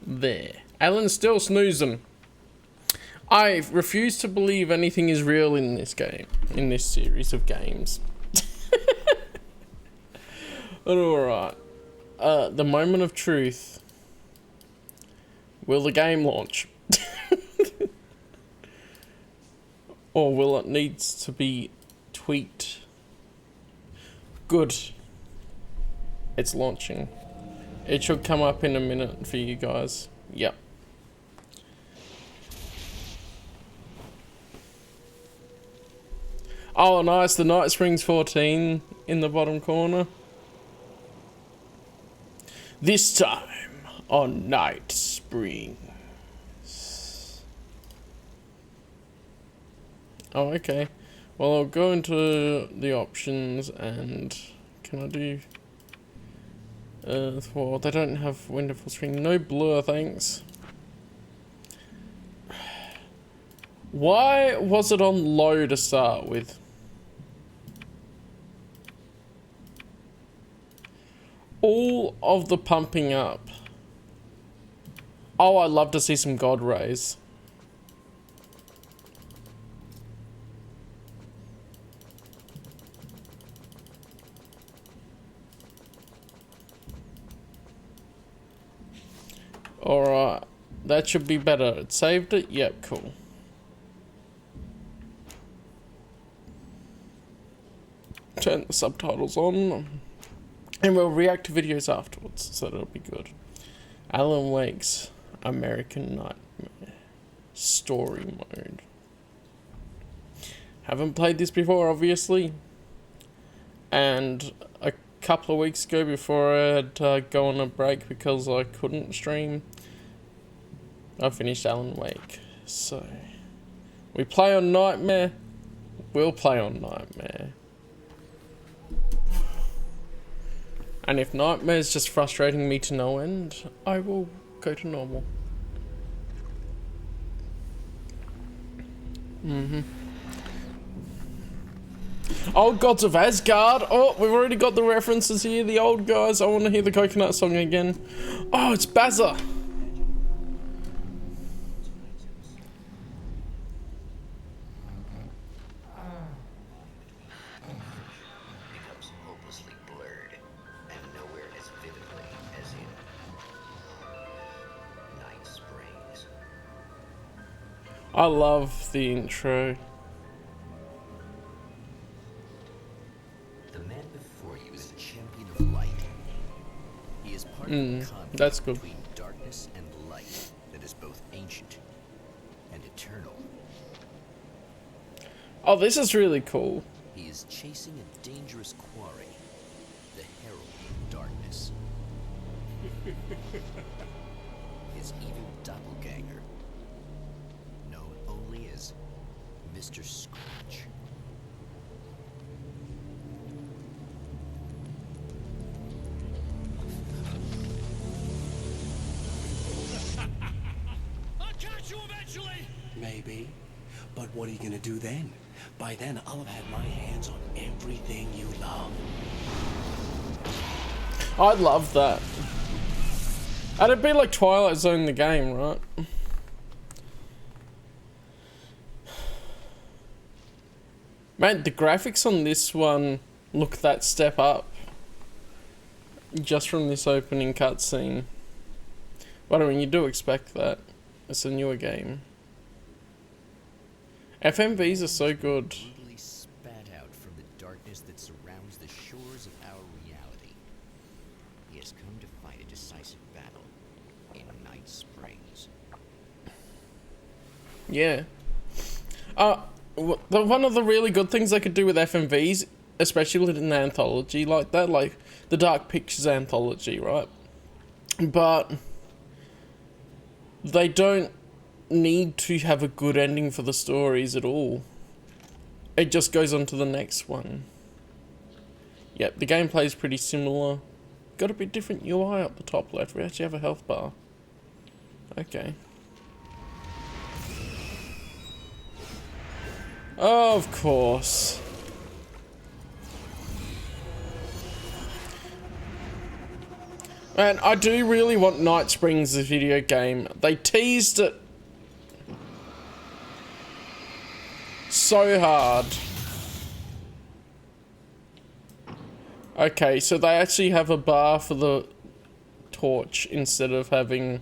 There. Alan's still snoozing. I refuse to believe anything is real in this game. In this series of games. But alright. The moment of truth. Will the game launch? Or will it needs to be tweaked? Good. It's launching. It should come up in a minute for you guys. Yep. Oh, nice. The Night Springs 14 in the bottom corner. This time on Night Springs. Oh, okay. Well, I'll go into the options and can I do... well, they don't have window full screen. No blur, thanks. Why was it on low to start with? All of the pumping up. Oh, I'd love to see some God rays. Alright, that should be better. It saved it? Yep, cool. Turn the subtitles on. And we'll react to videos afterwards, so that'll be good. Alan Wake's American Nightmare. Story mode. Haven't played this before, obviously. And a couple of weeks ago, before I had to go on a break because I couldn't stream, I finished Alan Wake. So, we play on Nightmare. We'll play on Nightmare. And if Nightmare is just frustrating me to no end, I will go to normal. Oh, Gods of Asgard! Oh, we've already got the references here, the old guys. I want to hear the Coconut song again. Oh, it's Bazza! I love the intro. The man before you is a champion of light. He is part of the conflict that's good. between darkness and light that is both ancient and eternal. Oh, this is really cool. He is chasing a dangerous quarry, the Herald of Darkness. His evil doppelganger, known only as Mr. Scratch. I'll catch you eventually! Maybe. But what are you gonna do then? By then, I'll have had my hands on everything you love. I'd love that. And it'd be like Twilight Zone the game, right? Man, the graphics on this one look that step up. Just from this opening cutscene. But I mean, you do expect that. It's a newer game. FMVs are so good. Brutally spat out from the darkness that surrounds the shores of our reality. He has come to fight a decisive battle in Night Springs. Yeah. One of the really good things they could do with FMVs, especially with an anthology like that, like the Dark Pictures anthology, right? But they don't need to have a good ending for the stories at all. It just goes on to the next one. Yep, the gameplay is pretty similar. Got a bit different UI up the top left. We actually have a health bar. Okay. Of course. Man, I do really want Night Springs, a video game. They teased it so hard. Okay, so they actually have a bar for the torch instead of having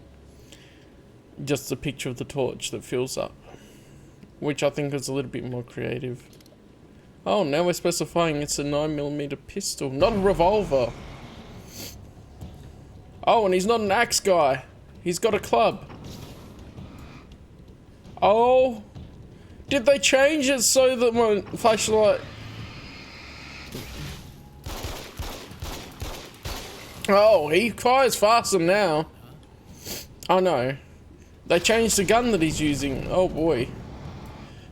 just a picture of the torch that fills up, which I think is a little bit more creative. Oh, now we're specifying it's a 9mm pistol, not a revolver. Oh, and he's not an axe guy. He's got a club. Oh, did they change it so that my flashlight... Oh, he fires faster now. Oh no. They changed the gun that he's using. Oh boy.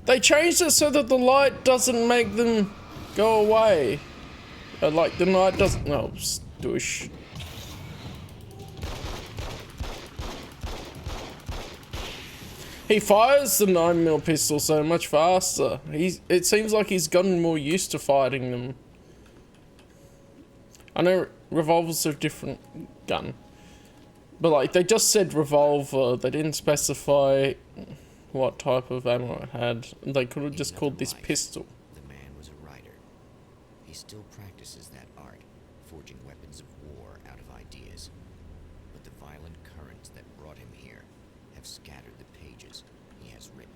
They changed it so that the light doesn't make them go away. Like the night doesn't... No, stoosh. He fires the 9mm pistol so much faster. It seems like he's gotten more used to fighting them. I know revolvers are a different gun. But like, they just said revolver. They didn't specify what type of ammo it had. They could have just called this pistol. The man was a writer. He still practices that art, forging weapons of war out of ideas. But the violent currents that brought him here have scattered the pages he has written.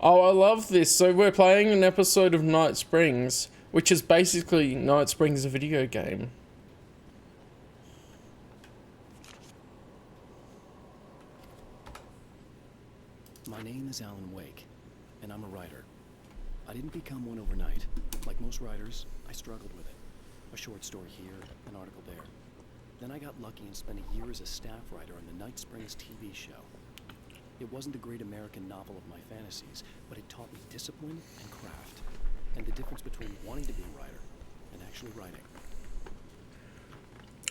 Oh, I love this. So we're playing an episode of Night Springs, which is basically Night Springs, a video game. My name is Alan Wake, and I'm a writer. I didn't become one overnight. Like most writers, I struggled with it. A short story here, an article there. Then I got lucky and spent a year as a staff writer on the Night Springs TV show. It wasn't the great American novel of my fantasies, but it taught me discipline and craft, and the difference between wanting to be a writer and actually writing.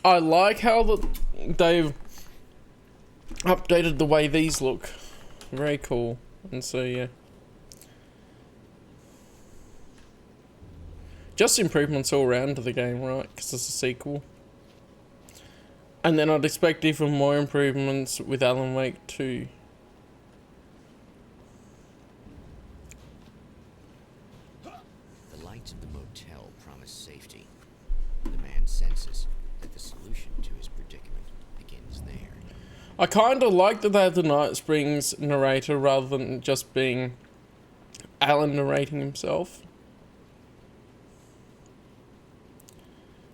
I like how they've updated the way these look. Very cool. And so, yeah. Just improvements all around to the game, right? Because it's a sequel. And then I'd expect even more improvements with Alan Wake 2. The lights of the motel promise safety. The man senses that the solution to his predicament begins there. I kind of like that they have the Night Springs narrator rather than just being Alan narrating himself.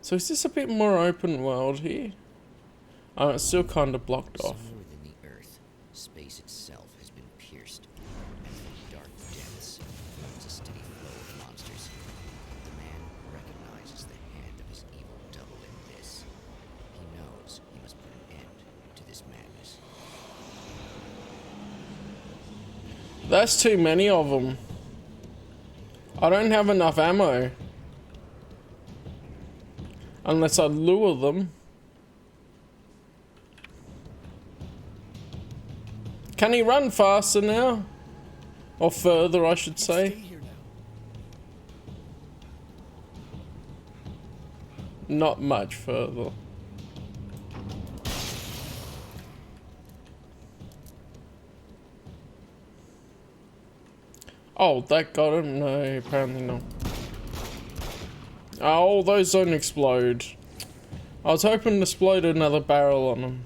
So is this a bit more open world here? Oh, it's still kind of blocked off. Somewhere within the earth, space itself has been pierced, and from dark depths flows a steady flow of monsters. The man recognizes the hand of his evil double in this. He knows he must put an end to this madness. That's too many of them. I don't have enough ammo. Unless I lure them. Can he run faster now? Or further, I should say. Stay here now. Not much further. Oh, that got him? No, apparently not. Oh, those don't explode. I was hoping to explode another barrel on them.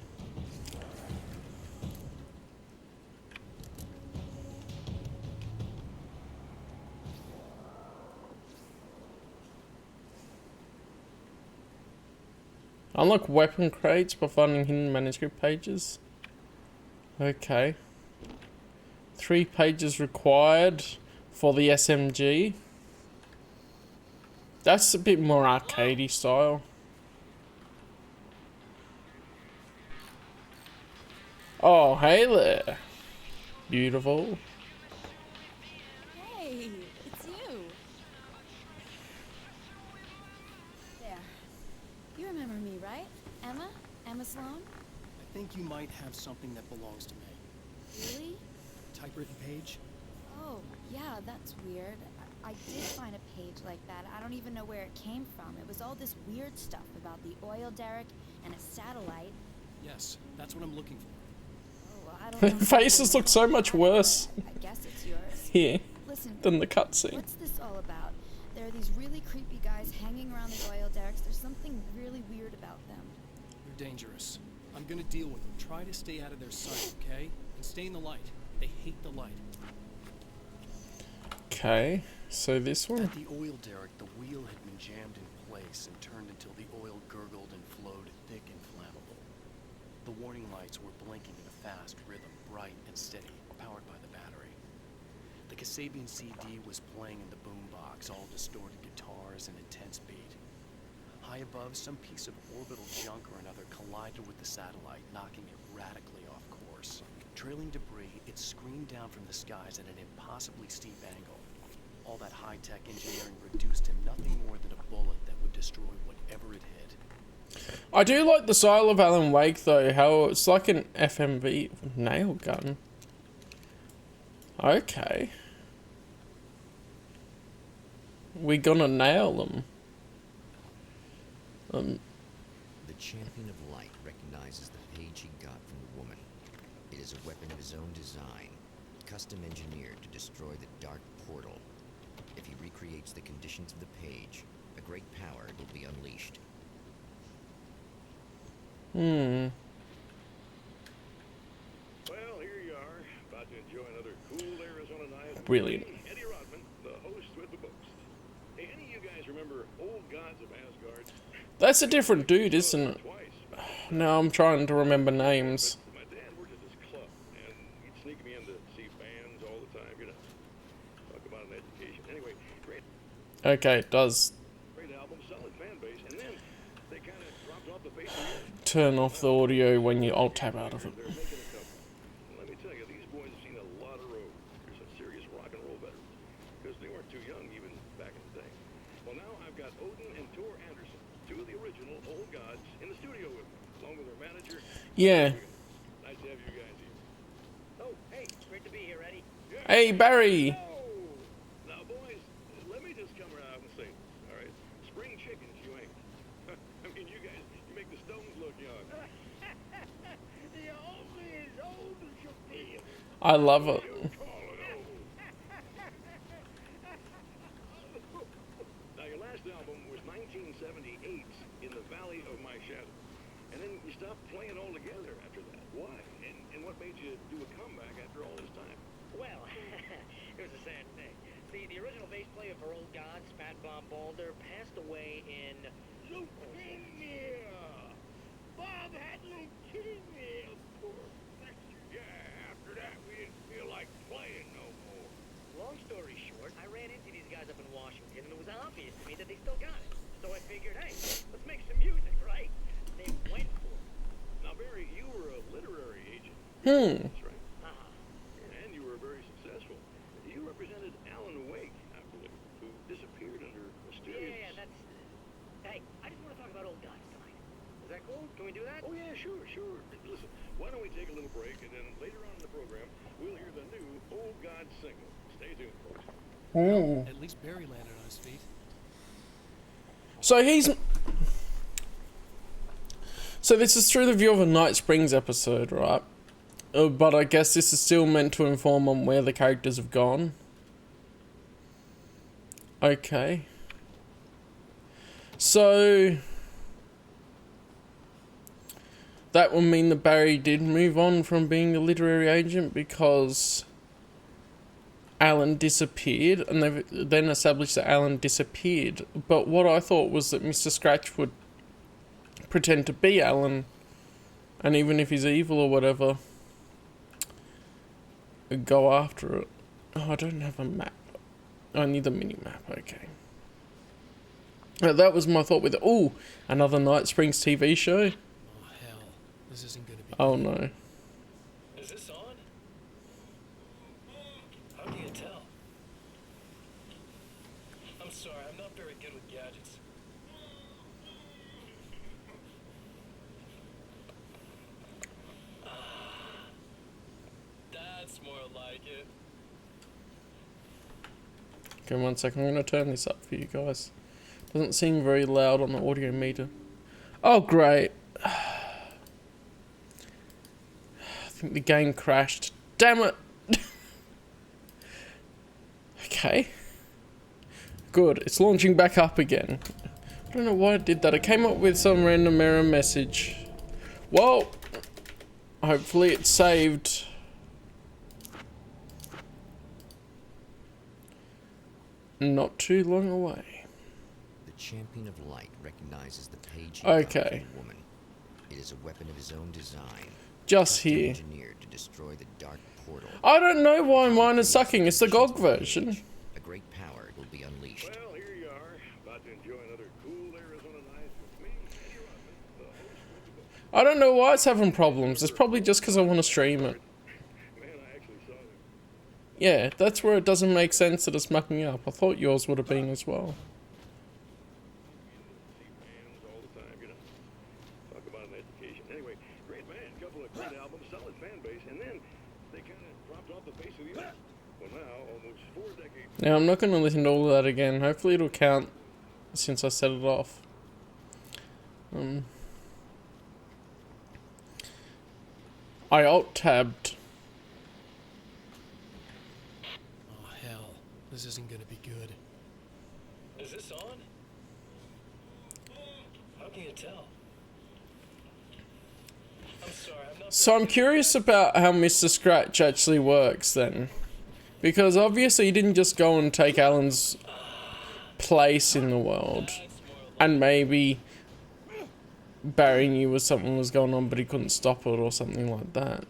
Unlock weapon crates by finding hidden manuscript pages. Okay. 3 pages required for the SMG. That's a bit more arcadey style. Oh, hey there. Beautiful. Hey, it's you. There. You remember me, right? Emma? Emma Sloan? I think you might have something that belongs to me. Really? Typewritten page? Oh, yeah, that's weird. I did find a page like that. I don't even know where it came from. It was all this weird stuff about the oil derrick And a satellite. Yes, that's what I'm looking for. Oh, I don't Their know. faces look so much worse I guess it's yours. here Listen, than the cutscene. what's this all about? There are these really creepy guys hanging around the oil derricks. There's something really weird about them. They're dangerous. I'm gonna deal with them. Try to stay out of their sight, okay? And stay in the light. They hate the light. Okay, so this one. At the oil derrick, the wheel had been jammed in place and turned until the oil gurgled and flowed thick and flammable. The warning lights were blinking in a fast rhythm, bright and steady, powered by the battery. The Kasabian CD was playing in the boombox, all distorted guitars and intense beat. High above, some piece of orbital junk or another collided with the satellite, knocking it radically off course. Trailing debris, it screamed down from the skies at an impossibly steep angle. All that high-tech engineering reduced to nothing more than a bullet that would destroy whatever it hit. I do like the style of Alan Wake though, how it's like an FMV nail gun. Okay. We gonna nail them. The champion of light recognizes the page he got from the woman. It is a weapon of his own design, custom engineered to destroy the dark portal. If he recreates the conditions of the page, a great power will be unleashed. Hmm. Well, here you are, about to enjoy another cool Arizona night. Brilliant. Me, Eddie Rodman, the host with the boast. Hey, any of you guys remember Old Gods of Asgard? That's a different dude, isn't it? Twice. No, I'm trying to remember names. My dad worked at this club, and he'd sneak me in to see bands all the time, you know. Talk about an education. Anyway, great Okay, it does album, solid fan base, and then they kind of dropped off the face of the earth. turn off the audio when you alt tab out of it. They're making a couple. And let me tell you, these boys have seen a lot of road. They're some serious rock and roll veterans, because they weren't too young even back in the day. Well, now I've got Odin and Tor Anderson, two of the original Old Gods, in the studio with me, along with their manager. Yeah. Nice to have you guys here. Oh, hey, great to be here, Eddie. Hey, Barry! Oh! Now, boys, let me just come right out and say this, all right? Spring chickens, you ain't. I mean, you guys, you make the Stones look young. You're only as old as you feel. I love it. You call it old. Now, your last album was 1978, In the Valley of My Shadow. And then you stopped playing altogether after that. Why? And what made you do a comeback after all this time? Well, it was a sad thing. See, the original bass player for Old Gods, Fat Bob Balder, passed away in leukemia. Bob had leukemia. Poor bastard. Yeah, after that, we didn't feel like playing no more. Long story short, I ran into these guys up in Washington, and it was obvious to me that they still got it. So I figured, hey, let's make some music, right? They went for it. Now, Barry, you were a literary agent. Hmm. That's right. Uh-huh. And you were very successful. You represented Alan Wake, I believe, who disappeared under mysterious... Yeah, that's... Hey, I just want to talk about Old Gods tonight. Is that cool? Can we do that? Oh, yeah, sure. Listen, why don't we take a little break, and then later on in the program, we'll hear the new Old God single. Stay tuned, folks. Hmm. At least Barry landed on his feet. So he's... So this is through the view of a Night Springs episode, right? But I guess this is still meant to inform on where the characters have gone. Okay. So... that would mean that Barry did move on from being a literary agent because Alan disappeared, and they've then established that Alan disappeared. But what I thought was that Mr. Scratch would pretend to be Alan, and even if he's evil or whatever, go after it. Oh, I don't have a map. I need the mini-map, okay. That was my thought with it. Ooh, another Night Springs TV show? Oh, hell. This isn't gonna be... Oh no. Is this on? How do you tell? I'm sorry, I'm not very good with gadgets. That's more like it. Okay, 1 second. I'm going to turn this up for you guys. Doesn't seem very loud on the audio meter. Oh, great. think the game crashed. Damn it! Okay. Good, it's launching back up again. I don't know why it did that. It came up with some random error message. Well, hopefully it's saved. Not too long away. The champion of light recognizes the page he Okay. got from the woman. It is a weapon of his own design. Just custom here. engineered to destroy the dark portal. I don't know why mine is sucking. It's the GOG version. A great power will be unleashed. Well, here you are, about to enjoy another cool Arizona night with me and your husband, the host of the book. I don't know why it's having problems. It's probably just because I want to stream it. Man, I actually saw them. Yeah, that's where it doesn't make sense that it's mucking up. I thought yours would have been as well. See bands all the time, you know. Talk about an education. Anyway, great band, couple of great albums, solid fan base, and then they kind of dropped off the face of the earth. Well, now, almost 4 decades. Now, I'm not going to listen to all of that again. Hopefully it'll count since I set it off. I alt-tabbed. Oh, hell. This isn't gonna be good. Is this on? How can you tell? I'm sorry, I'm not. So I'm curious about how Mr. Scratch actually works then. Because obviously he didn't just go and take Alan's place in the world. And maybe Barry knew something was going on but he couldn't stop it or something like that.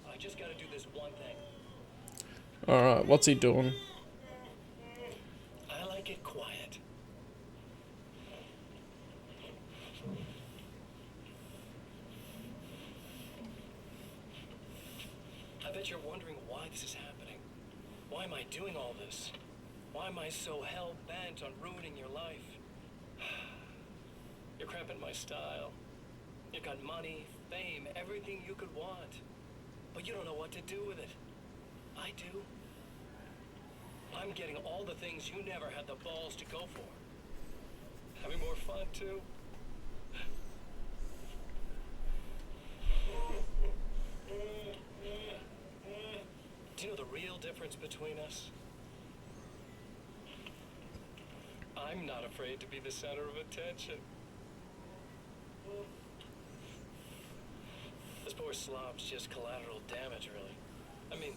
I just gotta do this one thing. Alright, what's he doing? I like it quiet. I bet you're wondering why this is happening. Why am I doing all this? Why am I so hell-bent on ruining your life? You're cramping my style. You've got money, fame, everything you could want. But you don't know what to do with it. I do. I'm getting all the things you never had the balls to go for. Having more fun, too. Do you know the real difference between us? I'm not afraid to be the center of attention. This poor slob's just collateral damage, really. I mean,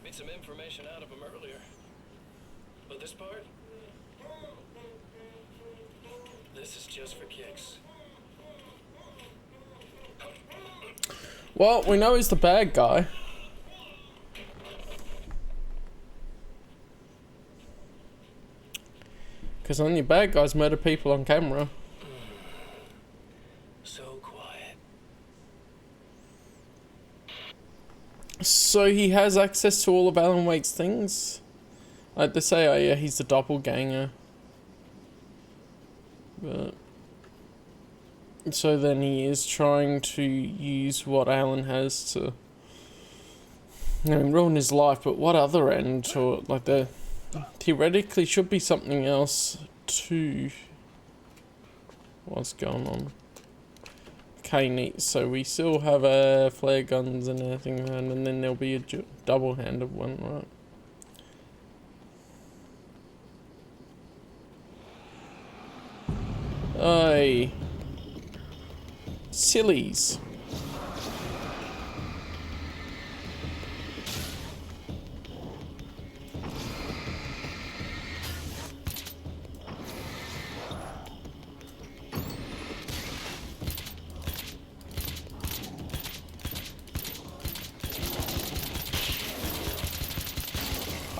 made some information out of him earlier. But this part? This is just for kicks. Well, we know he's the bad guy. Because only bad guys murder people on camera. So quiet. So he has access to all of Alan Wake's things? Like they say, oh yeah, he's the doppelganger. But... so then he is trying to use what Alan has to... I mean, ruin his life, but what other end to it? Like there theoretically should be something else to... what's going on? Okay, neat. So we still have flare guns and everything, and then there'll be a double-handed one, right? Aye. Sillies.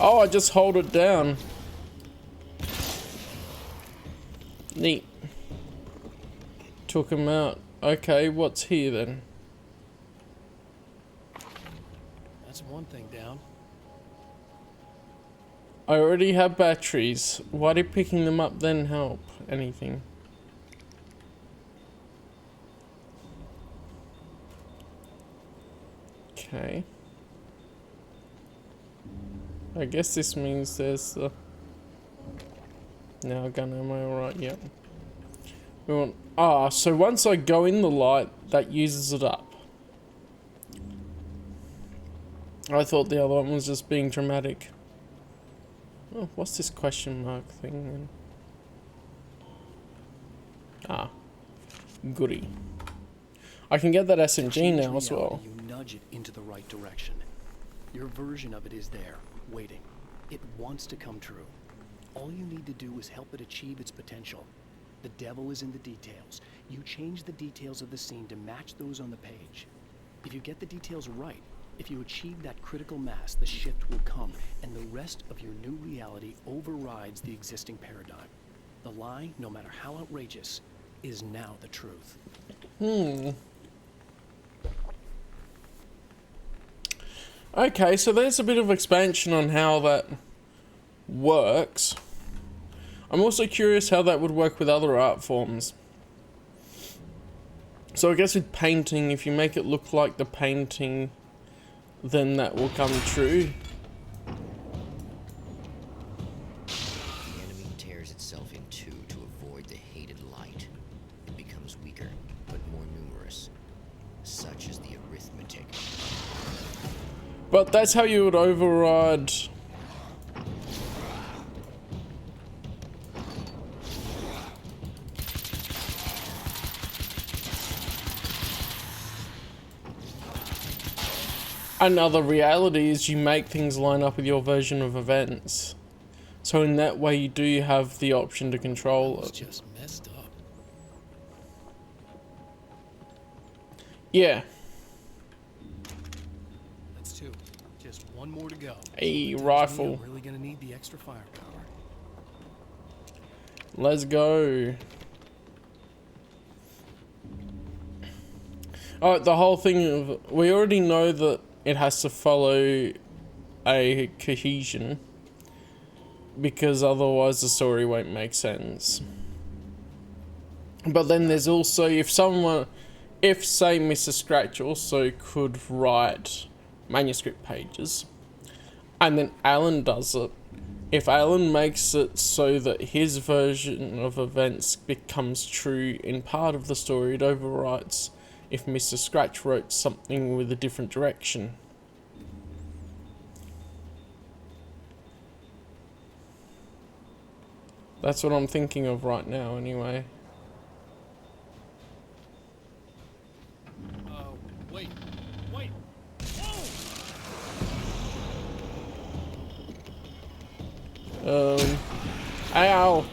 Oh, I just hold it down. Neat. Took him out. Okay, what's here then? That's one thing down. I already have batteries. Why did picking them up then help? Anything? Okay. I guess this means there's the... now gun ammo, right? Yep. We want, so once I go in the light, that uses it up. I thought the other one was just being dramatic. Oh, what's this question mark thing then? Goody. I can get that SMG now as well. You nudge it into the right direction. Your version of it is there, waiting. It wants to come true. All you need to do is help it achieve its potential. The devil is in the details. You change the details of the scene to match those on the page. If you get the details right, if you achieve that critical mass, the shift will come, and the rest of your new reality overrides the existing paradigm. The lie, no matter how outrageous, is now the truth. Okay, so there's a bit of expansion on how that works. I'm also curious how that would work with other art forms. So I guess with painting, if you make it look like the painting, then that will come true. The enemy tears itself in two to avoid the hated light. It becomes weaker, but more numerous. Such is the arithmetic. But that's how you would override... Another reality is you make things line up with your version of events. So in that way you do have the option to control it. Just messed up. Yeah. That's two. Just one more to go. A Tells me rifle. I'm really gonna need the extra firepower. Let's go. Oh, the whole thing of... We already know that it has to follow a cohesion, because otherwise the story won't make sense. But then there's also, if say Mr. Scratch also could write manuscript pages, and then Alan does it, if Alan makes it so that his version of events becomes true in part of the story, it overwrites if Mr. Scratch wrote something with a different direction. That's what I'm thinking of right now, anyway. Wait. Wait. Ow!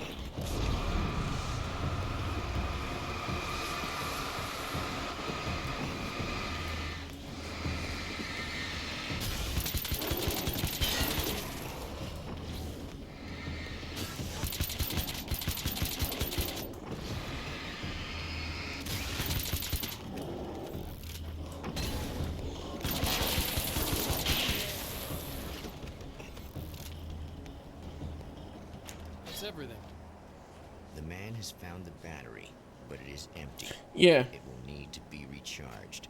That's everything. The man has found the battery, but it is empty. Yeah. It will need to be recharged.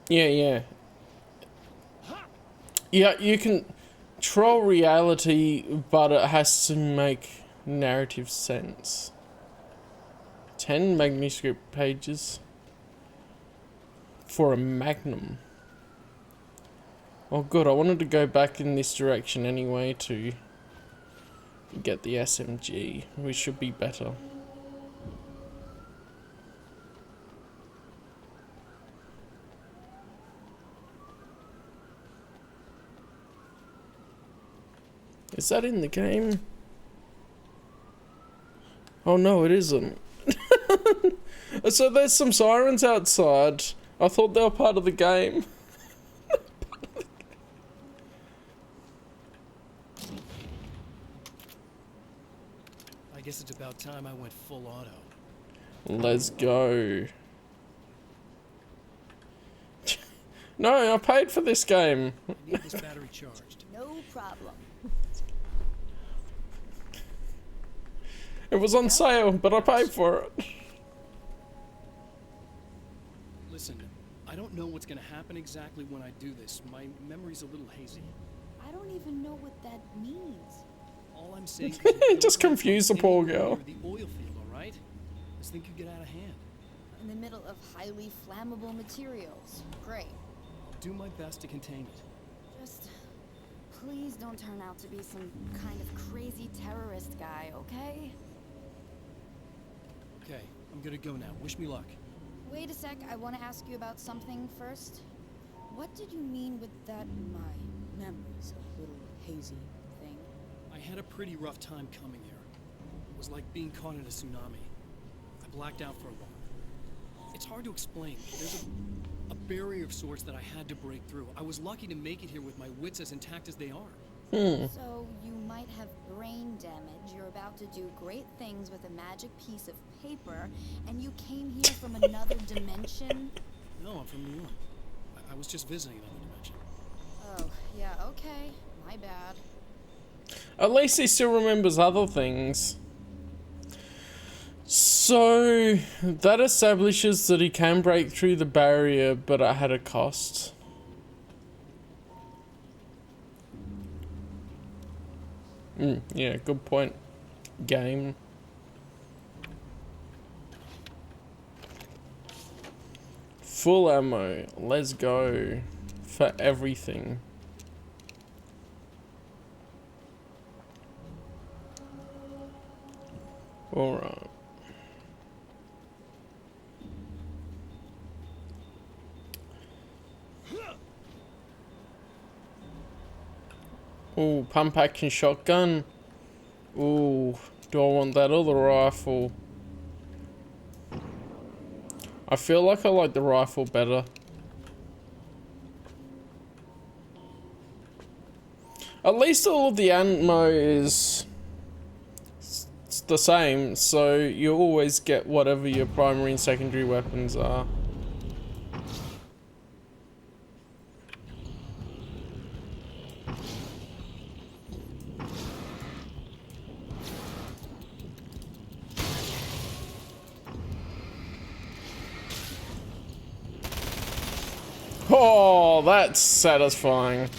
Yeah. Yeah, you can troll reality, but it has to make narrative sense. 10 manuscript pages for a magnum. Oh good, I wanted to go back in this direction anyway to get the SMG, which should be better. Is that in the game? Oh no, it isn't. So there's some sirens outside. I thought they were part of the game. I guess it's about time I went full auto. Let's go. No, I paid for this game. I need this battery charged. No problem. It was on sale, but I paid for it. Listen, I don't know what's gonna happen exactly when I do this. My memory's a little hazy. I don't even know what that means. All I'm saying is you Just don't have confuse the poor anywhere girl. near the oil field, all right? This thing could get out of hand. In the middle of highly flammable materials. Great. I'll do my best to contain it. Just please don't turn out to be some kind of crazy terrorist guy, okay? Okay, I'm gonna go now. Wish me luck. Wait a sec, I want to ask you about something first. What did you mean with that my memory's a little hazy thing? I had a pretty rough time coming here. It was like being caught in a tsunami. I blacked out for a while. It's hard to explain. There's a barrier of sorts that I had to break through. I was lucky to make it here with my wits as intact as they are. So you might have brain damage. You're about to do great things with a magic piece of paper, and you came here from another dimension? No, I'm from New York. I was just visiting another dimension. Oh, yeah, okay. My bad. At least he still remembers other things. So, that establishes that he can break through the barrier, but it had a cost. Yeah, good point. Game. Full ammo. Let's go. For everything. Alright. Ooh, pump action shotgun. Ooh, do I want that or the rifle? I feel like I like the rifle better. At least all of the ammo is it's the same, so you always get whatever your primary and secondary weapons are. Oh, that's satisfying.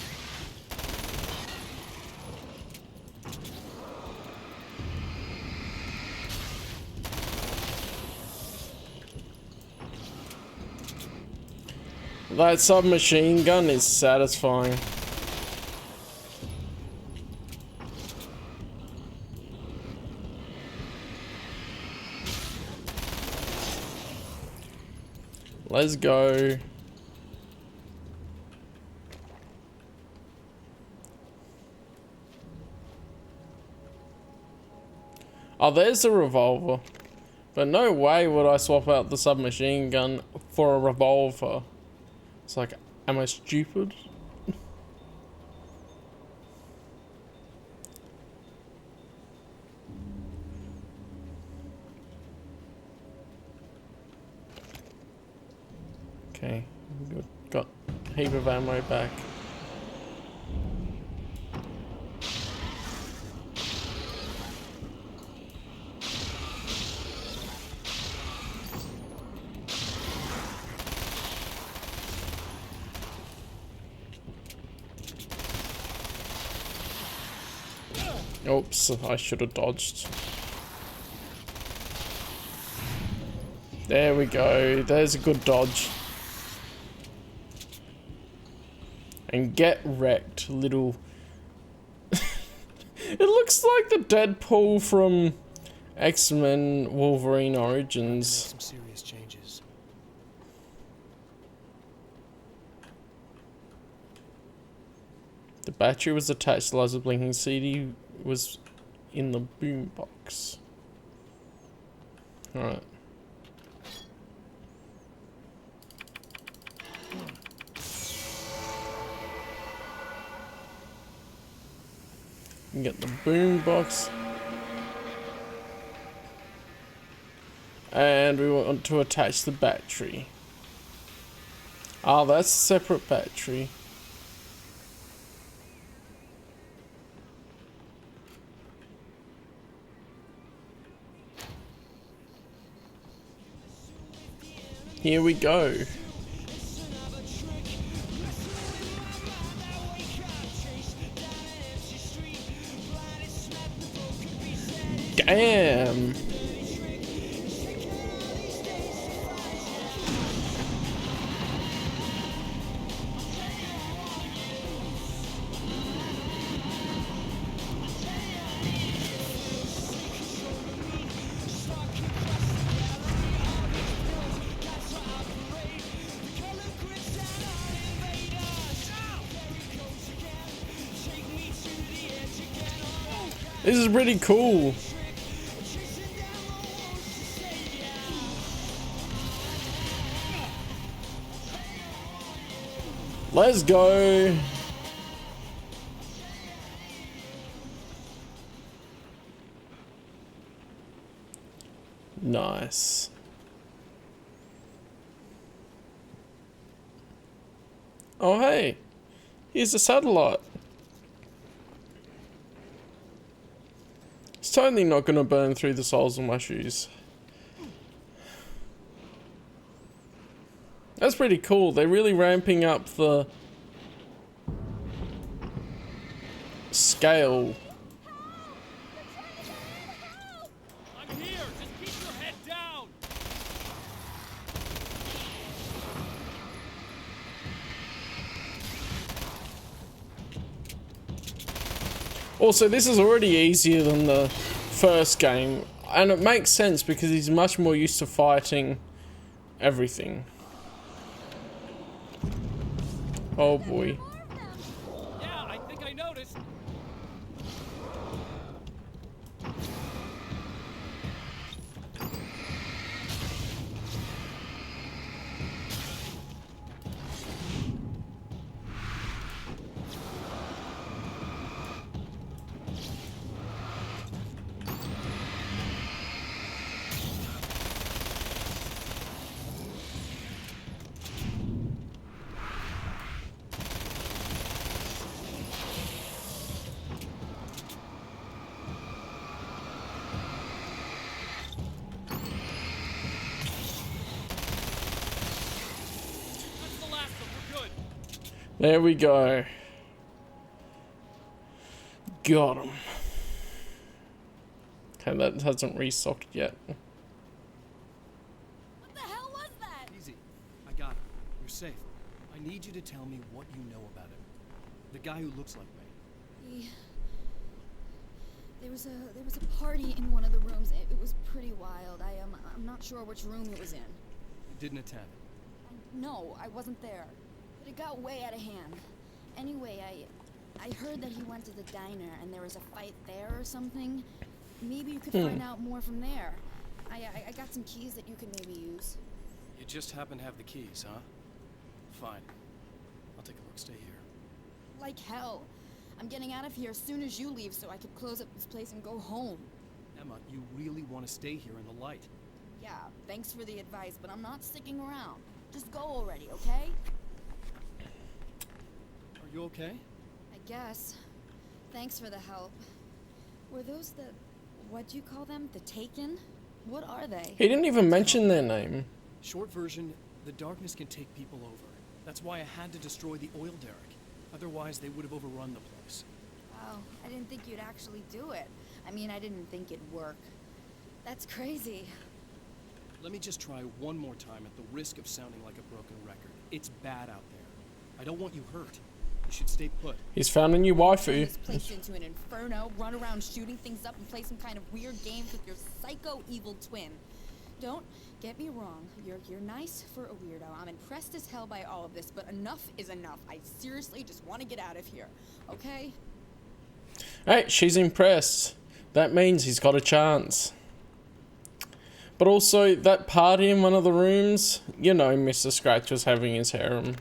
That submachine gun is satisfying. Let's go. Oh, there's a revolver. But no way would I swap out the submachine gun for a revolver. It's like, am I stupid? Okay, good. Got a heap of ammo back. Oops, I should have dodged. There we go. There's a good dodge. And get wrecked, little... It looks like the Deadpool from X-Men Wolverine Origins. Some serious changes. The battery was attached. The laser blinking CD was in the boombox. Alright. Get the boombox. And we want to attach the battery. Ah, that's a separate battery. Here we go. Damn. This is pretty cool. Let's go. Nice. Oh, hey. Here's a satellite. It's totally not going to burn through the soles of my shoes. That's pretty cool. They're really ramping up the scale. I'm here. Just keep your head down. Also, this is already easier than the first game, and it makes sense because he's much more used to fighting everything. Oh boy. Yeah, I think I noticed. That's the last one. We're good. There we go. Got him. Okay, that hasn't restocked yet. What the hell was that? Easy. I got it. You're safe. I need you to tell me what you know about him. The guy who looks like me. There was a party in one of the rooms. It was pretty wild. I'm not sure which room it was in. You didn't attend. No, I wasn't there. But it got way out of hand. Anyway, I heard that he went to the diner and there was a fight there or something. Maybe you could find out more from there. I got some keys that you could maybe use. You just happen to have the keys, huh? Fine. I'll take a look. Stay here. Like hell. I'm getting out of here as soon as you leave so I could close up this place and go home. Emma, you really want to stay here in the light? Yeah, thanks for the advice, but I'm not sticking around. Just go already, okay? Are you okay? I guess. Thanks for the help. Were those the... what'd you call them? The Taken? What are they? He didn't even mention their name. Short version, the darkness can take people over. That's why I had to destroy the oil derrick. Otherwise, they would have overrun the place. Wow, I didn't think you'd actually do it. I mean, I didn't think it'd work. That's crazy. Let me just try one more time at the risk of sounding like a broken record. It's bad out there. I don't want you hurt. You should stay put. He's found a new Turn waifu. this place into an inferno, run around shooting things up and play some kind of weird games with your psycho evil twin. Don't get me wrong, you're nice for a weirdo. I'm impressed as hell by all of this, but enough is enough. I seriously just want to get out of here, okay? Hey, she's impressed. That means he's got a chance. But also, that party in one of the rooms, you know, Mr. Scratch was having his harem.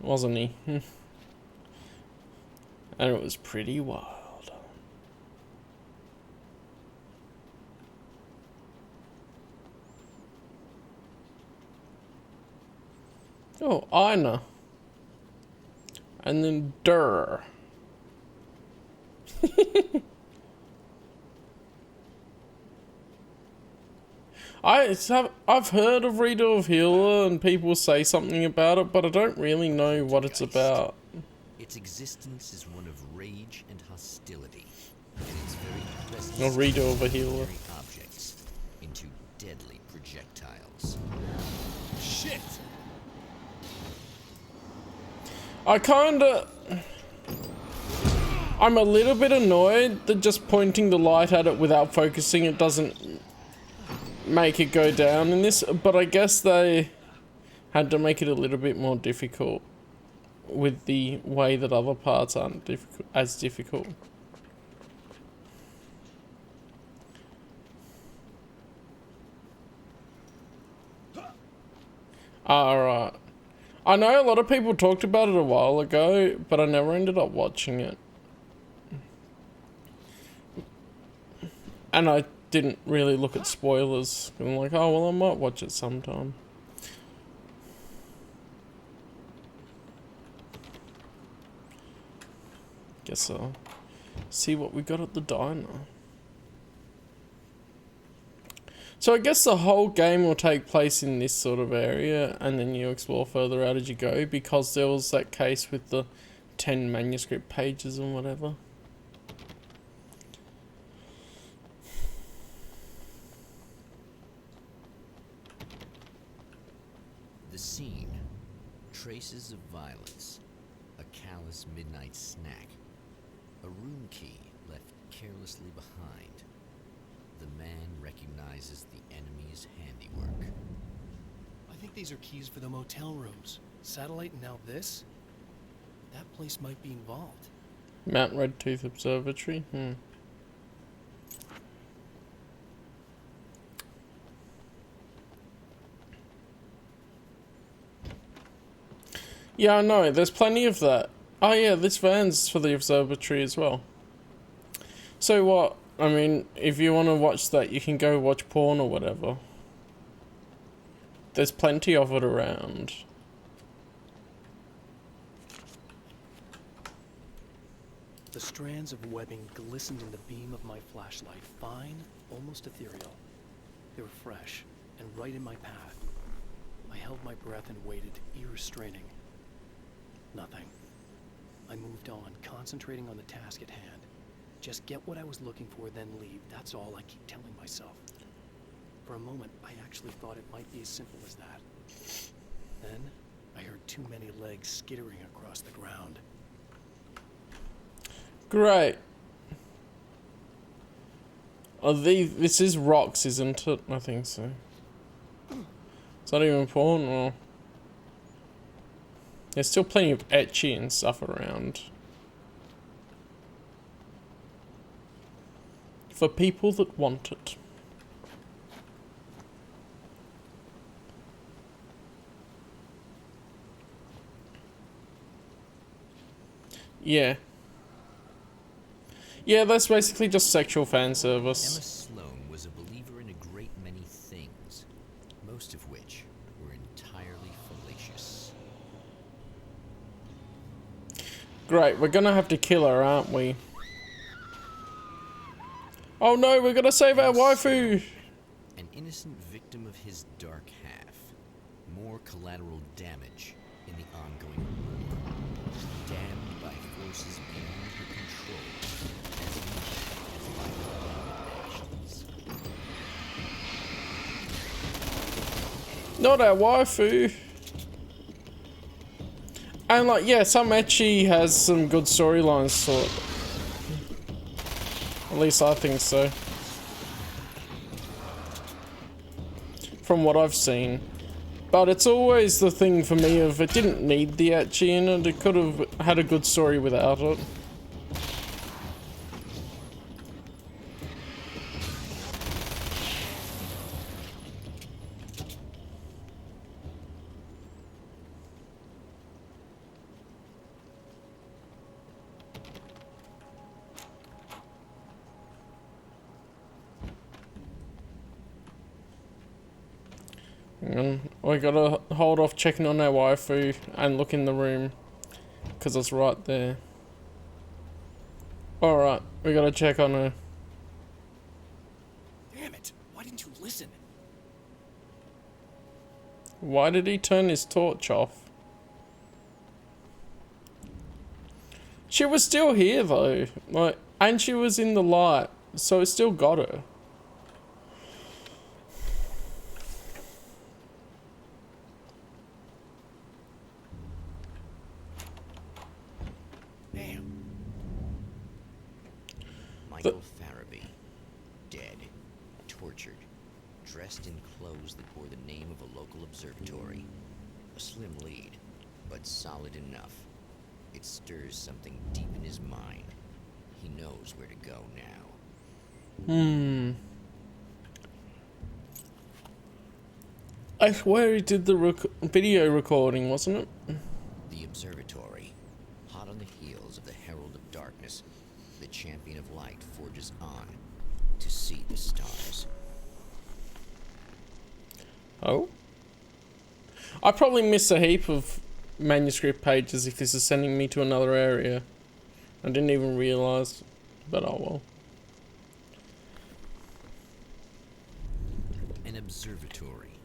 Wasn't he? And it was pretty wild. Oh, Ina. And then Durr. I've heard of Rita of Healer and people say something about it, but I don't really know what it's about. Its existence is one of rage and hostility. and its very presence I'll read over here. ordinary objects into deadly projectiles. Shit! I'm a little bit annoyed that just pointing the light at it without focusing it doesn't make it go down in this, but I guess they had to make it a little bit more difficult with the way that other parts aren't as difficult. Alright. I know a lot of people talked about it a while ago, but I never ended up watching it. And I didn't really look at spoilers. I'm like, oh, well, I might watch it sometime. Guess I'll see what we got at the diner. So I guess the whole game will take place in this sort of area, and then you explore further out as you go, because there was that case with the 10 manuscript pages and whatever. The scene. Traces of violence. A callous midnight snack. A room key left carelessly behind. The man recognizes the enemy's handiwork. I think these are keys for the motel rooms. Satellite and now this? That place might be involved. Mount Redtooth Observatory. Yeah, I know. There's plenty of that. Oh yeah, this van's for the observatory as well. So what? I mean, if you want to watch that, you can go watch porn or whatever. There's plenty of it around. The strands of webbing glistened in the beam of my flashlight, fine, almost ethereal. They were fresh and right in my path. I held my breath and waited, ears straining. Nothing. I moved on, concentrating on the task at hand. Just get what I was looking for, then leave. That's all I keep telling myself. For a moment, I actually thought it might be as simple as that. Then, I heard too many legs skittering across the ground. Great. Oh, this is rocks, isn't it? I think so. It's not even porn, or... There's still plenty of etchy and stuff around. For people that want it. Yeah. Yeah, that's basically just sexual fan service. Emma Sloan was a believer in a great many things, most of which were entirely fallacious. Great, we're gonna have to kill her, aren't we? Oh no, we're gonna save our waifu! An innocent victim of his dark half. More collateral damage in the ongoing war. Damned by forces beyond her control, as much as by her own actions. Not our waifu! And like, yeah, some ecchi has some good storylines, sort. At least I think so. From what I've seen. But it's always the thing for me of it didn't need the ecchi in it, it could have had a good story without it. And we gotta hold off checking on our waifu and look in the room, because it's right there. Alright, we gotta check on her. Damn it! Why didn't you listen? Why did he turn his torch off? She was still here though. Like, And she was in the light, so it still got her. Damn. Michael Farabee, dead, tortured, dressed in clothes that bore the name of a local observatory. A slim lead, but solid enough. It stirs something deep in his mind. He knows where to go now. I swear he did the video recording, wasn't it? The observatory, hot on the heels of the Herald of Darkness, the champion of light forges on to see the stars. Oh? I probably missed a heap of manuscript pages if this is sending me to another area. I didn't even realise, but oh well. An observatory,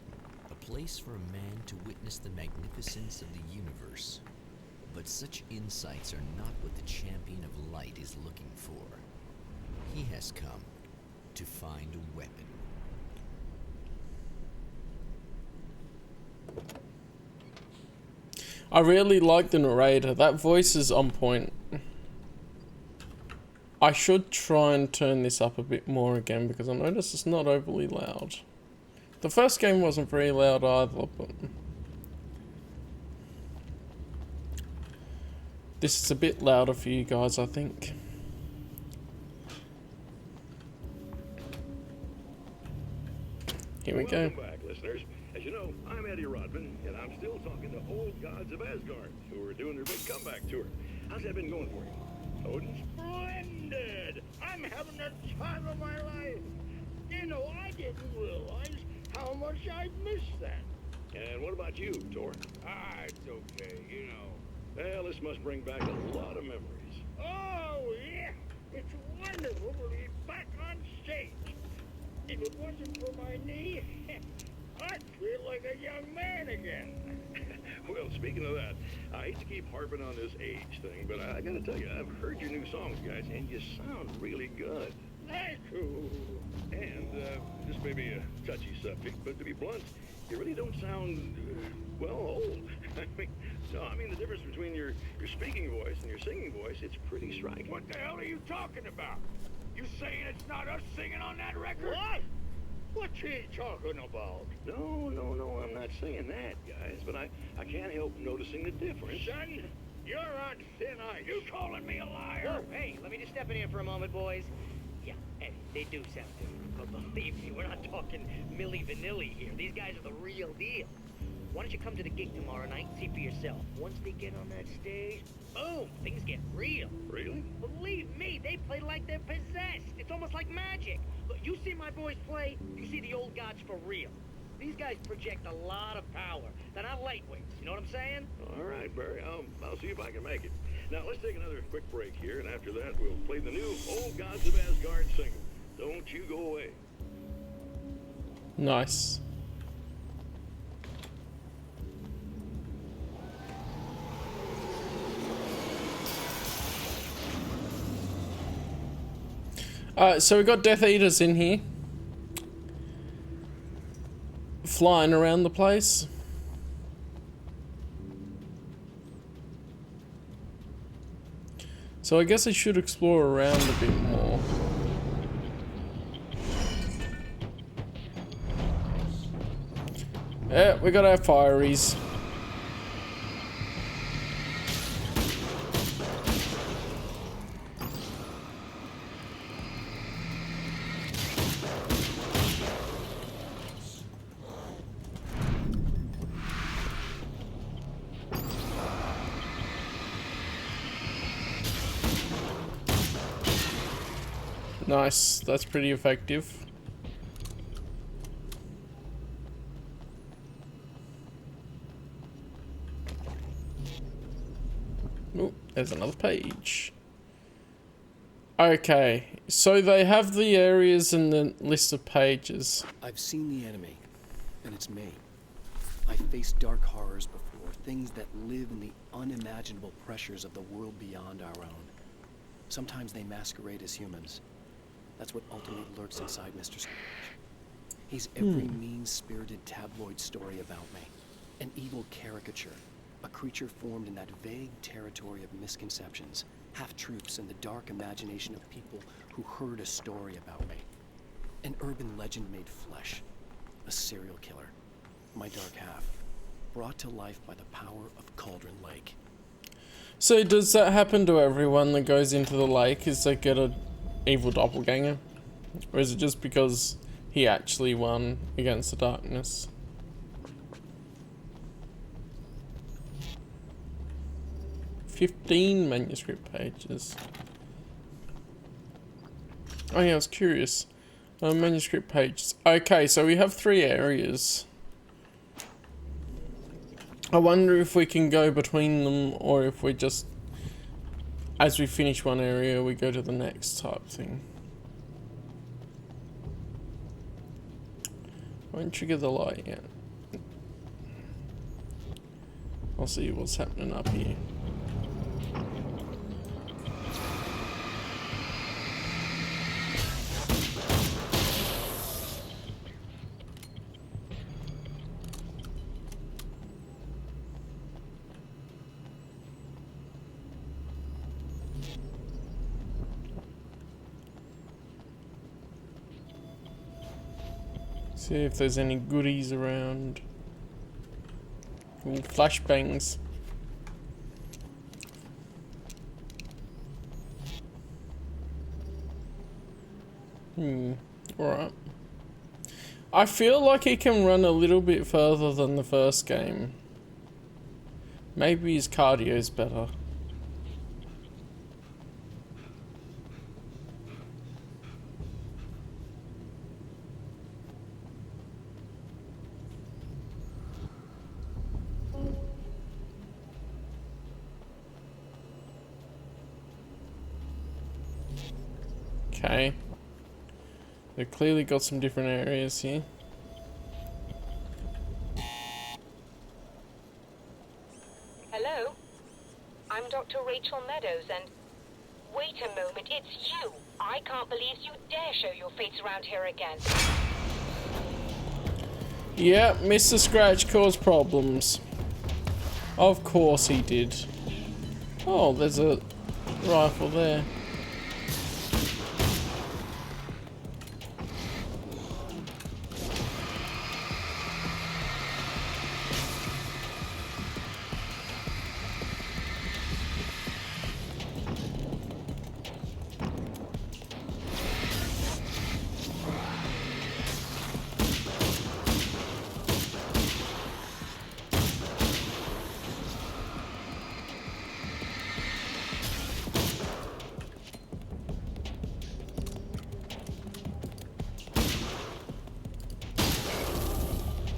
a place for a man to witness the magnificence of the universe. But such insights are not what the champion of light is looking for. He has come to find a weapon. I really like the narrator. That voice is on point. I should try and turn this up a bit more again because I noticed it's not overly loud. The first game wasn't very loud either, but this is a bit louder for you guys, I think. Here we go. Welcome back, listeners. As you know, I'm Eddie Rodman, and I'm still talking to old gods of Asgard who are doing their big comeback tour. How's that been going for you? Odin? Splendid! I'm having the time of my life. You know, I didn't realize how much I'd missed that. And what about you, Thor? It's okay, you know. Well, this must bring back a lot of memories. Oh, yeah. It's wonderful to be back on stage. If it wasn't for my knee, I'd feel like a young man again. Well, speaking of that, I hate to keep harping on this age thing, but I gotta tell you, I've heard your new songs, guys, and you sound really good. Thank you. And this may be a touchy subject, but to be blunt, you really don't sound, well, old. I mean the difference between your speaking voice and your singing voice, it's pretty striking. What the hell are you talking about? You saying it's not us singing on that record? What? What's he talking about? No, I'm not saying that, guys, but I can't help noticing the difference. Son, you're on thin ice. You calling me a liar? Whoa, hey, let me just step in here for a moment, boys. Yeah, Eddie, they do sound different, but believe me, we're not talking Milli Vanilli here. These guys are the real deal. Why don't you come to the gig tomorrow night and see for yourself? Once they get on that stage, boom, things get real. Really? Believe me, they play like they're possessed. It's almost like magic. Look, you see my boys play, you see the old gods for real. These guys project a lot of power. They're not lightweights, you know what I'm saying? All right, Barry, I'll see if I can make it. Now, let's take another quick break here, and after that, we'll play the new Old Gods of Asgard single. Don't you go away. Nice. So we got Death Eaters in here. Flying around the place. So I guess I should explore around a bit more. Yeah, we got our fireys. Nice, that's pretty effective. Oh, there's another page. Okay, so they have the areas in the list of pages. I've seen the enemy, and it's me. I faced dark horrors before, things that live in the unimaginable pressures of the world beyond our own. Sometimes they masquerade as humans. That's what ultimately lurks inside Mr. Scrooge. He's every mean-spirited tabloid story about me. An evil caricature. A creature formed in that vague territory of misconceptions. Half-truths and the dark imagination of people who heard a story about me. An urban legend made flesh. A serial killer. My dark half. Brought to life by the power of Cauldron Lake. So does that happen to everyone that goes into the lake? Is they get a evil doppelganger? Or is it just because he actually won against the darkness? "15 manuscript pages." Oh yeah, I was curious. Manuscript pages. Okay, so we have 3 areas. I wonder if we can go between them, or if we just, as we finish one area, we go to the next type thing. Won't trigger the light yet. I'll see what's happening up here. See if there's any goodies around. Ooh, flashbangs. Alright. I feel like he can run a little bit further than the first game. Maybe his cardio's better. Okay. They've clearly got some different areas here. Hello? I'm Dr. Rachel Meadows and... Wait a moment, it's you! I can't believe you dare show your face around here again. Yeah, Mr. Scratch caused problems. Of course he did. Oh, there's a rifle there.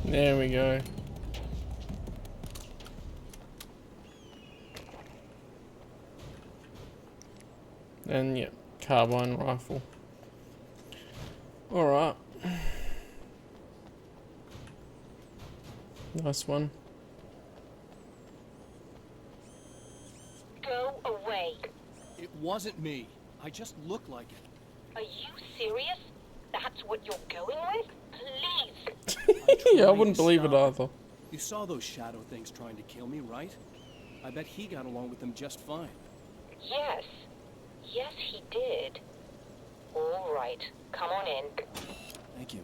There we go. And yeah, carbine rifle. Alright. Nice one. Go away. It wasn't me. I just looked like it. Are you serious? That's what you're going with? Please! Yeah, I wouldn't believe it either. You saw those shadow things trying to kill me, right? I bet he got along with them just fine. Yes. Yes, he did. All right. Come on in. Thank you.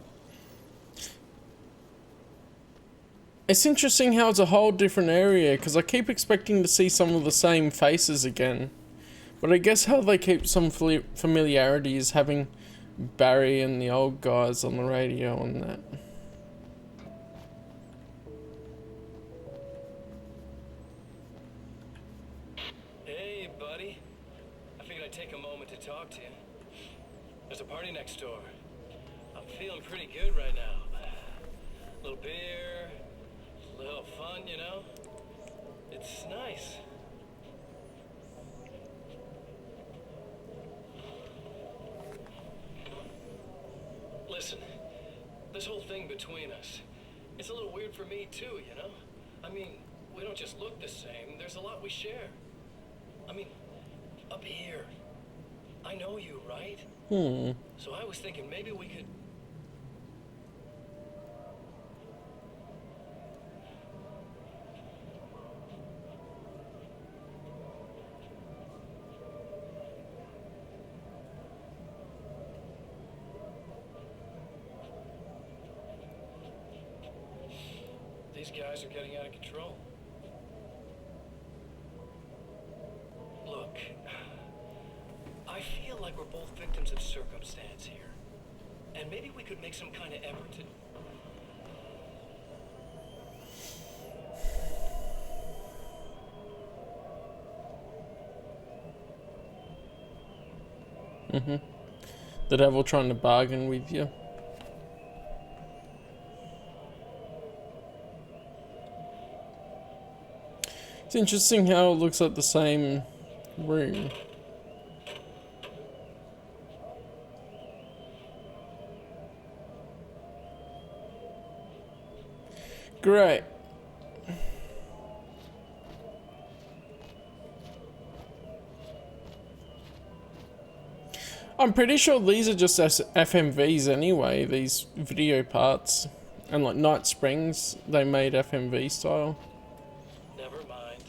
It's interesting how it's a whole different area, because I keep expecting to see some of the same faces again. But I guess how they keep some familiarity is having Barry and the old guys on the radio and that. Hey, buddy. I figured I'd take a moment to talk to you. There's a party next door. I'm feeling pretty good right now. A little beer, a little fun, you know? It's nice. Listen, this whole thing between us, it's a little weird for me too, you know? I mean, we don't just look the same, there's a lot we share. I mean, up here, I know you, right? Hmm. So I was thinking maybe we could... These guys are getting out of control. Look, I feel like we're both victims of circumstance here. And maybe we could make some kind of effort to... The devil trying to bargain with you. It's interesting how it looks like the same room. Great. I'm pretty sure these are just FMVs anyway, these video parts. And like Night Springs, they made FMV style. Never mind.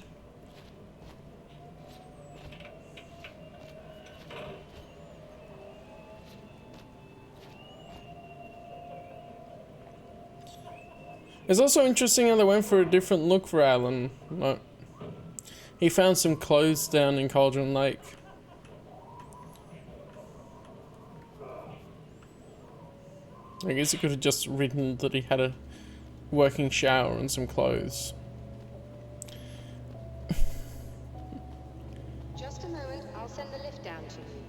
It's also interesting how they went for a different look for Alan. Like, he found some clothes down in Cauldron Lake. I guess he could have just written that he had a working shower and some clothes. Just a moment, I'll send the lift down to you.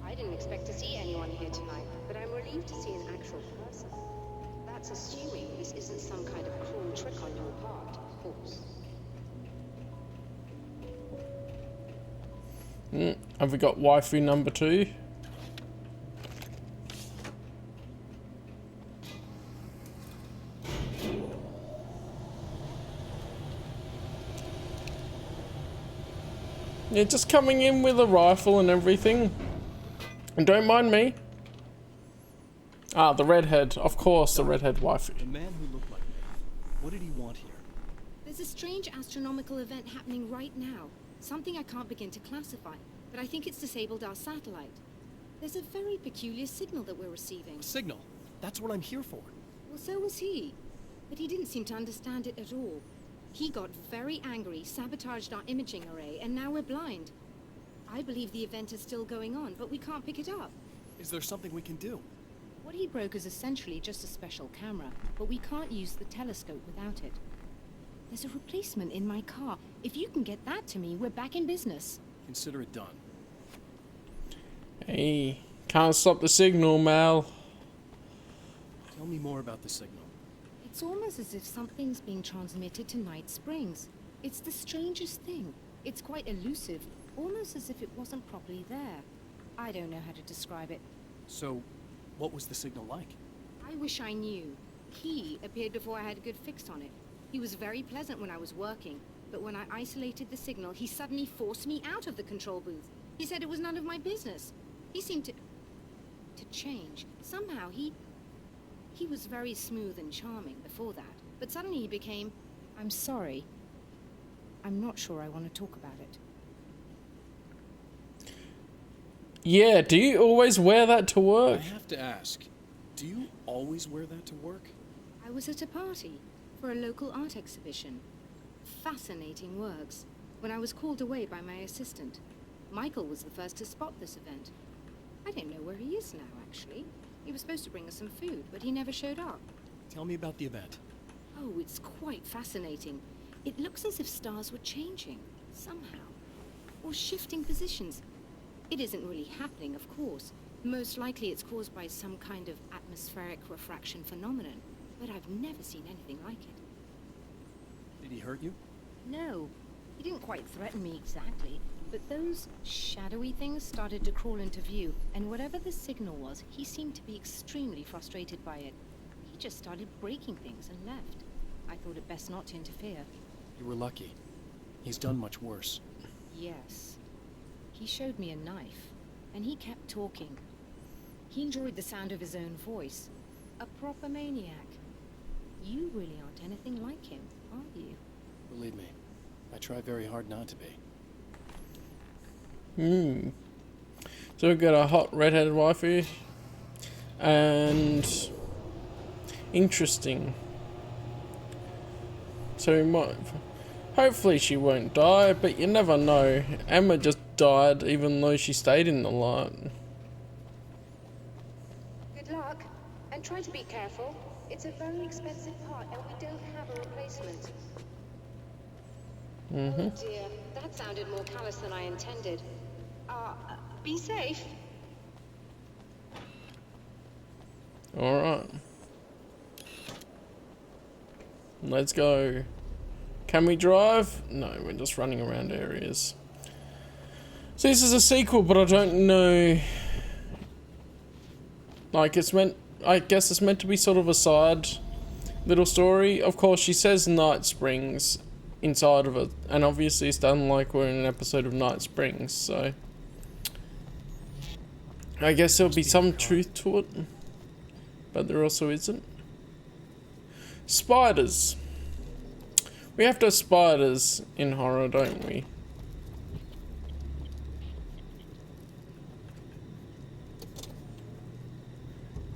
I didn't expect to see anyone here tonight, but I'm relieved to see an actual person. That's assuming this isn't some kind of cruel trick on your part, of course. Have we got waifu number 2? Yeah, just coming in with a rifle and everything. And don't mind me. Ah, the redhead. Of course, the redhead waifu. The man who looked like me. What did he want here? There's a strange astronomical event happening right now. Something I can't begin to classify, but I think it's disabled our satellite. There's a very peculiar signal that we're receiving. A signal? That's what I'm here for. Well, so was he. But he didn't seem to understand it at all. He got very angry, sabotaged our imaging array, and now we're blind. I believe the event is still going on, but we can't pick it up. Is there something we can do? What he broke is essentially just a special camera, but we can't use the telescope without it. There's a replacement in my car. If you can get that to me, we're back in business. Consider it done. Hey, can't stop the signal, Mal. Tell me more about the signal. It's almost as if something's being transmitted to Night Springs. It's the strangest thing. It's quite elusive, almost as if it wasn't properly there. I don't know how to describe it. So, what was the signal like? I wish I knew. He appeared before I had a good fix on it. He was very pleasant when I was working, but when I isolated the signal, he suddenly forced me out of the control booth. He said it was none of my business. He seemed to change. Somehow he was very smooth and charming before that, but suddenly he became, I'm sorry. I'm not sure I want to talk about it. Yeah, do you always wear that to work? I have to ask, do you always wear that to work? I was at a party for a local art exhibition. Fascinating works. When I was called away by my assistant, Michael was the first to spot this event. I don't know where he is now, actually. He was supposed to bring us some food, but he never showed up. Tell me about the event. Oh, it's quite fascinating. It looks as if stars were changing, somehow. Or shifting positions. It isn't really happening, of course. Most likely it's caused by some kind of atmospheric refraction phenomenon. But I've never seen anything like it. Did he hurt you? No, he didn't quite threaten me exactly. But those shadowy things started to crawl into view, and whatever the signal was, he seemed to be extremely frustrated by it. He just started breaking things and left. I thought it best not to interfere. You were lucky. He's done much worse. Yes. He showed me a knife. and he kept talking. He enjoyed the sound of his own voice. A proper maniac. You really aren't anything like him, are you? Believe me, I try very hard not to be. So we've got a hot redheaded waifu. And interesting. So we might, hopefully she won't die, but you never know. Emma just died even though she stayed in the light. Good luck, and try to be careful. It's a very expensive part, and we don't have a replacement. Oh dear, that sounded more callous than I intended. Be safe. Alright. Let's go. Can we drive? No, we're just running around areas. So this is a sequel, but I don't know. Like, it's meant, I guess it's meant to be sort of a side little story. Of course, she says Night Springs inside of it, and obviously it's done like we're in an episode of Night Springs, so I guess there'll be some truth to it, but there also isn't. Spiders. We have to have spiders in horror, don't we?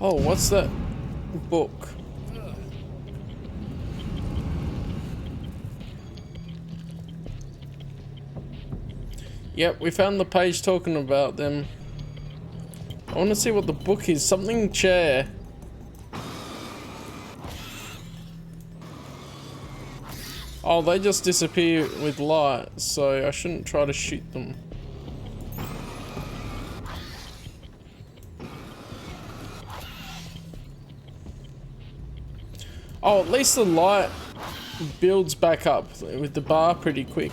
Oh, what's that book? Yep, we found the page talking about them. I want to see what the book is. Something chair. Oh, they just disappear with light, so I shouldn't try to shoot them. Oh, at least the light builds back up with the bar pretty quick.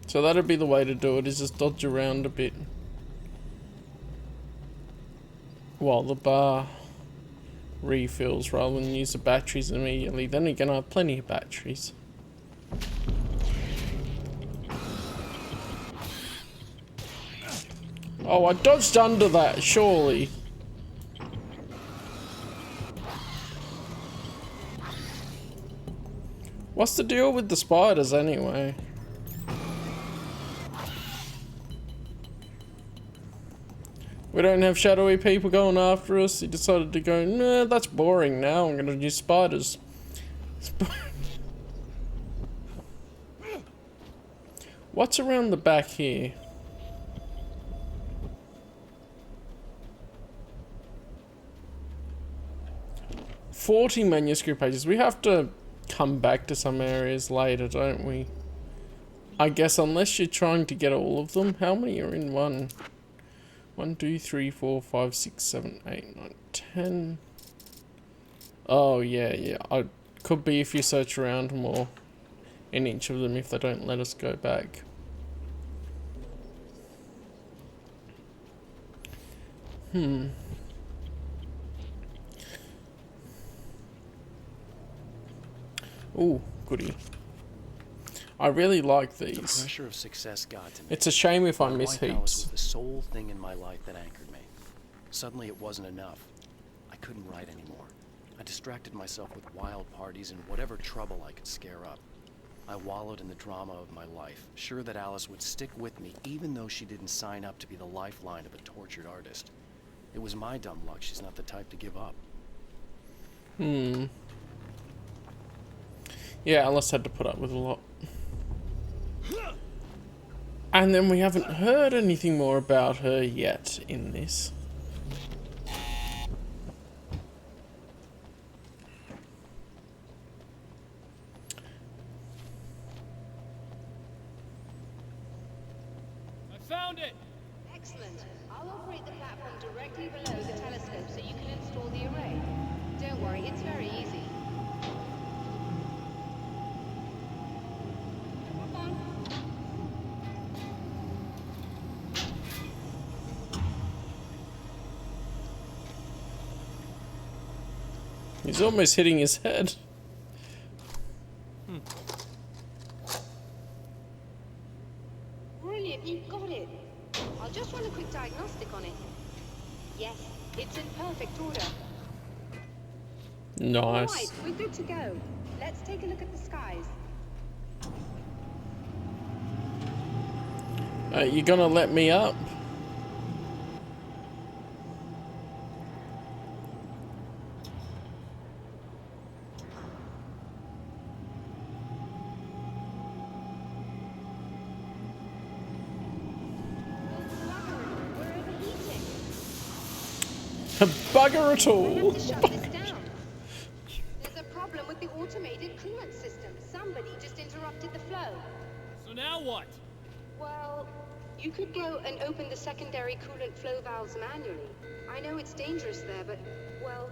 So that'd be the way to do it, is just dodge around a bit while the bar refills rather than use the batteries immediately. Then you're gonna have plenty of batteries. Oh, I dodged under that, surely. What's the deal with the spiders anyway? We don't have shadowy people going after us. He decided to go, nah, that's boring now. I'm gonna use spiders. What's around the back here? $40 manuscript pages. We have to come back to some areas later, don't we? I guess unless you're trying to get all of them. How many are in one? 1, 2, 3, 4, 5, 6, 7, 8, 9, 10. Oh, yeah. I could be if you search around more in each of them if they don't let us go back. Ooh, goody. I really like these. The pressure of success got to me. It's a shame if I miss My wife Alice heaps. was the sole thing in my life that anchored me. Suddenly it wasn't enough. I couldn't write anymore. I distracted myself with wild parties and whatever trouble I could scare up. I wallowed in the drama of my life, sure that Alice would stick with me even though she didn't sign up to be the lifeline of a tortured artist. It was my dumb luck she's not the type to give up. Yeah, Alice had to put up with a lot. And then we haven't heard anything more about her yet in this. I found it! Excellent. I'll operate the platform directly below the telescope so you can install the array. Don't worry, it's very easy. He's almost hitting his head. Brilliant, you got it. in perfect order. Nice. Right, we're good to go. Let's take a look at the skies. You gonna let me up? We're overheating. Bugger at I all. have to shut this down. There's a problem with the automated coolant system. Somebody just interrupted the flow. So now what? Well, you could go and open the secondary coolant flow valves manually. I know it's dangerous there, but, well...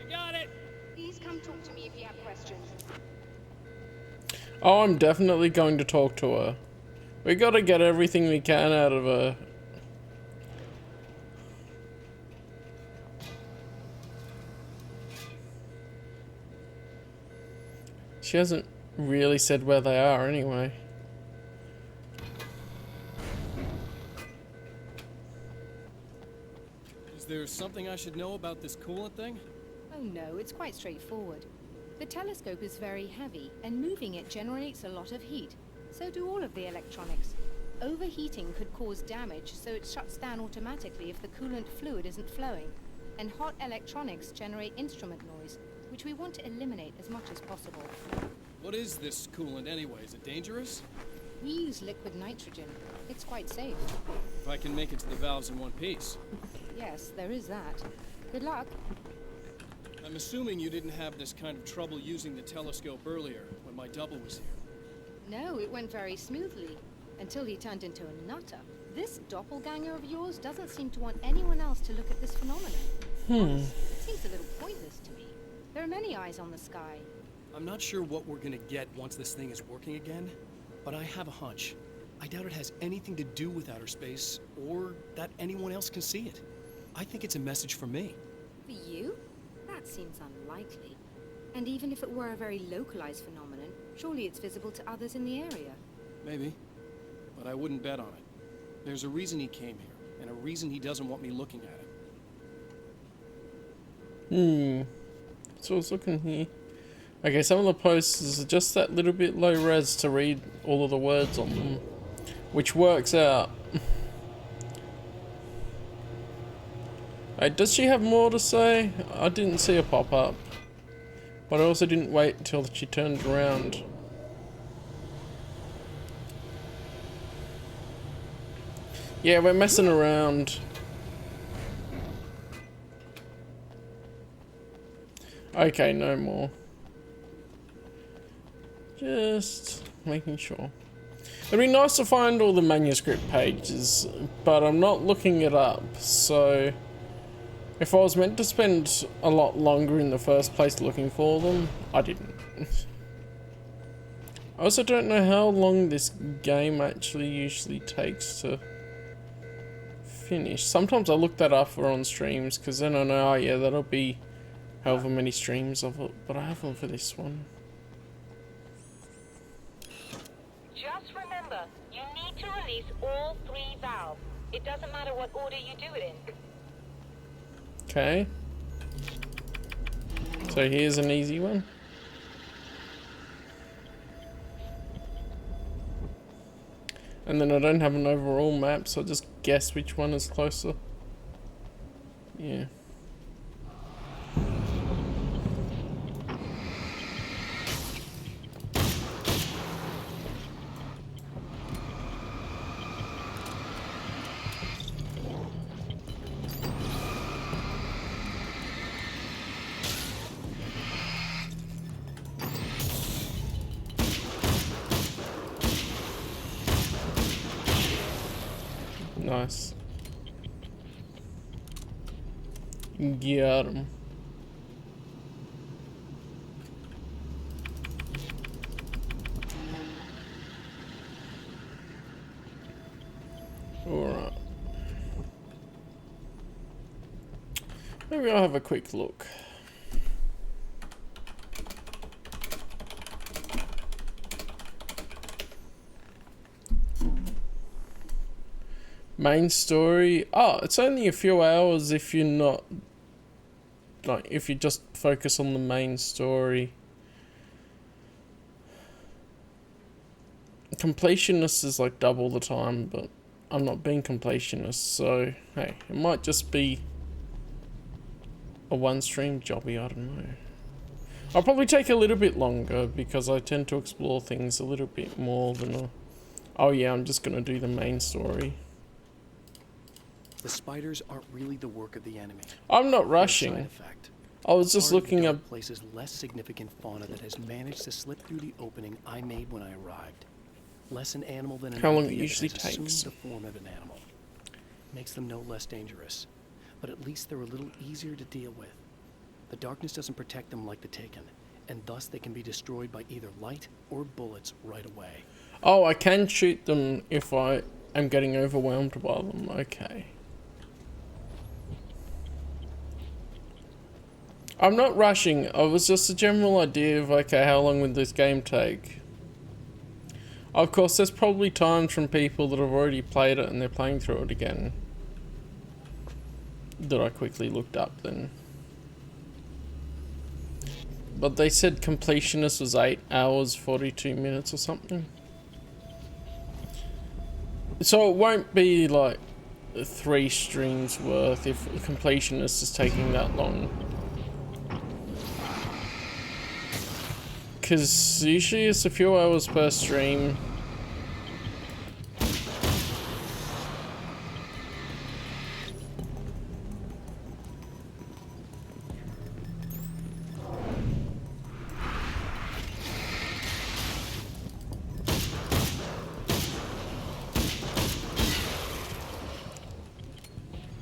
I got it! Please come talk to me if you have questions. Oh, I'm definitely going to talk to her. We gotta get everything we can out of her. She hasn't really said where they are anyway. Is there something I should know about this coolant thing? Oh no, it's quite straightforward. The telescope is very heavy, and moving it generates a lot of heat. So do all of the electronics. Overheating could cause damage, so it shuts down automatically if the coolant fluid isn't flowing. And hot electronics generate instrument noise, which we want to eliminate as much as possible. What is this coolant anyway? Is it dangerous? We use liquid nitrogen. It's quite safe. If I can make it to the valves in one piece. Yes, there is that. Good luck. I'm assuming you didn't have this kind of trouble using the telescope earlier, when my double was here. No, it went very smoothly, until he turned into a nutter. This doppelganger of yours doesn't seem to want anyone else to look at this phenomenon. It seems a little pointless to me. There are many eyes on the sky. I'm not sure what we're gonna get once this thing is working again, but I have a hunch. I doubt it has anything to do with outer space, or that anyone else can see it. I think it's a message for me. For you? That seems unlikely. And even if it were a very localized phenomenon, surely it's visible to others in the area. Maybe, but I wouldn't bet on it. There's a reason he came here, and a reason he doesn't want me looking at it. So I was looking here. Okay, some of the posters are just that little bit low res to read all of the words on them, which works out. Does she have more to say? I didn't see her pop up, but I also didn't wait until she turned around. Yeah, we're messing around. Okay, no more. Just making sure. It'd be nice to find all the manuscript pages, but I'm not looking it up, so if I was meant to spend a lot longer in the first place looking for them, I didn't. I also don't know how long this game actually usually takes to finish. Sometimes I look that up for on streams, because then I know, oh yeah, that'll be however many streams of it, but I haven't for this one. Just remember, you need to release all 3 valves. It doesn't matter what order you do it in. Okay. So here's an easy one. And then I don't have an overall map, so I'll just guess which one is closer. Yeah. Nice. Got him. Alright. Maybe I'll have a quick look. Main story. Oh, it's only a few hours if you're not like if you just focus on the main story. Completionist is like double the time, but I'm not being completionist, so hey, it might just be a one-stream jobby, I don't know. I'll probably take a little bit longer because I tend to explore things a little bit more than a, oh yeah, I'm just gonna do the main story. The spiders aren't really the work of the enemy. I'm not They're a rushing. side effect. I was just Part of the looking dark up. place's less significant fauna that has managed to slip through the opening I made when I arrived. Less an animal than an How long it idea that usually has takes. assumed the form of an animal. Makes them no less dangerous, but at least they're a little easier to deal with. The darkness doesn't protect them like the Taken, and thus they can be destroyed by either light or bullets right away. Oh, I can shoot them if I am getting overwhelmed by them. Okay. I'm not rushing. It was just a general idea of, okay, how long would this game take? Of course, there's probably times from people that have already played it and they're playing through it again that I quickly looked up then. But they said completionist was 8 hours, 42 minutes or something. So it won't be like 3 streams worth if a completionist is taking that long. Because usually it's a few hours per stream.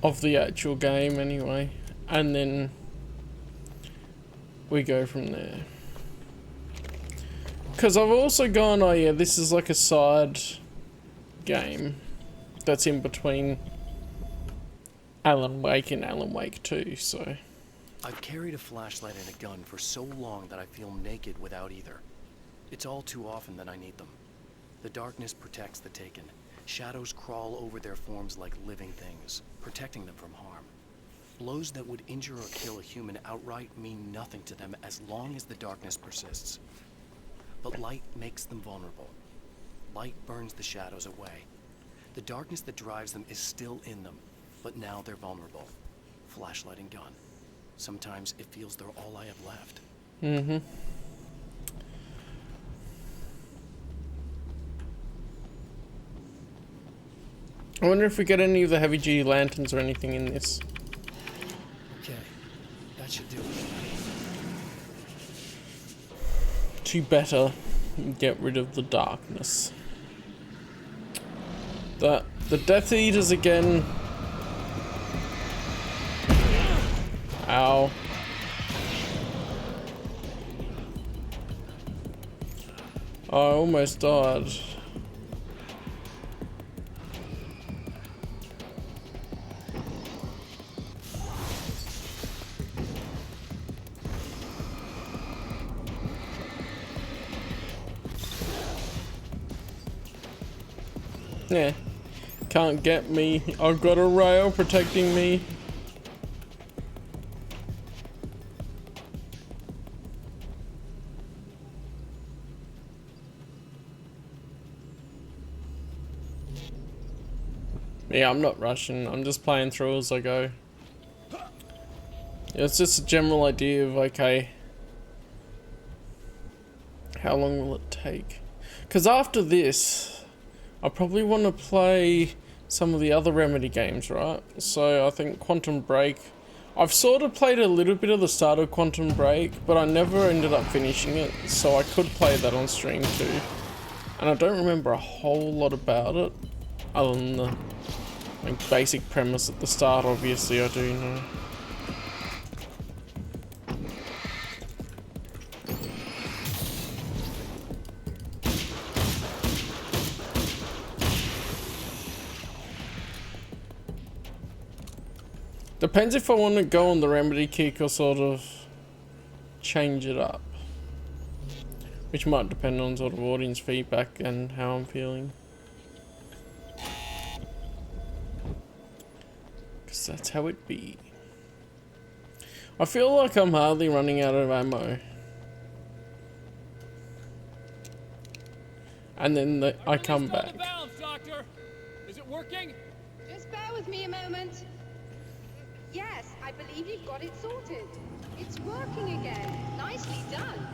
Of the actual game anyway, and then we go from there. Because I've also gone, oh yeah, this is like a side game that's in between Alan Wake and Alan Wake 2, so. I've carried a flashlight and a gun for so long that I feel naked without either. It's all too often that I need them. The darkness protects the Taken. Shadows crawl over their forms like living things, protecting them from harm. Blows that would injure or kill a human outright mean nothing to them as long as the darkness persists. But light makes them vulnerable. Light burns the shadows away. The darkness that drives them is still in them, but now they're vulnerable. Flashlight and gun. Sometimes it feels they're all I have left. Mm-hmm. I wonder if we get any of the heavy-duty lanterns or anything in this. Okay, that should do it. To better get rid of the darkness. The Death Eaters again. Ow. I almost died. Yeah, can't get me. I've got a rail protecting me. Yeah, I'm not rushing. I'm just playing through as I go. It's just a general idea of, okay, how long will it take? Because after this, I probably want to play some of the other Remedy games, right? So I think Quantum Break. I've sort of played a little bit of the start of Quantum Break, but I never ended up finishing it, so I could play that on stream too. And I don't remember a whole lot about it, other than the like, basic premise at the start, obviously I do know. Depends if I want to go on the Remedy kick or sort of change it up. Which might depend on sort of audience feedback and how I'm feeling. Because that's how it be. I feel like I'm hardly running out of ammo. And then I come back. The valves, Doctor. Is it working? Just bear with me a moment. Yes, I believe you've got it sorted. It's working again. Nicely done.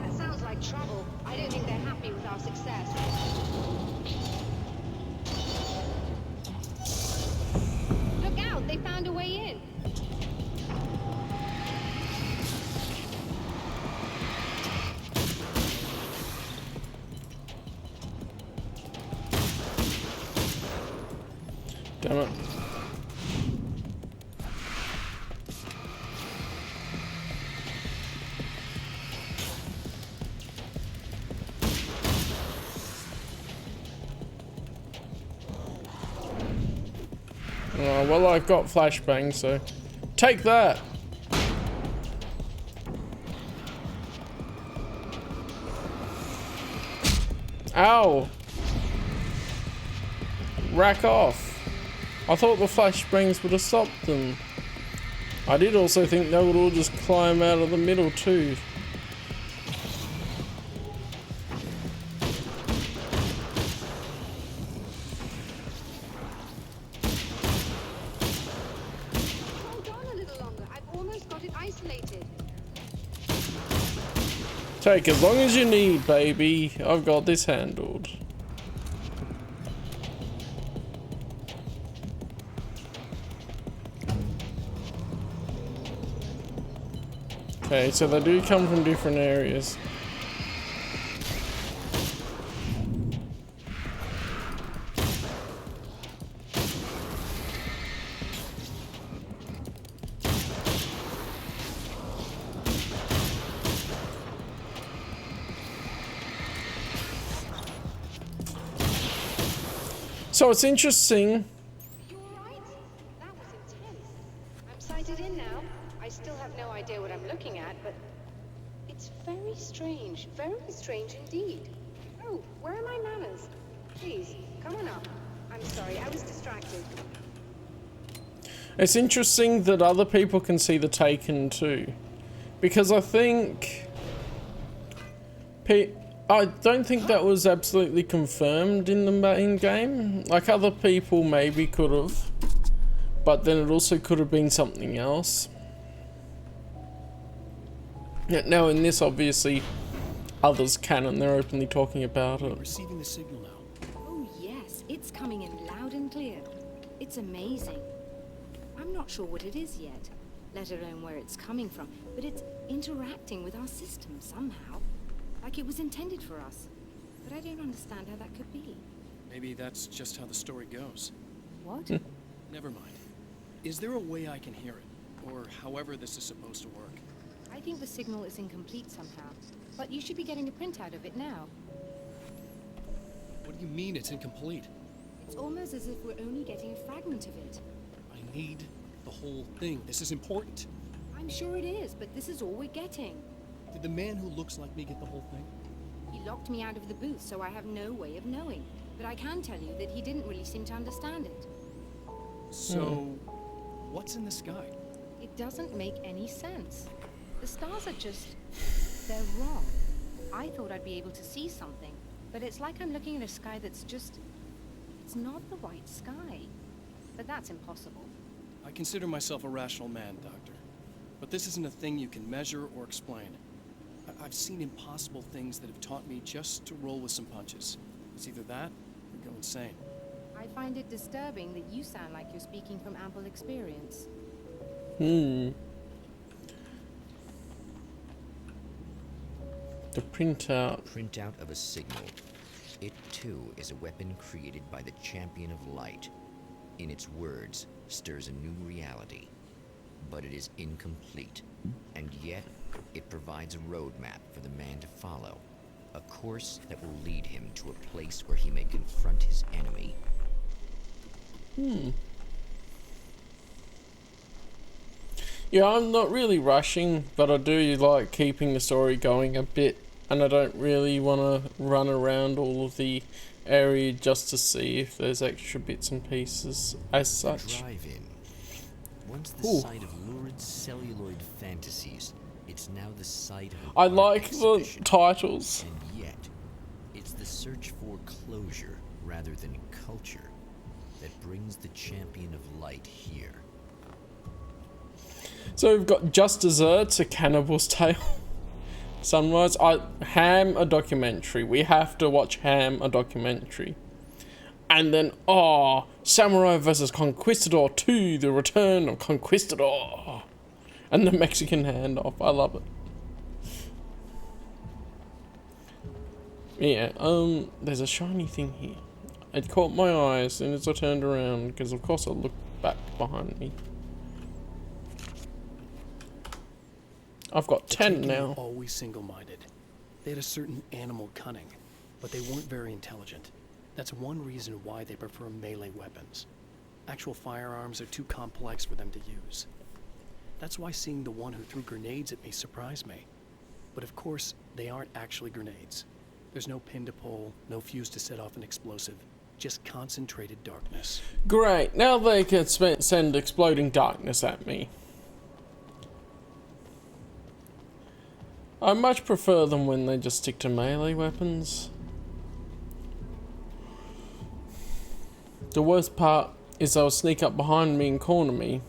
That sounds like trouble. I don't think they're happy with our success. Look out, they found a way in. Damn it. Oh, well, I've got flashbang, so take that. Ow. Rack off. I thought the flashbangs would have stopped them. I did also think they would all just climb out of the middle too. Hold on a little longer. I've almost got it isolated. Take as long as you need, baby. I've got this handled. Okay, so they do come from different areas. So it's interesting. You alright? That was intense. I'm sighted in now. I still have no idea what I'm looking at, but it's very strange indeed. Oh, where are my manners? Please, come on up. I'm sorry, I was distracted. It's interesting that other people can see the Taken too, because I think I don't think that was absolutely confirmed in the main game. Like, other people maybe could have, but then it also could have been something else. Now in this, obviously, others can, and they're openly talking about it. Receiving the signal now. Oh yes, it's coming in loud and clear. It's amazing. I'm not sure what it is yet, let alone where it's coming from, but it's interacting with our system somehow. Like it was intended for us. But I don't understand how that could be. Maybe that's just how the story goes. What? Never mind. Is there a way I can hear it? Or however this is supposed to work? I think the signal is incomplete somehow. But you should be getting a printout of it now. What do you mean it's incomplete? It's almost as if we're only getting a fragment of it. I need the whole thing. This is important. I'm sure it is, but this is all we're getting. Did the man who looks like me get the whole thing? He locked me out of the booth, so I have no way of knowing. But I can tell you that he didn't really seem to understand it. So, what's in the sky? It doesn't make any sense. The stars are just... they're wrong. I thought I'd be able to see something, but it's like I'm looking at a sky that's just... it's not the white sky. But that's impossible. I consider myself a rational man, Doctor. But this isn't a thing you can measure or explain. I've seen impossible things that have taught me just to roll with some punches. It's either that or go insane. I find it disturbing that you sound like you're speaking from ample experience. The printout. Printout of a signal. It too is a weapon created by the Champion of Light. In its words, stirs a new reality. But it is incomplete, and yet it provides a roadmap for the man to follow. A course that will lead him to a place where he may confront his enemy. Yeah, I'm not really rushing, but I do like keeping the story going a bit, and I don't really want to run around all of the area just to see if there's extra bits and pieces as such. Drive-in. Once the site of lurid celluloid fantasies, it's now the site of I art like the exhibition. titles. And yet, it's the search for closure rather than culture that brings the champion of light here. So we've got Just Desserts, A Cannibal's Tale, Sunrise, Ham, a documentary. We have to watch Ham, a documentary. And then, Samurai vs. Conquistador 2, The Return of Conquistador. And the Mexican Handoff. I love it. Yeah, there's a shiny thing here. It caught my eye as soon as I turned around, because of course I looked back behind me. I've got 10 now. Always single-minded. They had a certain animal cunning, but they weren't very intelligent. That's one reason why they prefer melee weapons. Actual firearms are too complex for them to use. That's why seeing the one who threw grenades at me surprised me. But of course, they aren't actually grenades. There's no pin to pull, no fuse to set off an explosive, just concentrated darkness. Great, now they can send exploding darkness at me. I much prefer them when they just stick to melee weapons. The worst part is they'll sneak up behind me and corner me.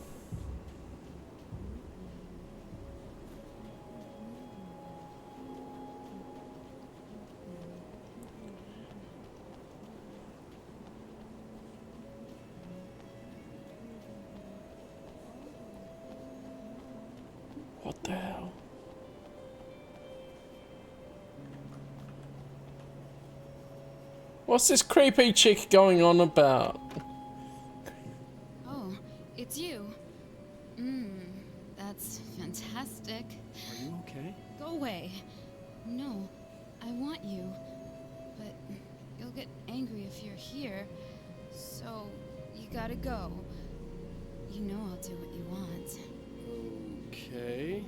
What the hell? What's this creepy chick going on about? Oh, it's you. That's fantastic. Are you okay? Go away. No, I want you. But you'll get angry if you're here. So, you gotta go. You know I'll do what you want. Okay.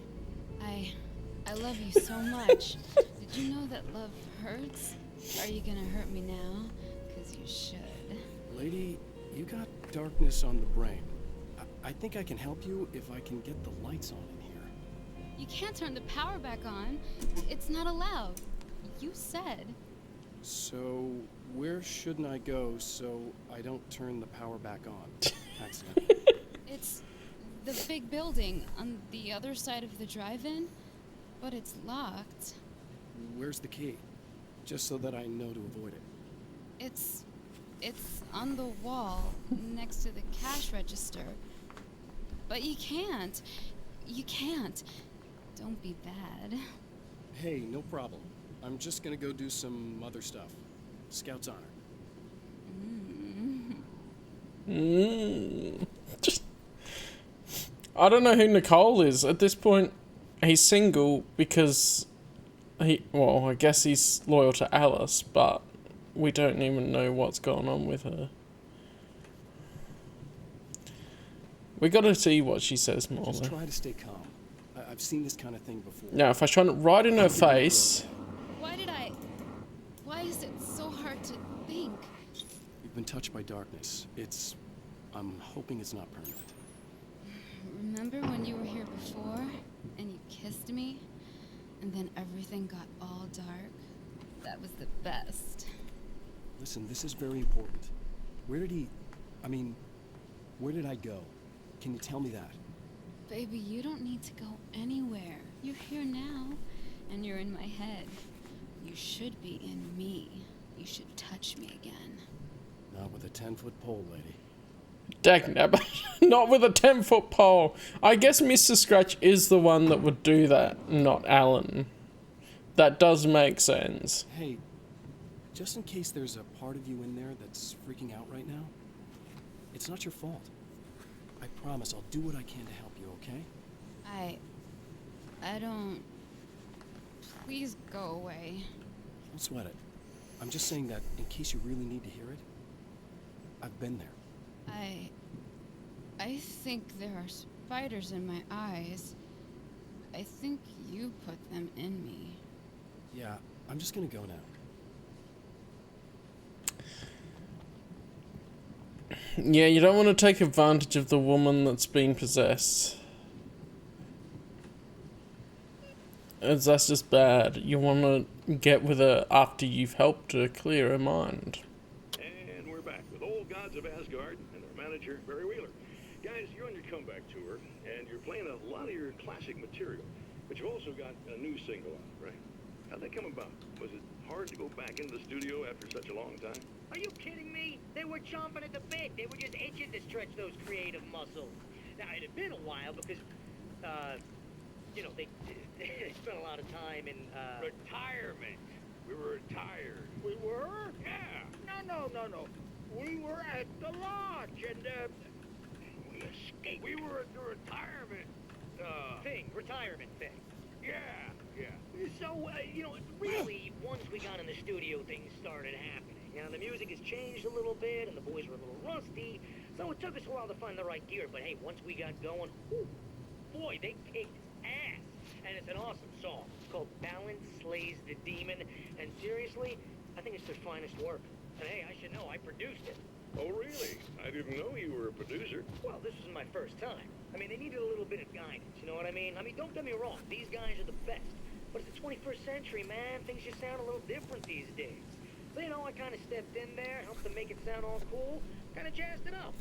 I love you so much. Did you know that love hurts? Are you gonna hurt me now? 'Cause you should. Lady, you got darkness on the brain. I think I can help you if I can get the lights on in here. You can't turn the power back on. It's not allowed. You said. So, where shouldn't I go so I don't turn the power back on? Accidentally. It's the big building on the other side of the drive-in, but it's locked. Where's the key? Just so that I know to avoid it. It's on the wall next to the cash register. But you can't. You can't. Don't be bad. Hey, no problem. I'm just gonna go do some other stuff. Scout's honor. I don't know who Nicole is. At this point, he's single because I guess he's loyal to Alice, but we don't even know what's going on with her. We gotta see what she says more. Just try to stay calm. I've seen this kind of thing before. Now, if I shine it right in her face... Why is it so hard to think? You've been touched by darkness. I'm hoping it's not permanent. Remember when you were here before, and you kissed me? And then everything got all dark? That was the best. Listen, this is very important. Where did I go? Can you tell me that? Baby, you don't need to go anywhere. You're here now, and you're in my head. You should be in me. You should touch me again. Not with a 10-foot pole, lady. Dagnabbit. Not with a 10-foot pole. I guess Mr. Scratch is the one that would do that, not Alan. That does make sense. Hey, just in case there's a part of you in there that's freaking out right now, it's not your fault. I promise I'll do what I can to help you, okay? I don't... Please go away. Don't sweat it. I'm just saying that in case you really need to hear it, I've been there. I think there are spiders in my eyes. I think you put them in me. Yeah, I'm just gonna go now. Yeah, you don't want to take advantage of the woman that's being possessed. As that's just bad. You want to get with her after you've helped her clear her mind. And we're back with old gods of Asgard and their manager, Barry Wheeler. Guys, you're on your comeback tour, and you're playing a lot of your classic material, but you've also got a new single out, right? How'd that come about? Was it hard to go back into the studio after such a long time? Are you kidding me? They were chomping at the bit. They were just itching to stretch those creative muscles. Now, it had been a while because, you know, they spent a lot of time in, Retirement. We were retired. We were? Yeah. No. We were at the lodge, and, we escaped. We were at the retirement, retirement thing. yeah. So, you know, really, once we got in the studio, things started happening. Now, the music has changed a little bit, and the boys were a little rusty, so it took us a while to find the right gear. But hey, once we got going, whew, boy, they kicked ass. And it's an awesome song. It's called Balance Slays the Demon, and seriously, I think it's their finest work. And hey, I should know, I produced it. Oh, really? I didn't know you were a producer. Well, this was my first time. I mean, they needed a little bit of guidance, you know what I mean? Don't get me wrong, these guys are the best. But it's the 21st century, man. Things just sound a little different these days. So, you know, I kind of stepped in there, helped them make it sound all cool, kind of jazzed it up.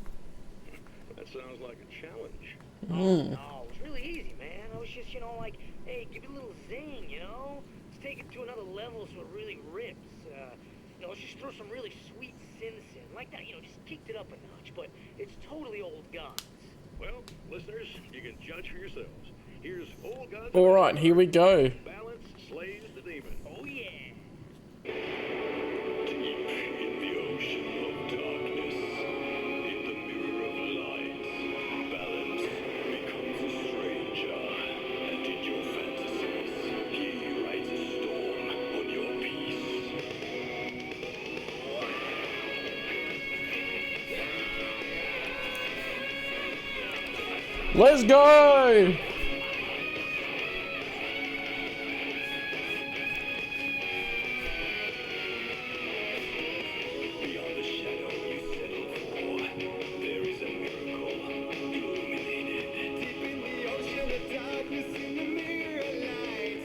That sounds like a challenge. Oh, no, it was really easy, man. I was just, you know, like, hey, give it a little zing, you know? Let's take it to another level so it really rips. You know, let's just throw some really sweet synths in. Like that, you know, just kicked it up a notch. But it's totally old gods. Well, listeners, you can judge for yourselves. Here's old gods. Alright, here we go. Balance slays the demon. Oh, yeah. In the ocean of darkness, in the mirror of light, balance becomes a stranger, and in your fantasies, he rides a storm on your peace. Let's go! Beyond the shadow you settled for, there is a miracle illuminated. Deep in the ocean of darkness, in the mirror light,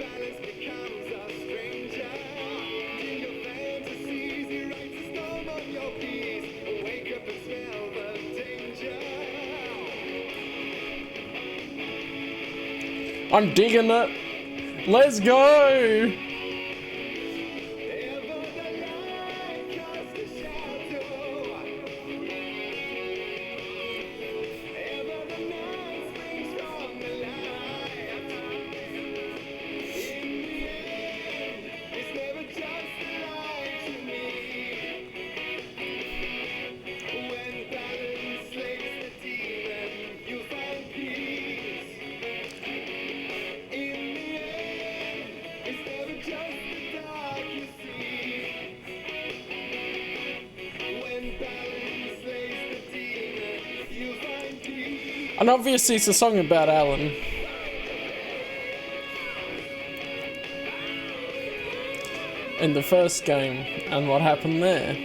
balance becomes a stranger. In your fantasies, he writes a storm on your peace. Wake up and smell the danger. I'm digging it. Let's go! And obviously it's a song about Alan. In the first game, and what happened there.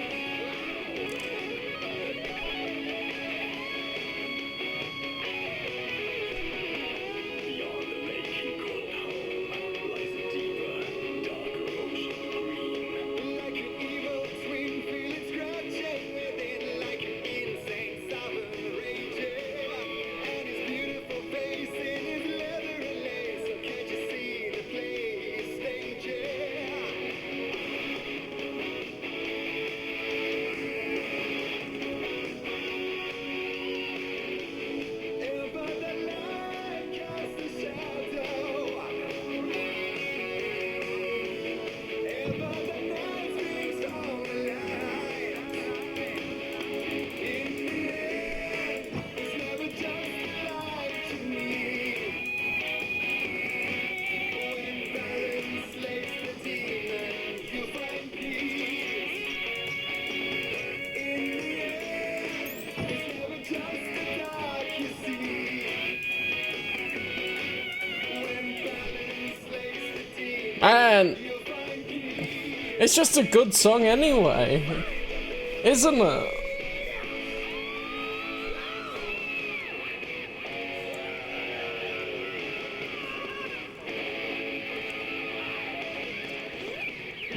And it's just a good song anyway, isn't it?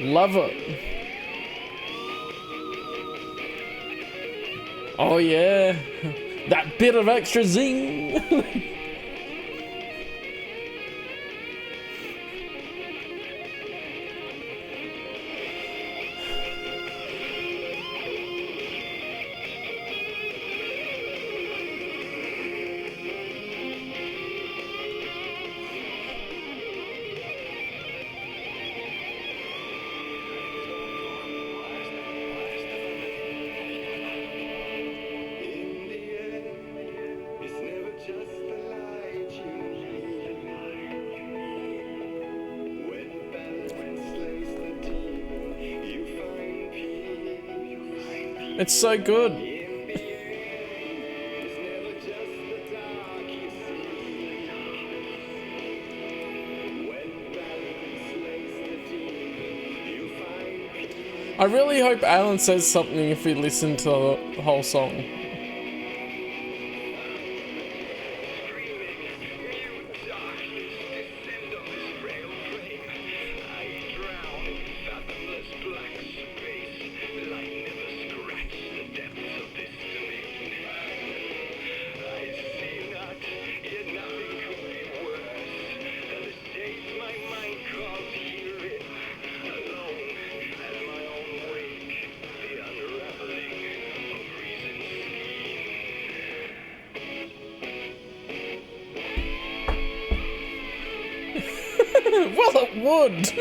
Love it. Oh yeah, that bit of extra zing. It's so good. I really hope Alan says something if we listen to the whole song. Well, it would.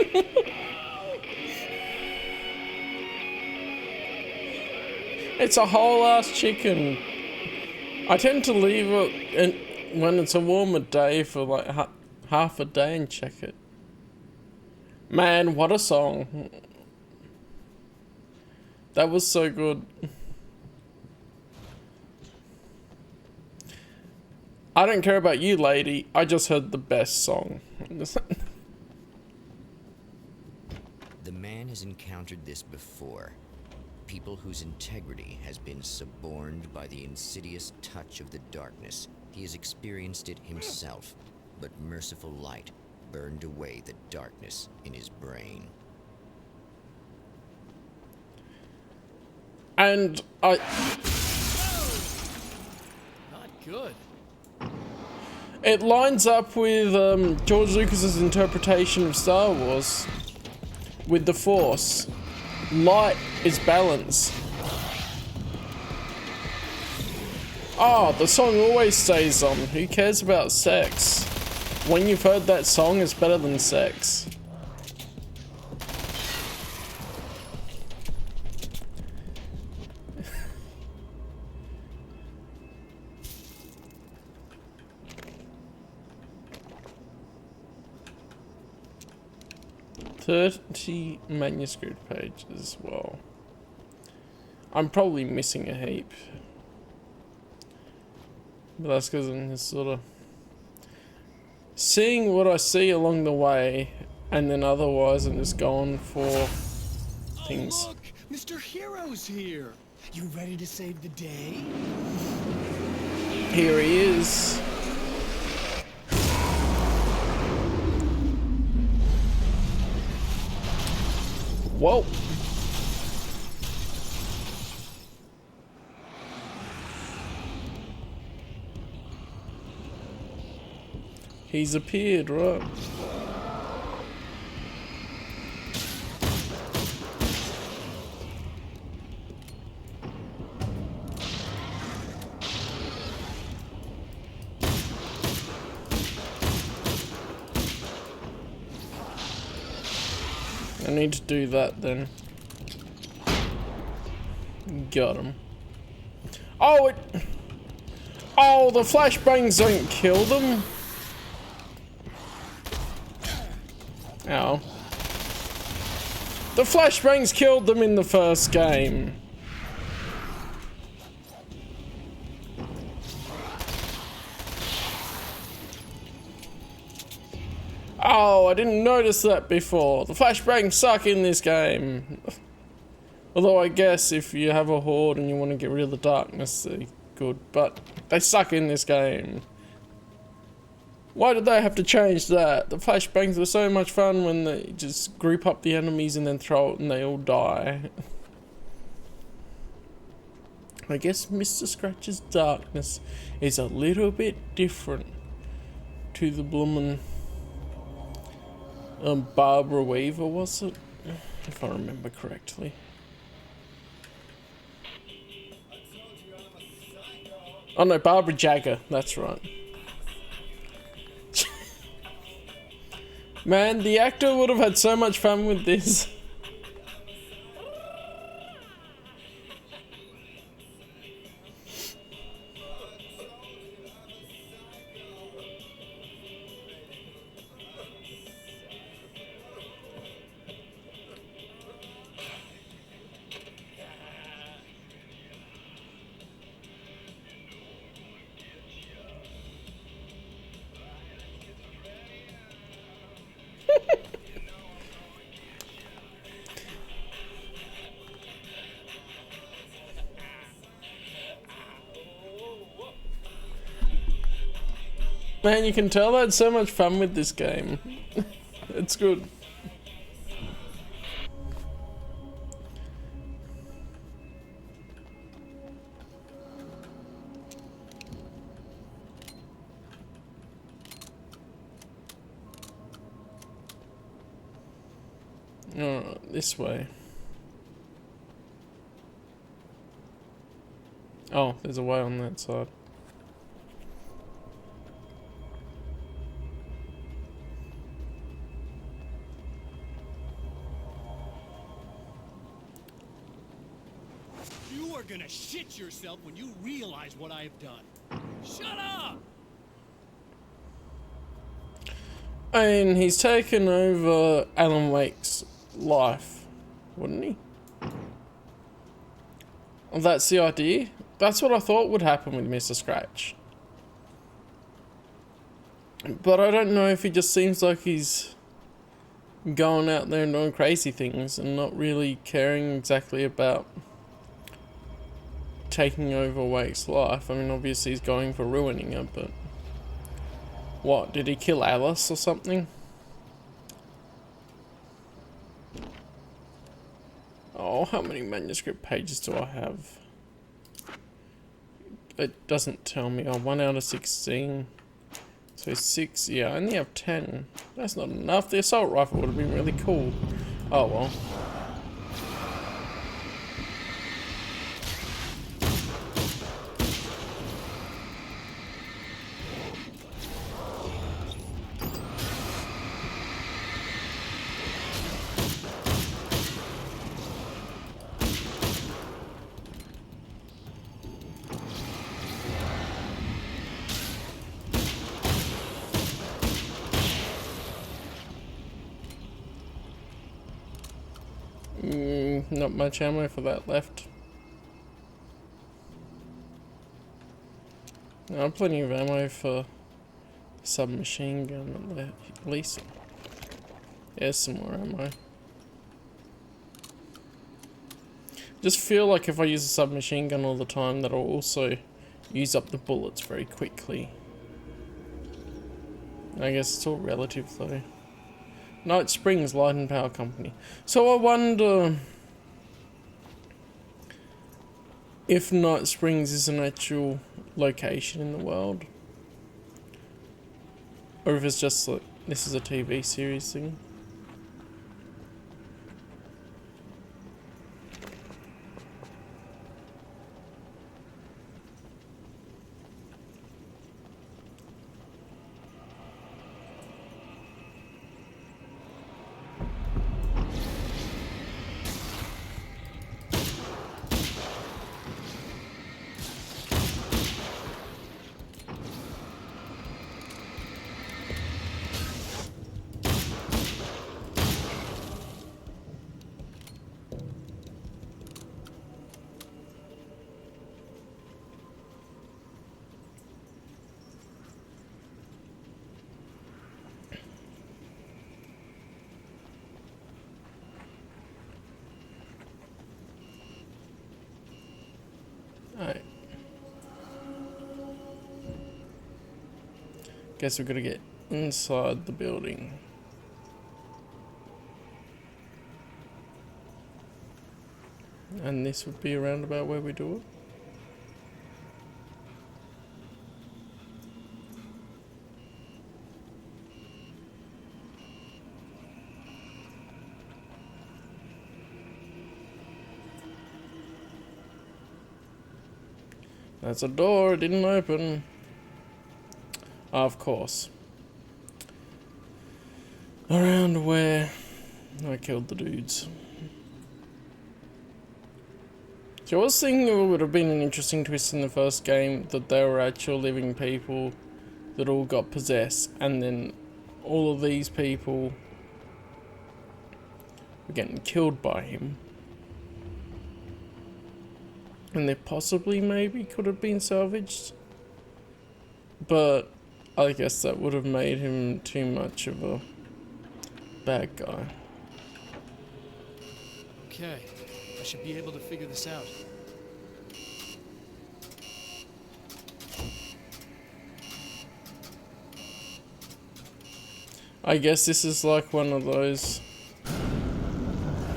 It's a whole ass chicken. I tend to leave it when it's a warmer day for like half a day and check it. Man, what a song. That was so good. I don't care about you, lady. I just heard the best song. The man has encountered this before. People whose integrity has been suborned by the insidious touch of the darkness. He has experienced it himself, but merciful light burned away the darkness in his brain. And I... Not good. It lines up with George Lucas's interpretation of Star Wars. With the Force. Light is balance. Oh, the song always stays on. Who cares about sex? When you've heard that song, it's better than sex. .30 manuscript pages as well. I'm probably missing a heap. But that's because I'm just sort of seeing what I see along the way, and then otherwise I'm just going for things. Oh, look! Mr. Hero's here! You ready to save the day? Here he is. Whoa. He's appeared, right? I need to do that then. Got him. Oh, oh, the flashbangs don't kill them. Ow. The flashbangs killed them in the first game. Oh, I didn't notice that before. The flashbangs suck in this game. Although I guess if you have a horde and you want to get rid of the darkness, they're good. But they suck in this game. Why did they have to change that? The flashbangs were so much fun when they just group up the enemies and then throw it and they all die. I guess Mr. Scratch's darkness is a little bit different to the bloomin' Barbara Weaver, was it? If I remember correctly. Oh no, Barbara Jagger, that's right. Man, the actor would have had so much fun with this. Man, you can tell I had so much fun with this game. It's good. Alright, this way. Oh, there's a way on that side. You are gonna shit yourself when you realize what I have done. Shut up! I mean, he's taken over Alan Wake's life, wouldn't he? Well, that's the idea. That's what I thought would happen with Mr. Scratch. But I don't know if he just seems like he's going out there and doing crazy things and not really caring exactly about taking over Wake's life. I mean, obviously he's going for ruining it, but... What, did he kill Alice or something? Oh, how many manuscript pages do I have? It doesn't tell me. Oh, 1 out of 16. So 6, yeah, I only have 10. That's not enough. The assault rifle would have been really cool. Oh well. Not much ammo for that left. No, plenty of ammo for submachine gun at least. There's some more ammo. Just feel like if I use a submachine gun all the time, that'll also use up the bullets very quickly. I guess it's all relative though. Night Springs Light and Power Company. So I wonder if Night Springs is an actual location in the world, or if it's just like this is a TV series thing. Guess we're gonna get inside the building. And this would be around about where we do it. That's a door, it didn't open. Of course. Around where I killed the dudes. So I was thinking it would have been an interesting twist in the first game that they were actual living people that all got possessed, and then all of these people were getting killed by him. And they possibly maybe could have been salvaged. But I guess that would have made him too much of a bad guy. Okay, I should be able to figure this out. I guess this is like one of those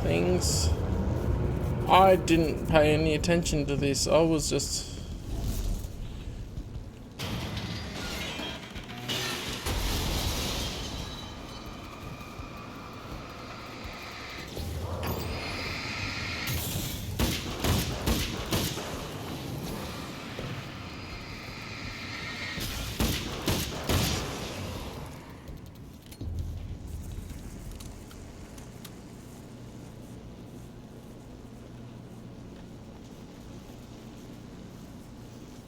things. I didn't pay any attention to this. I was just...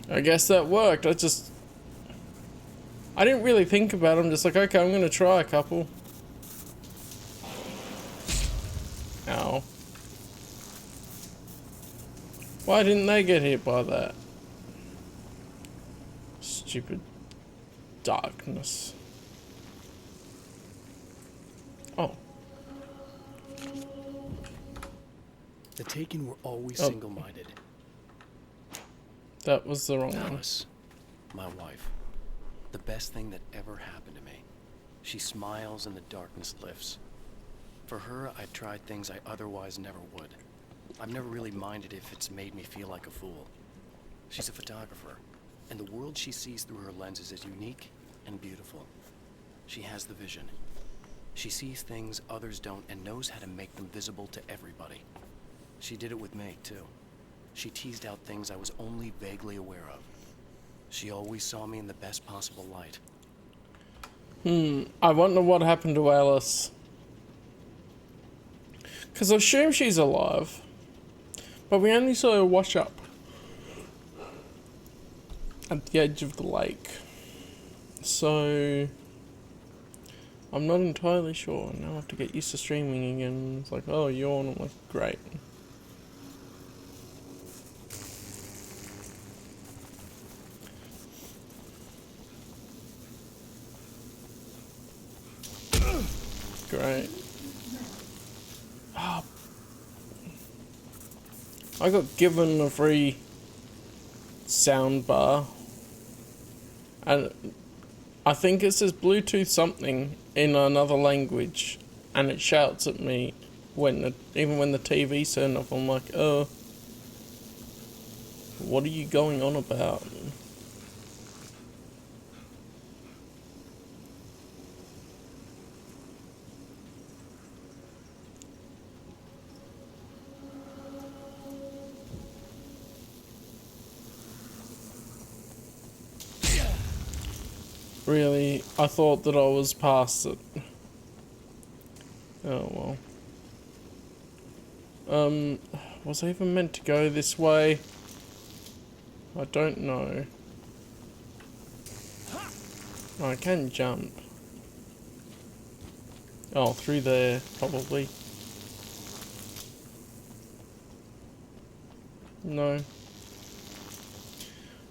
I guess that worked. I didn't really think about it. I'm just like, okay, I'm gonna try a couple. Ow. Why didn't they get hit by that? Stupid darkness. Oh. The Taken were always single-minded. That was the wrong one. Alice, my wife, the best thing that ever happened to me. She smiles and the darkness lifts. For her, I've tried things I otherwise never would. I've never really minded if it's made me feel like a fool. She's a photographer, and the world she sees through her lenses is unique and beautiful. She has the vision. She sees things others don't and knows how to make them visible to everybody. She did it with me, too. She teased out things I was only vaguely aware of. She always saw me in the best possible light. I wonder what happened to Alice. Because I assume she's alive. But we only saw her wash up at the edge of the lake. So I'm not entirely sure. Now I have to get used to streaming again. It's like, oh, yawn. I'm like, great. Great. Oh. I got given a free sound bar, and I think it says Bluetooth something in another language, and it shouts at me when even when the TV's turned off. I'm like, what are you going on about? Really, I thought that I was past it. Oh well. Was I even meant to go this way? I don't know. Oh, I can jump. Oh, through there, probably. No.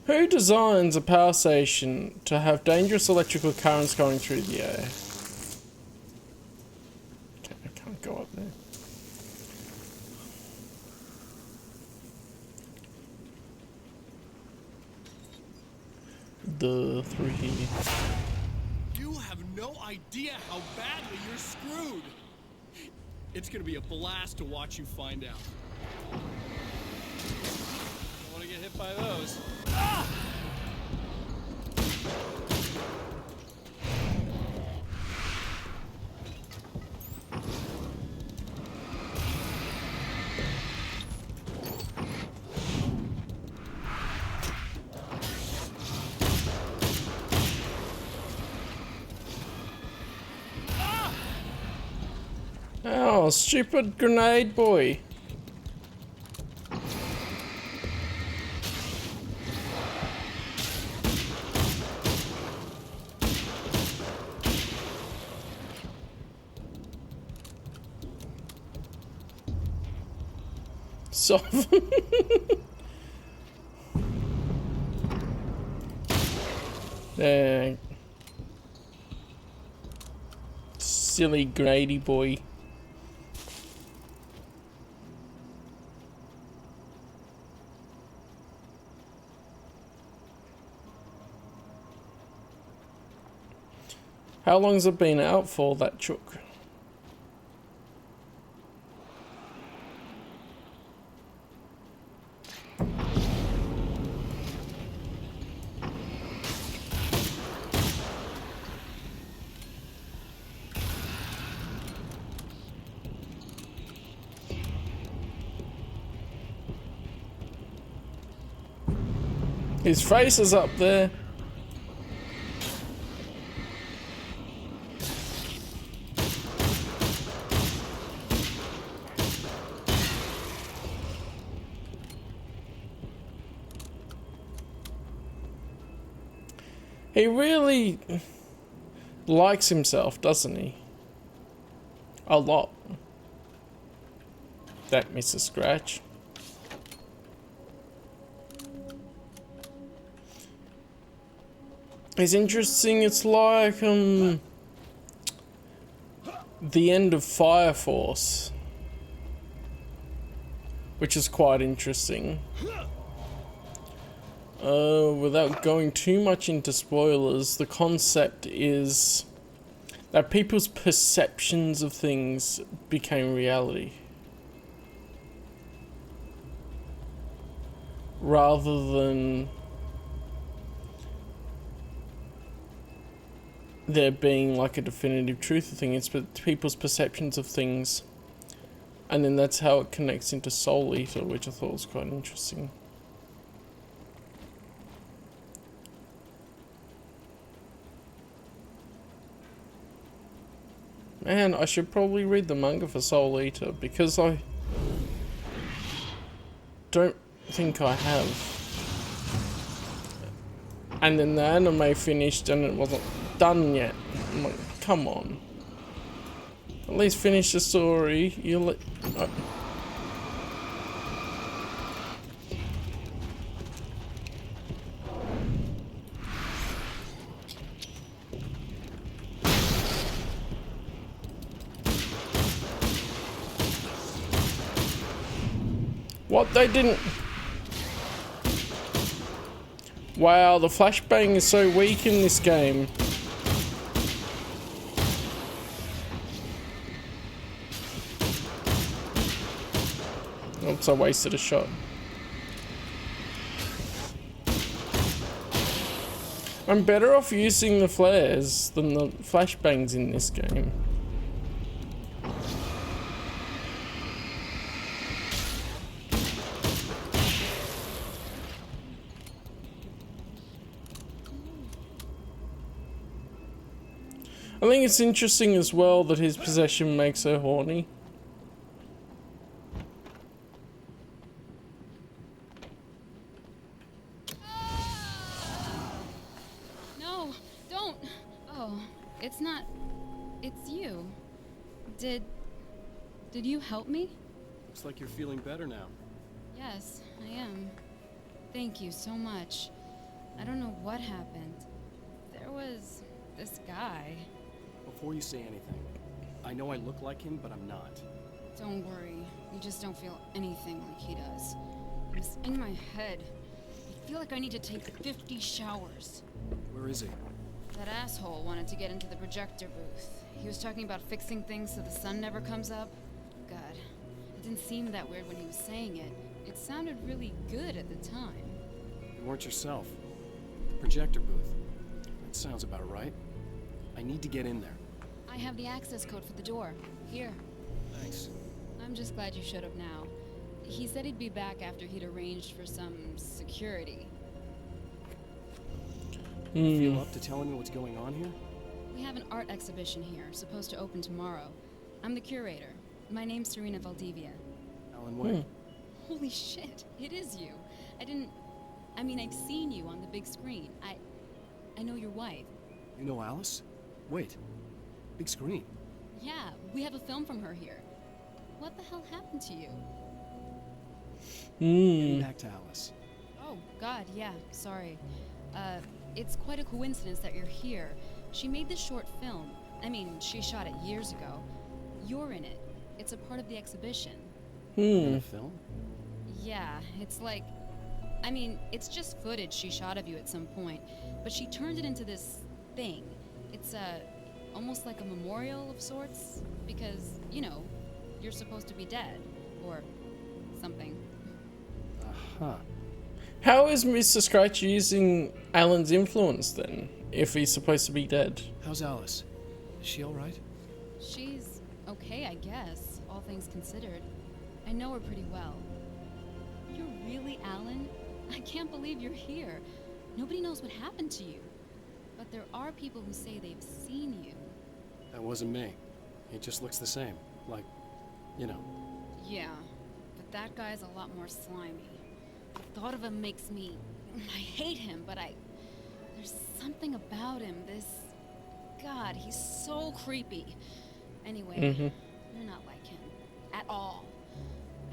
Who designs a power station to have dangerous electrical currents going through the air? Okay, I can't go up there. Through here. You have no idea how badly you're screwed. It's gonna be a blast to watch you find out. Don't want to get hit by those. Ah! Oh, stupid grenade boy. Soft. Silly grenade boy. How long's it been out for, that chook? His face is up there. He really likes himself, doesn't he? A lot. That Mr. Scratch. It's interesting, it's like the end of Fire Force, which is quite interesting. Without going too much into spoilers, the concept is that people's perceptions of things became reality. Rather than there being like a definitive truth of things, it's people's perceptions of things. And then that's how it connects into Soul Eater, which I thought was quite interesting. Man, I should probably read the manga for Soul Eater, because I don't think I have. And then the anime finished and it wasn't done yet. I'm like, come on. At least finish the story. You'll let... What? They didn't... Wow, the flashbang is so weak in this game. Oops, I wasted a shot. I'm better off using the flares than the flashbangs in this game. I think it's interesting as well that his possession makes her horny. No, don't. Oh, it's not. It's you. Did you help me? Looks like you're feeling better now. Yes, I am. Thank you so much. I don't know what happened. There was this guy. Before you say anything, I know I look like him, but I'm not. Don't worry. You just don't feel anything like he does. It's in my head. I feel like I need to take 50 showers. Where is he? That asshole wanted to get into the projector booth. He was talking about fixing things so the sun never comes up. God, it didn't seem that weird when he was saying it. It sounded really good at the time. You weren't yourself. Projector booth. That sounds about right. I need to get in there. I have the access code for the door. Here. Thanks. I'm just glad you showed up now. He said he'd be back after he'd arranged for some security. You feel up to telling me what's going on here? We have an art exhibition here, supposed to open tomorrow. I'm the curator. My name's Serena Valdivia. Alan Wake. Holy shit, it is you. I've seen you on the big screen. I know your wife. You know Alice? Wait. Big screen. Yeah, we have a film from her here. What the hell happened to you? Getting back to Alice. Oh, God, yeah, sorry. It's quite a coincidence that you're here. She made this short film. She shot it years ago. You're in it. It's a part of the exhibition. In a film? Yeah, it's like... it's just footage she shot of you at some point, but she turned it into this thing. It's, almost like a memorial of sorts, because, you're supposed to be dead, or something. Uh-huh. How is Mr. Scratch using Alan's influence then, if he's supposed to be dead? How's Alice? Is she alright? She's okay, I guess, all things considered. I know her pretty well. You're really Alan? I can't believe you're here. Nobody knows what happened to you. But there are people who say they've seen you. That wasn't me. He just looks the same. Like, Yeah, but that guy's a lot more slimy. The thought of him makes me... I hate him, but there's something about him, God, he's so creepy. Anyway, you're not like him. At all.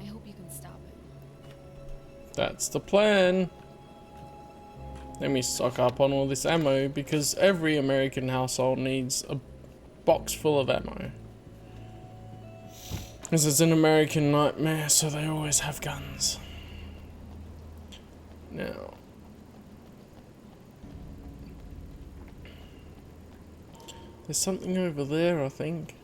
I hope you can stop him. That's the plan. Let me stock up on all this ammo, because every American household needs a box full of ammo. This is an American nightmare, so they always have guns. Now... there's something over there, I think.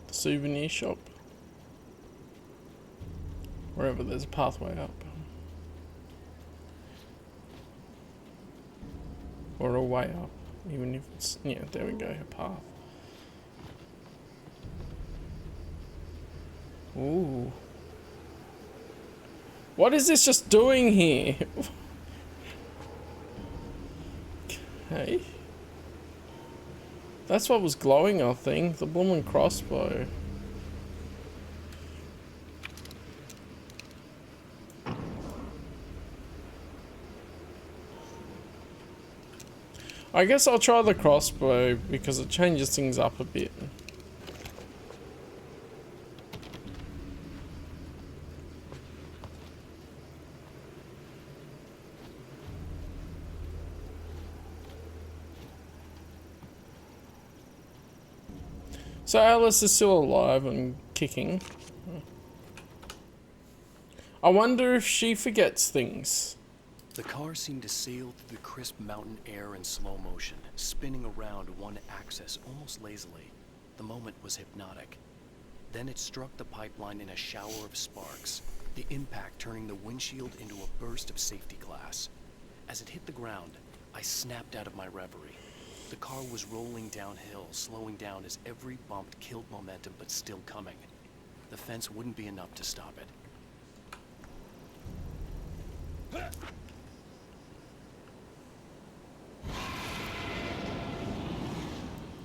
The souvenir shop. Wherever there's a pathway up. Or a way up. Even if it's... yeah, there we go, a path. Ooh. What is this just doing here? Okay. That's what was glowing, I think. The bloomin' crossbow. I guess I'll try the crossbow because it changes things up a bit. So Alice is still alive and kicking. I wonder if she forgets things. The car seemed to sail through the crisp mountain air in slow motion, spinning around one axis almost lazily. The moment was hypnotic. Then it struck the pipeline in a shower of sparks, the impact turning the windshield into a burst of safety glass. As it hit the ground, I snapped out of my reverie. The car was rolling downhill, slowing down as every bump killed momentum but still coming. The fence wouldn't be enough to stop it.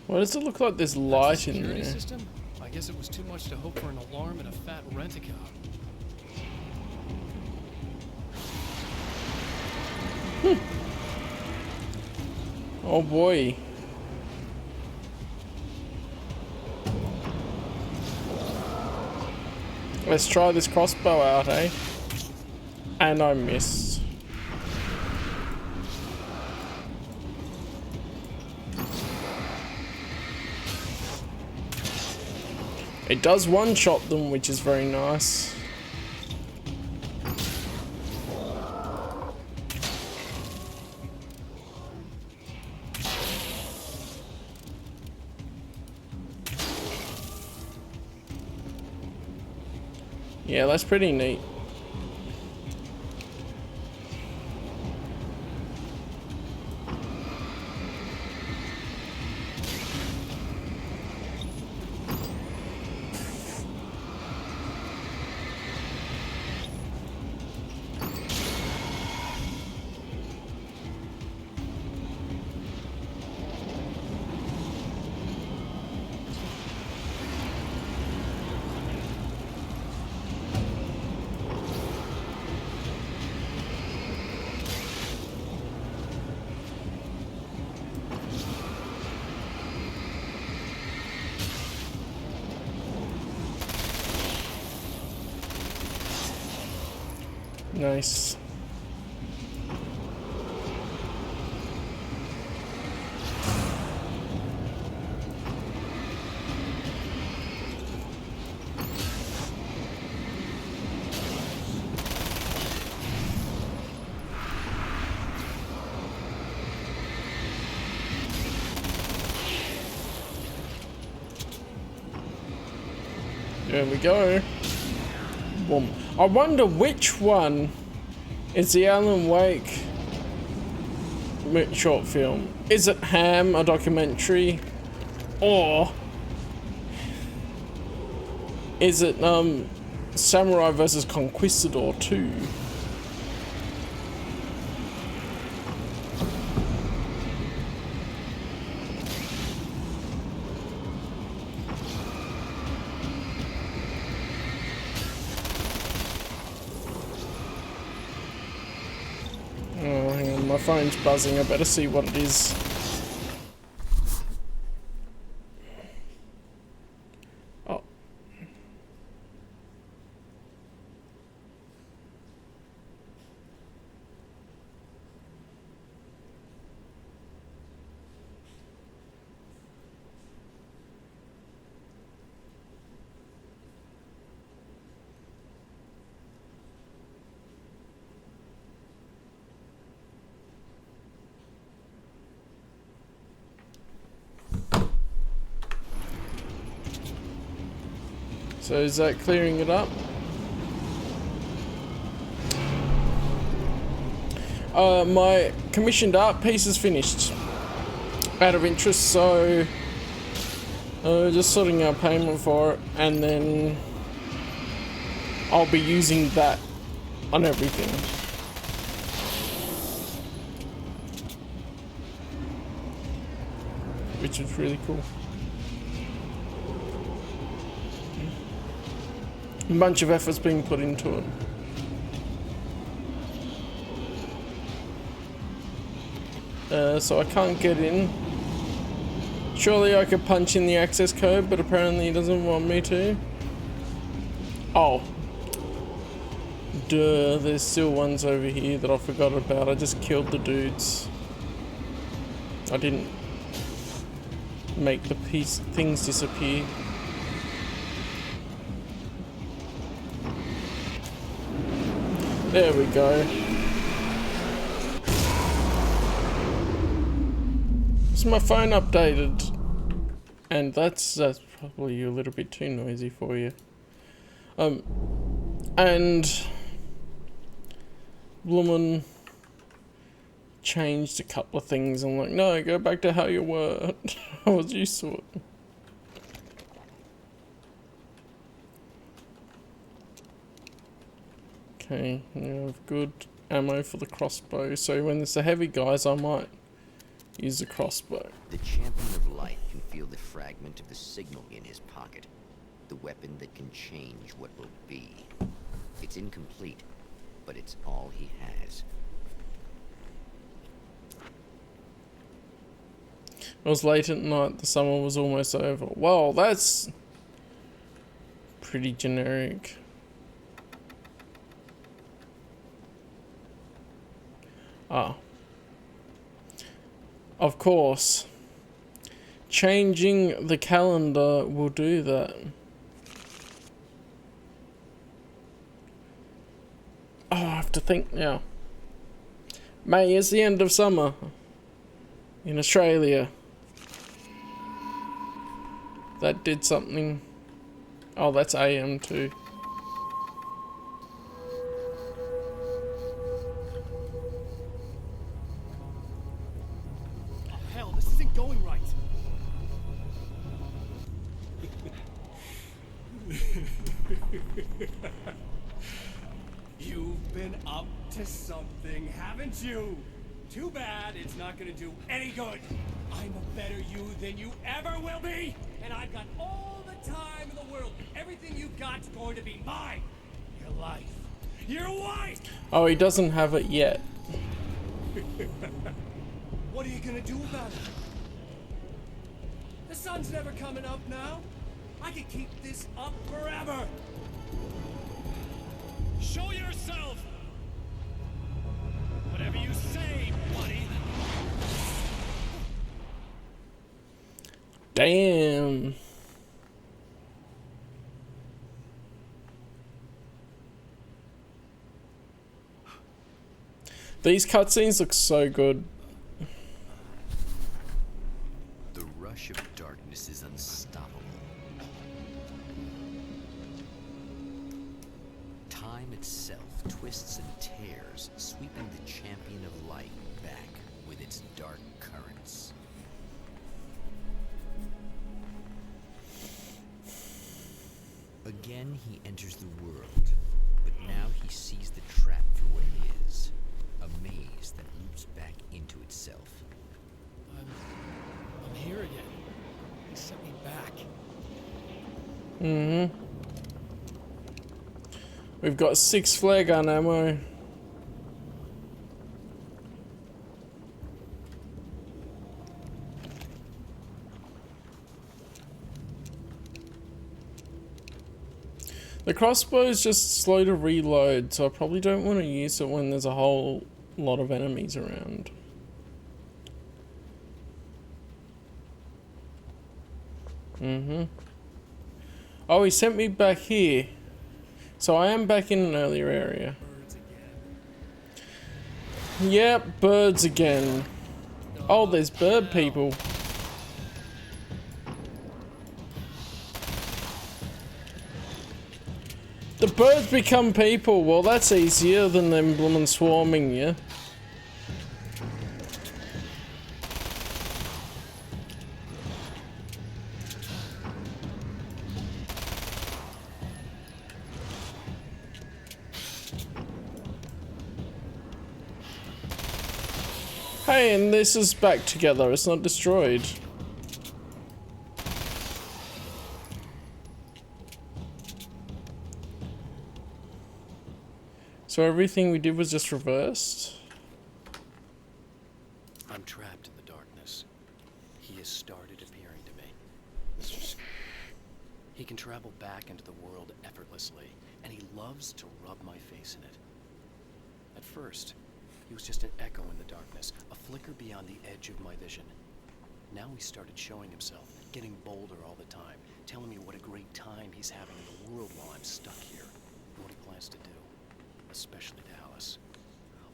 Why does it look like there's light in Security there? system? I guess it was too much to hope for an alarm and a fat rent-a-car. Oh boy. Let's try this crossbow out, eh? And I missed. It does one-shot them, which is very nice. Yeah, that's pretty neat. Nice. There we go. Boom. I wonder which one is the Alan Wake short film. Is it Ham, a documentary? Or is it Samurai vs. Conquistador 2? Oh, hang on, my phone's buzzing. I better see what it is. Oh. So is that clearing it up? My commissioned art piece is finished. Out of interest, so just sorting out payment for it, and then I'll be using that on everything. Which is really cool. A bunch of effort's being put into it. So I can't get in. Surely I could punch in the access code, but apparently he doesn't want me to. Oh. Duh, there's still ones over here that I forgot about. I just killed the dudes. I didn't make the things disappear. There we go. Is my phone updated? And that's probably a little bit too noisy for you. And woman changed a couple of things. I'm like, no, go back to how you were. I was used to it. Okay, I have good ammo for the crossbow, so when there's the heavy guys, I might use the crossbow. The champion of light can feel the fragment of the signal in his pocket. The weapon that can change what will be. It's incomplete, but it's all he has. It was late at night, the summer was almost over. Well, that's pretty generic. Ah. Of course. Changing the calendar will do that. have to think now. May is the end of summer in Australia. That did something. Oh, that's AM too. Oh, hell, this isn't going right. You've been up to something, haven't you? Too bad it's not gonna do any good. I'm a better you than you ever will be, and I've got all the time in the world. Everything you've got's going to be mine. Your life. Your wife! Oh, he doesn't have it yet. What are you gonna do about it? The sun's never coming up now. I can keep this up forever. Show yourself! Whatever you say, buddy. Damn. These cutscenes look so good. The rush of darkness is unstoppable. Time itself twists and tears, sweeping the champion of light back with its dark currents. Again, he enters the world, but now he sees the trap for what it is. A maze that loops back into itself. I'm here again. He sent me back. Mm-hmm. We've got 6 flare gun ammo. The crossbow is just slow to reload, so I probably don't want to use it when there's a whole lot of enemies around. Mm-hmm. Oh, he sent me back here. So I am back in an earlier area. Yep, birds again. Oh, there's bird people. The birds become people. Well, that's easier than them bloomin' swarming you. Hey, and this is back together. It's not destroyed. So everything we did was just reversed? I'm trapped in the darkness. He has started appearing to me. Mr. Scrooge. He can travel back into the world effortlessly, and he loves to rub my face in it. At first, he was just an echo in the darkness, a flicker beyond the edge of my vision. Now he started showing himself, getting bolder all the time, telling me what a great time he's having in the world while I'm stuck here, and what he plans to do, especially to Alice.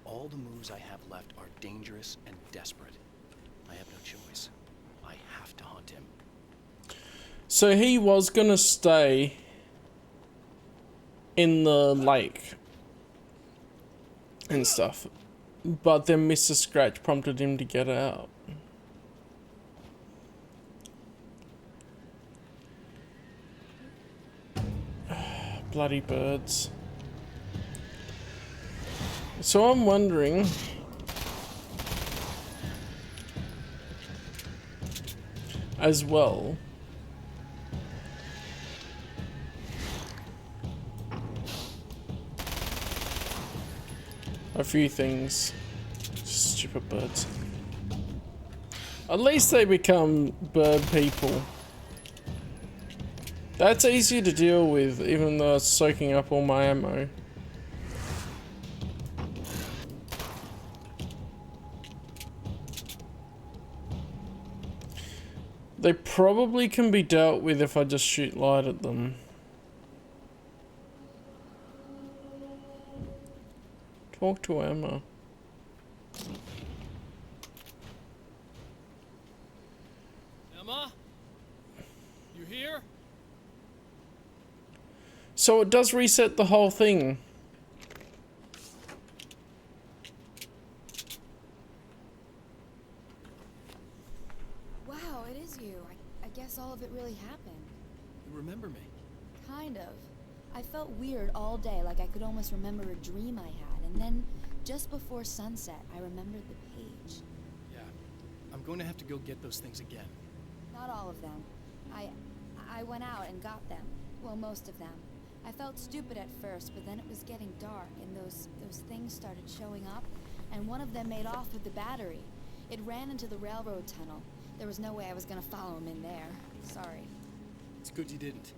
All the moves I have left are dangerous and desperate. I have no choice. I have to hunt him. So he was gonna stay in the lake and stuff, but then Mr. Scratch prompted him to get out. Bloody birds. So I'm wondering, as well, a few things. Stupid birds. At least they become bird people. That's easier to deal with, even though it's soaking up all my ammo. They probably can be dealt with if I just shoot light at them. Talk to Emma. Emma? You here? So it does reset the whole thing. Wow, it is you. I guess all of it really happened. You remember me? Kind of. I felt weird all day, like I could almost remember a dream I had, and then just before sunset, I remembered the page. Yeah. I'm going to have to go get those things again. Not all of them. I went out and got them. Well, most of them. I felt stupid at first, but then it was getting dark, and those things started showing up, and one of them made off with the battery. It ran into the railroad tunnel. There was no way I was gonna follow him in there. Sorry. It's good you didn't.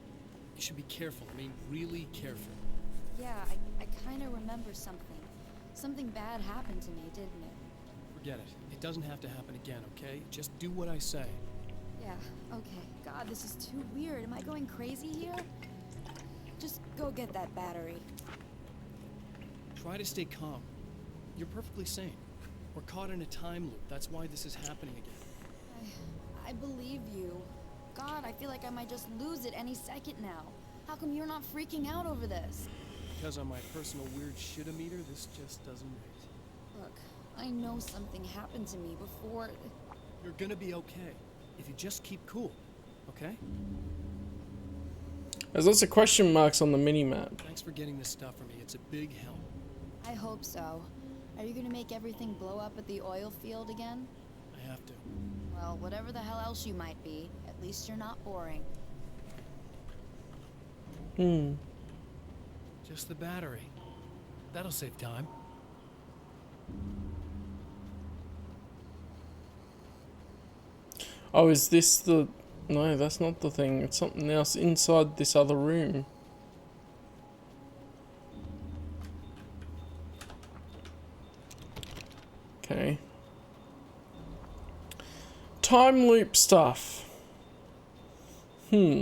You should be careful. I mean, really careful. Yeah, I kinda remember something. Something bad happened to me, didn't it? Forget it. It doesn't have to happen again, okay? Just do what I say. Yeah, okay. God, this is too weird. Am I going crazy here? Just go get that battery. Try to stay calm. You're perfectly sane. We're caught in a time loop. That's why this is happening again. I believe you. God, I feel like I might just lose it any second now. How come you're not freaking out over this? Because on my personal weird shit-o-meter, this just doesn't rate. Look, I know something happened to me before... You're gonna be okay. If you just keep cool, okay? There's lots of question marks on the mini-map. Thanks for getting this stuff for me. It's a big help. I hope so. Are you gonna make everything blow up at the oil field again? I have to. Well, whatever the hell else you might be, at least you're not boring. Just the battery. That'll save time. Oh, is this the... No, that's not the thing. It's something else inside this other room. Okay. Time loop stuff. Okay.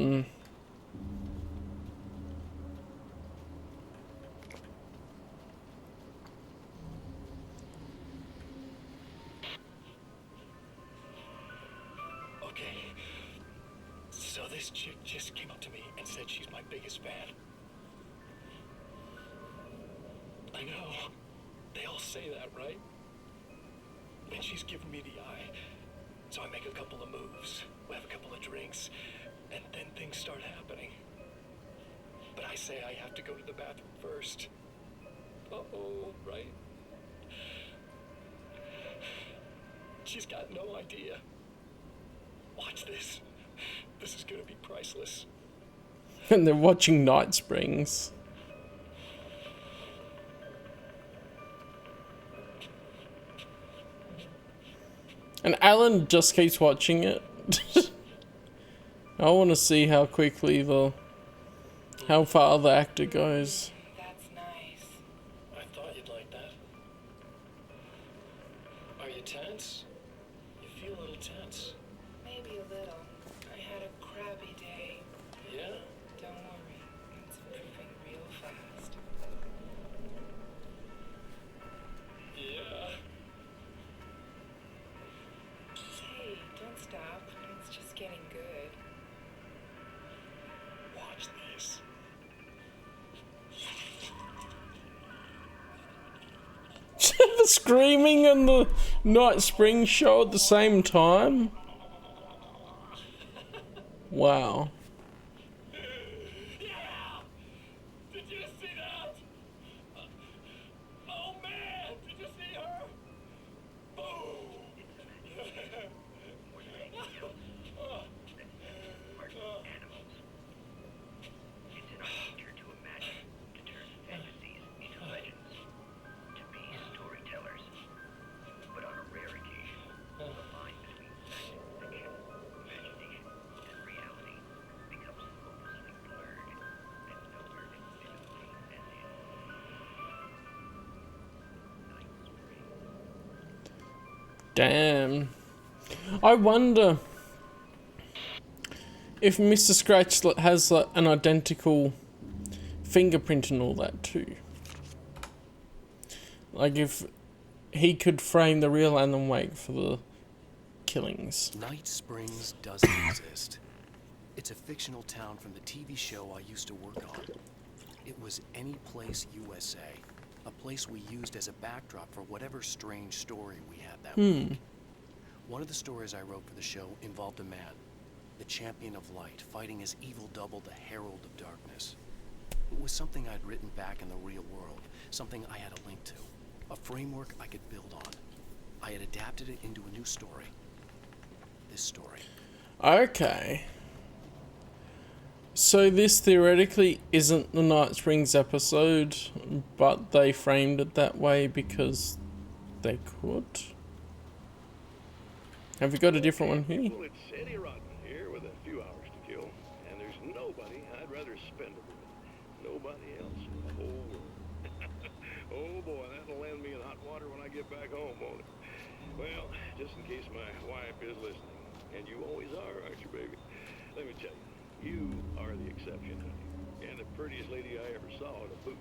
So this chick just came up to me and said she's my biggest fan. I know. They all say that, right? And she's giving me the eye. So I make a couple of moves, we have a couple of drinks, and then things start happening. But I say I have to go to the bathroom first. Uh-oh, right? She's got no idea. Watch this. This is gonna be priceless. And they're watching Night Springs. And Alan just keeps watching it. I want to see how quickly how far the actor goes. That's nice. I thought you'd like that. Are you tense? You feel a little tense. Maybe a little. I had a crappy day. Yeah? Don't worry. It's moving real fast. Yeah. Hey, don't stop. It's just getting good. Watch this. The screaming and the Night Springs show at the same time. Wow. Yeah! Did you see that? Oh man! Did you see her? Boom! Animals. It's in our nature to imagine, to turn fantasies into legends, to be storytellers. But on a rare occasion, the line between fact and fiction, imagination and reality becomes hopelessly blurred, and nowhere can physically end in. Night Springs. Damn. I wonder if Mr. Scratch has like, an identical fingerprint and all that too. Like, if he could frame the real Alan Wake for the killings. Night Springs doesn't exist. It's a fictional town from the TV show I used to work on. It was Any Place USA, a place we used as a backdrop for whatever strange story we had that week. One of the stories I wrote for the show involved a man, the champion of light, fighting his evil double, the Herald of Darkness. It was something I'd written back in the real world, something I had a link to, a framework I could build on. I had adapted it into a new story. This story. Okay. So this theoretically isn't the Night Springs episode, but they framed it that way because they could. Have we got a different one here? Well, it's Eddie Rodman here with a few hours to kill, and there's nobody I'd rather spend it with. Nobody else in the whole world. Oh boy, that'll land me in hot water when I get back home, won't it? Well, just in case my wife is listening, and you always are, aren't you, baby? Let me tell you. You are the exception, honey, and the prettiest lady I ever saw to boot.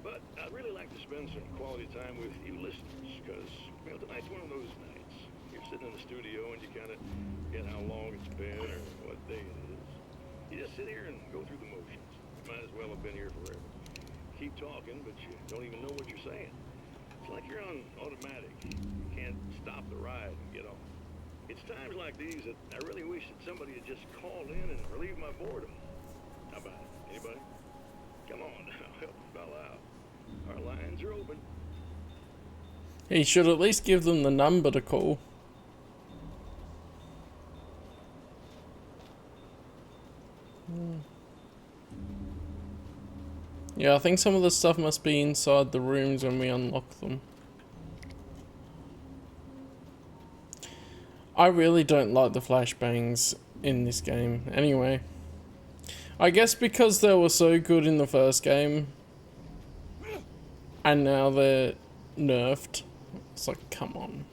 But I'd really like to spend some quality time with you listeners, because, you know, tonight's one of those nights. You're sitting in the studio and you kind of get how long it's been or what day it is. You just sit here and go through the motions. You might as well have been here forever. Keep talking, but you don't even know what you're saying. It's like you're on automatic. You can't stop the ride and get off. It's times like these that I really wish that somebody had just called in and relieved my boredom. How about it? Anybody? Come on now, help a fella out. Our lines are open. He should at least give them the number to call. Yeah, I think some of the stuff must be inside the rooms when we unlock them. I really don't like the flashbangs in this game, anyway. I guess because they were so good in the first game, and now they're nerfed. It's like, come on.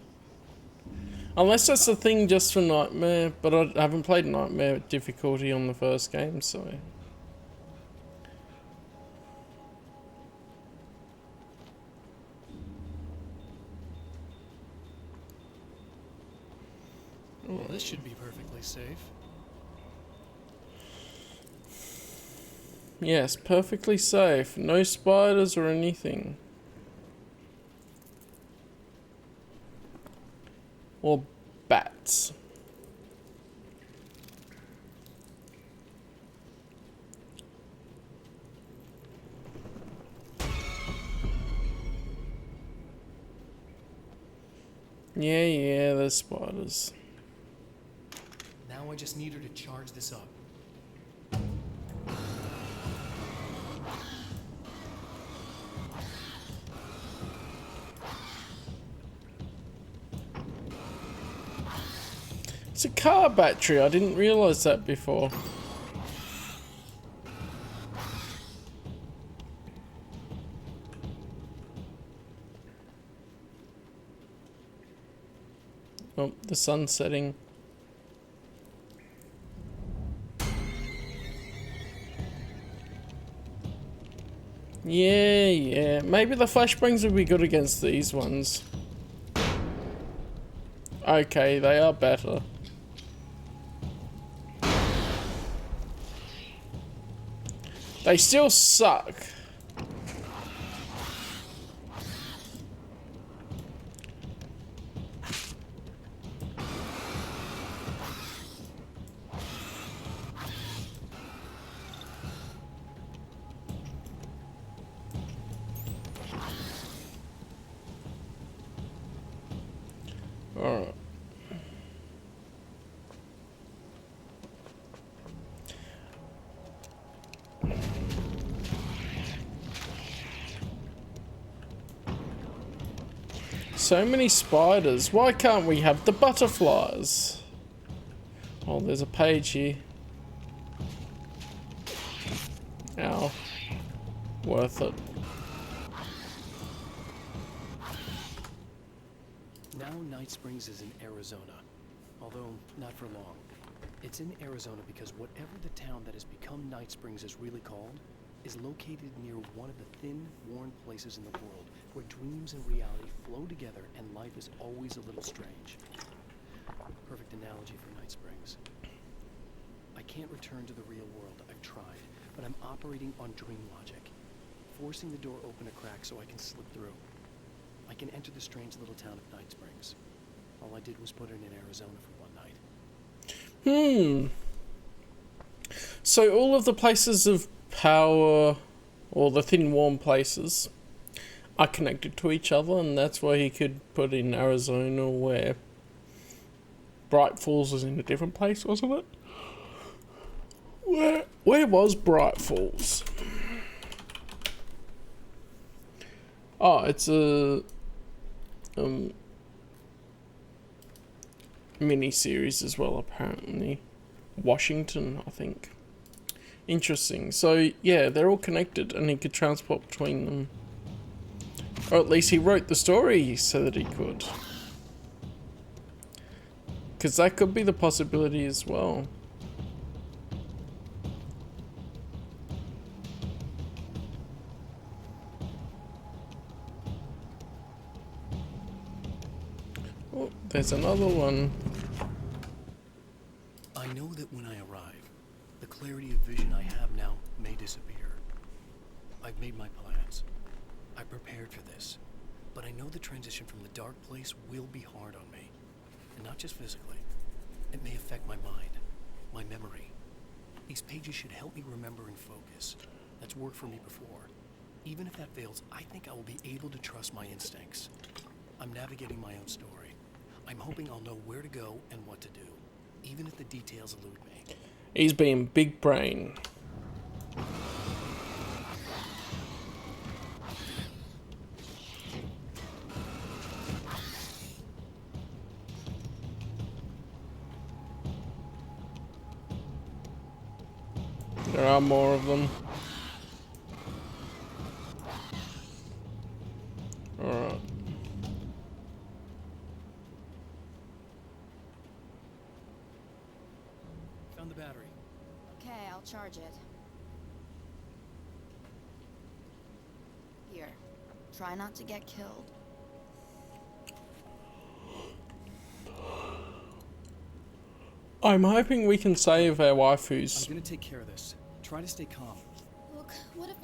Unless that's a thing just for Nightmare, but I haven't played Nightmare difficulty on the first game, so... Well, this should be perfectly safe. Yes, perfectly safe. No spiders or anything. Or bats. Yeah, there's spiders. Now I just need her to charge this up. It's a car battery. I didn't realize that before. Oh, the sun's setting. Yeah. Maybe the flashbangs will be good against these ones. Okay, they are better. They still suck. Alright. So many spiders. Why can't we have the butterflies? Oh, there's a page here. Ow. Worth it. Now Night Springs is in Arizona, although not for long. It's in Arizona because whatever the town that has become Night Springs is really called is located near one of the thin, worn places in the world where dreams and reality flow together and life is always a little strange. Perfect analogy for Night Springs. I can't return to the real world. I've tried, but I'm operating on dream logic, forcing the door open a crack so I can slip through. I can enter the strange little town of Night Springs. All I did was put it in Arizona for one night. So all of the places of power, or the thin warm places, are connected to each other, and that's why he could put in Arizona, where Bright Falls was in a different place, wasn't it? Where was Bright Falls? Oh, it's a mini-series as well, apparently. Washington, I think. Interesting. So, yeah, they're all connected, and he could transport between them. Or at least he wrote the story so that he could. Because that could be the possibility as well. Oh, there's another one. I know that when I arrive, the clarity of vision I have now may disappear. I've made my plans. I prepared for this. But I know the transition from the dark place will be hard on me. And not just physically. It may affect my mind, my memory. These pages should help me remember and focus. That's worked for me before. Even if that fails, I think I will be able to trust my instincts. I'm navigating my own story. I'm hoping I'll know where to go and what to do, even if the details elude me. He's being big brain. There are more of them. Alright. Found the battery. Okay, I'll charge it. Here, try not to get killed. I'm hoping we can save our waifus. I'm gonna take care of this. Try to stay calm. Look, what if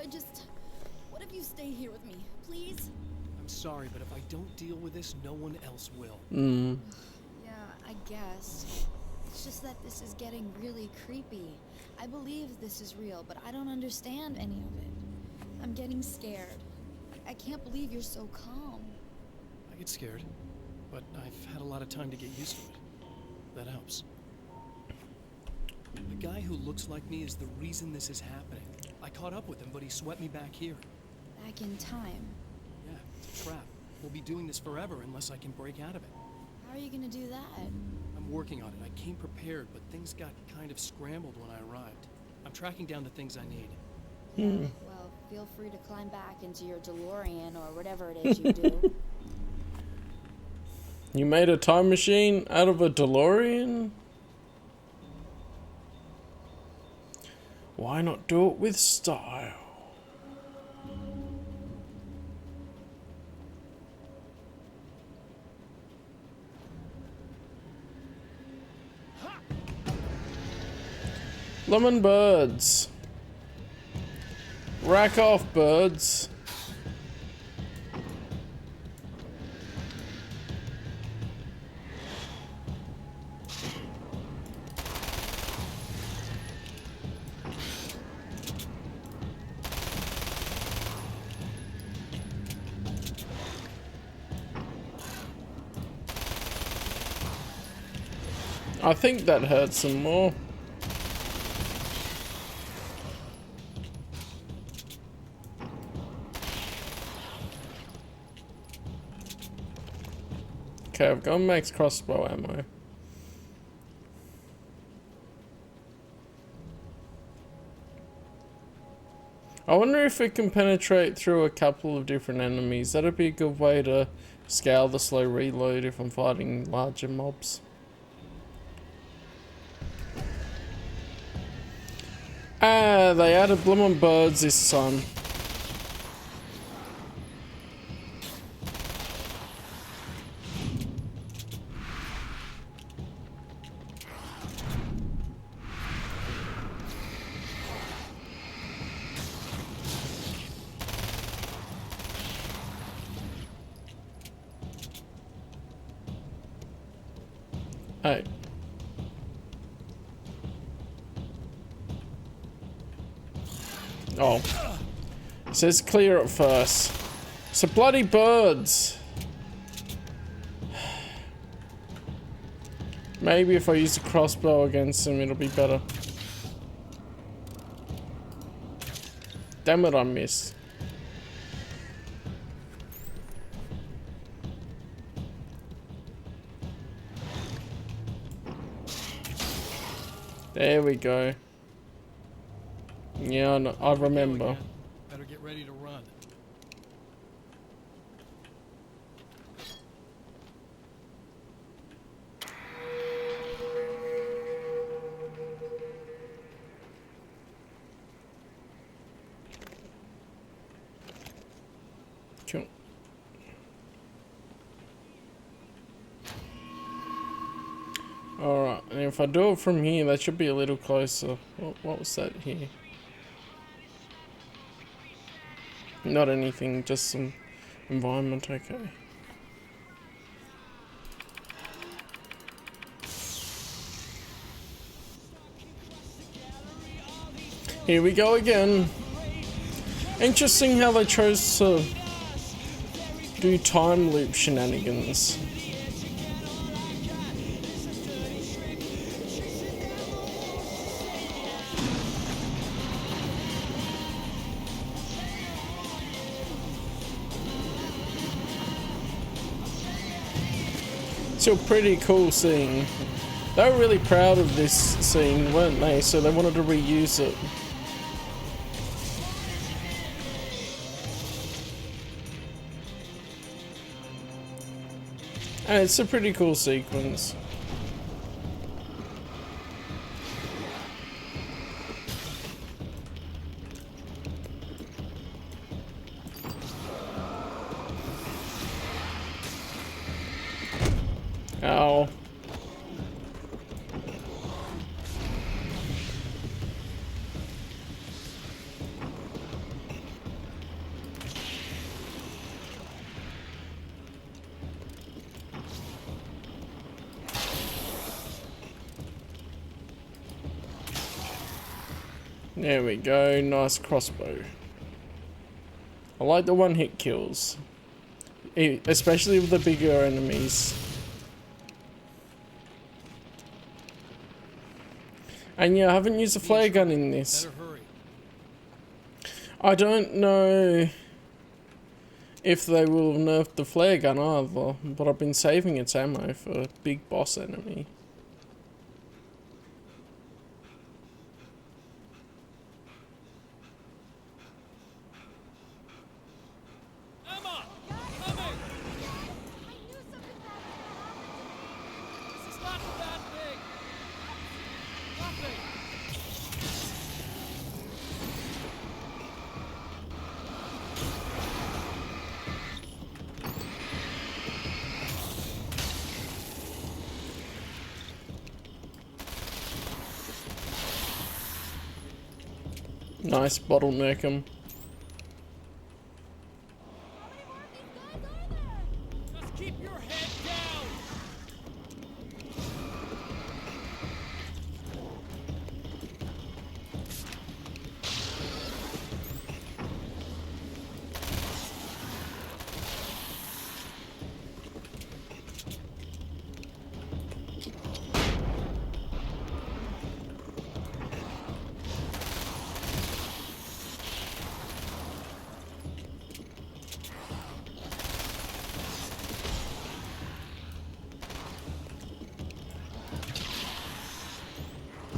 you stay here with me, please? I'm sorry, but if I don't deal with this, no one else will. Yeah, I guess. It's just that this is getting really creepy. I believe this is real, but I don't understand any of it. I'm getting scared. I can't believe you're so calm. I get scared, but I've had a lot of time to get used to it. That helps. The guy who looks like me is the reason this is happening. I caught up with him, but he swept me back here. Back in time. Yeah, it's a trap. We'll be doing this forever unless I can break out of it. How are you gonna do that? I'm working on it. I came prepared, but things got kind of scrambled when I arrived. I'm tracking down the things I need. Well, feel free to climb back into your DeLorean or whatever it is you do. You made a time machine out of a DeLorean? Why not do it with style? Lemon birds. Rack off, birds. I think that hurts some more. Okay, I've got max crossbow ammo. I wonder if it can penetrate through a couple of different enemies. That'd be a good way to scale the slow reload if I'm fighting larger mobs. Ah, they added blooming birds this time. Hey. Oh. It says clear at first. So bloody birds. Maybe if I use a crossbow against them, it'll be better. Damn it, I missed. There we go. Yeah, I remember. Better get ready to run. Cool. Alright, and if I do it from here, that should be a little closer. What was that here? Not anything, just some environment, okay. Here we go again. Interesting how they chose to do time loop shenanigans. Still pretty cool scene. They were really proud of this scene, weren't they? So they wanted to reuse it. And it's a pretty cool sequence. Ow. There we go, nice crossbow. I like the one-hit kills, especially with the bigger enemies. And yeah, I haven't used a flare gun in this. I don't know if they will nerf the flare gun either, but I've been saving its ammo for a big boss enemy. Nice, bottleneck him. Just keep your head down.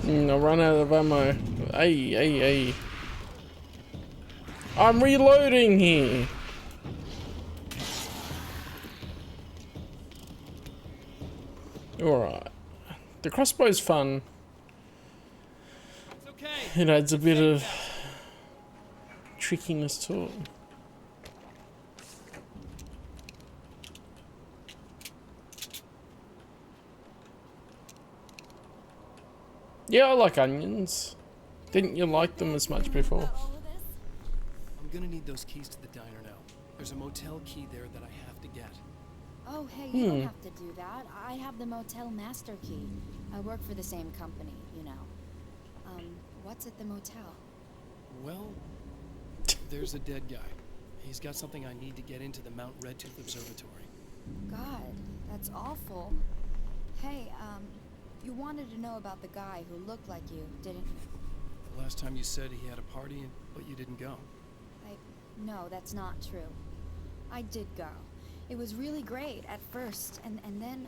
I run out of ammo. Hey. I'm reloading here. Alright. The crossbow's fun. Okay. It adds a bit of trickiness to it. Yeah, I like onions. Didn't you like them as much before? I'm gonna need those keys to the diner now. There's a motel key there that I have to get. Oh, hey, you don't have to do that. I have the motel master key. I work for the same company, you know. What's at the motel? Well, there's a dead guy. He's got something I need to get into the Mount Redtooth Observatory. God, that's awful. Hey, you wanted to know about the guy who looked like you, didn't you? The last time you said he had a party, but you didn't go. No, that's not true. I did go. It was really great at first, and then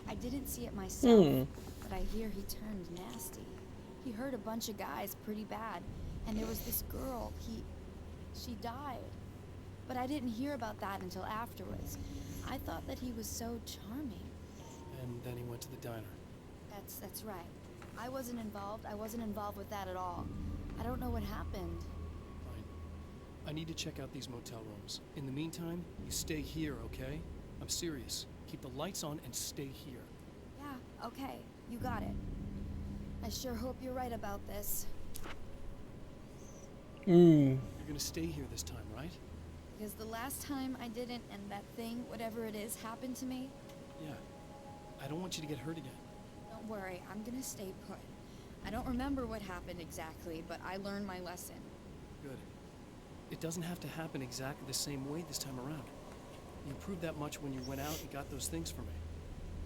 I didn't see it myself, but I hear he turned nasty. He hurt a bunch of guys pretty bad, and there was this girl, she died. But I didn't hear about that until afterwards. I thought that he was so charming. And then he went to the diner. That's right. I wasn't involved with that at all. I don't know what happened. Fine. I need to check out these motel rooms. In the meantime, you stay here, okay? I'm serious. Keep the lights on and stay here. Yeah, okay. You got it. I sure hope you're right about this. You're gonna stay here this time, right? Because the last time I didn't, and that thing, whatever it is, happened to me. Yeah. I don't want you to get hurt again. Don't worry, I'm gonna stay put. I don't remember what happened exactly, but I learned my lesson. Good. It doesn't have to happen exactly the same way this time around. You proved that much when you went out and got those things for me.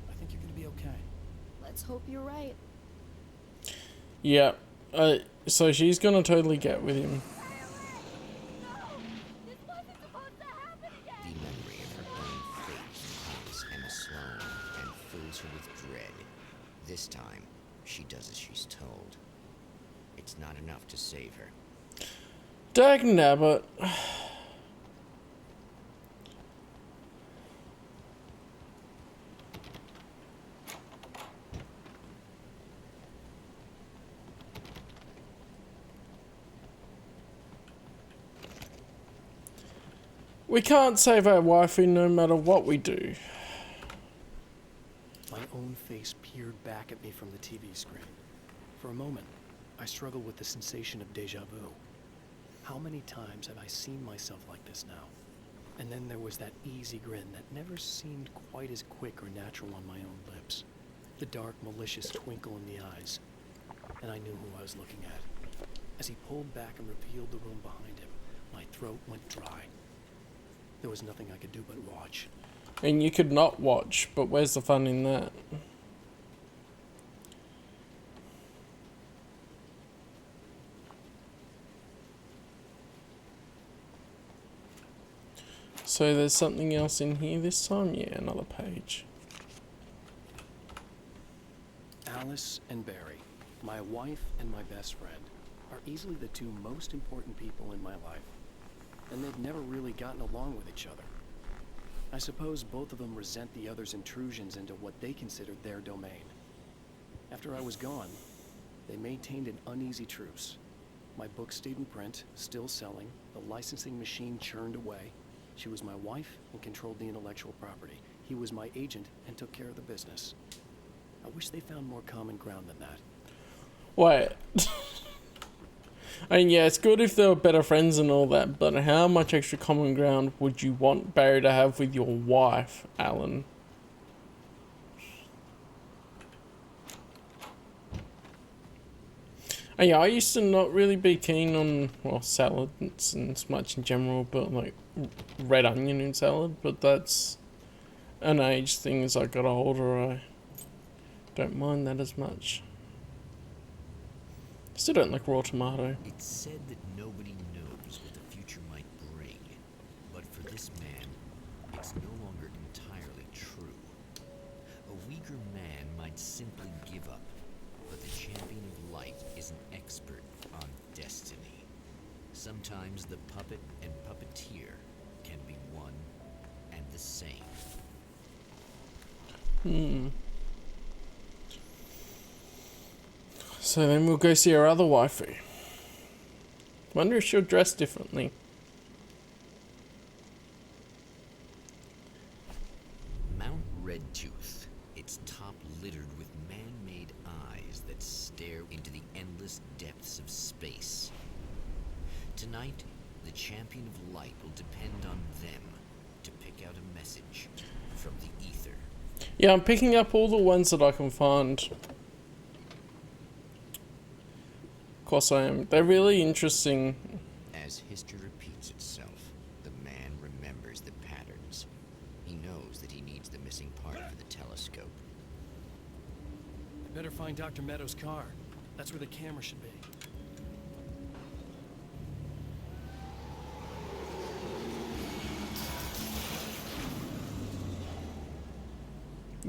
I think you're gonna be okay. Let's hope you're right. Yeah. So she's gonna totally get with him. The memory of her own fate haunts Emma Sloan and fills her with dread. This time, she does as she's told. It's not enough to save her. Dagnabbit. We can't save our waifu no matter what we do. My own face peered back at me from the TV screen. For a moment, I struggled with the sensation of deja vu. How many times have I seen myself like this now? And then there was that easy grin that never seemed quite as quick or natural on my own lips. The dark, malicious twinkle in the eyes. And I knew who I was looking at. As he pulled back and revealed the room behind him, my throat went dry. There was nothing I could do but watch. And you could not watch, but where's the fun in that? So there's something else in here this time? Yeah, another page. Alice and Barry, my wife and my best friend, are easily the two most important people in my life. And they've never really gotten along with each other. I suppose both of them resent the other's intrusions into what they considered their domain. After I was gone, they maintained an uneasy truce. My book stayed in print, still selling, the licensing machine churned away. She was my wife and controlled the intellectual property. He was my agent and took care of the business. I wish they found more common ground than that. Wait. I mean, yeah, it's good if they were better friends and all that, but how much extra common ground would you want Barry to have with your wife, Alan? And yeah, I used to not really be keen on, well, salads and as much in general, but like red onion in salad, but that's an age thing. As I got older, I don't mind that as much. Still don't like raw tomato. It's said that nobody knows what the future might bring, but for this man, it's no longer entirely true. A weaker man might simply give up, but the champion of light is an expert on destiny. Sometimes the puppet and puppeteer can be one and the same. So then we'll go see our other waifu. Wonder if she'll dress differently. Mount Redtooth, its top littered with man-made eyes that stare into the endless depths of space. Tonight, the champion of light will depend on them to pick out a message from the ether. Yeah, I'm picking up all the ones that I can find. Of course I am. They're really interesting. As history repeats itself, the man remembers the patterns. He knows that he needs the missing part for the telescope. I better find Dr. Meadows' car. That's where the camera should be.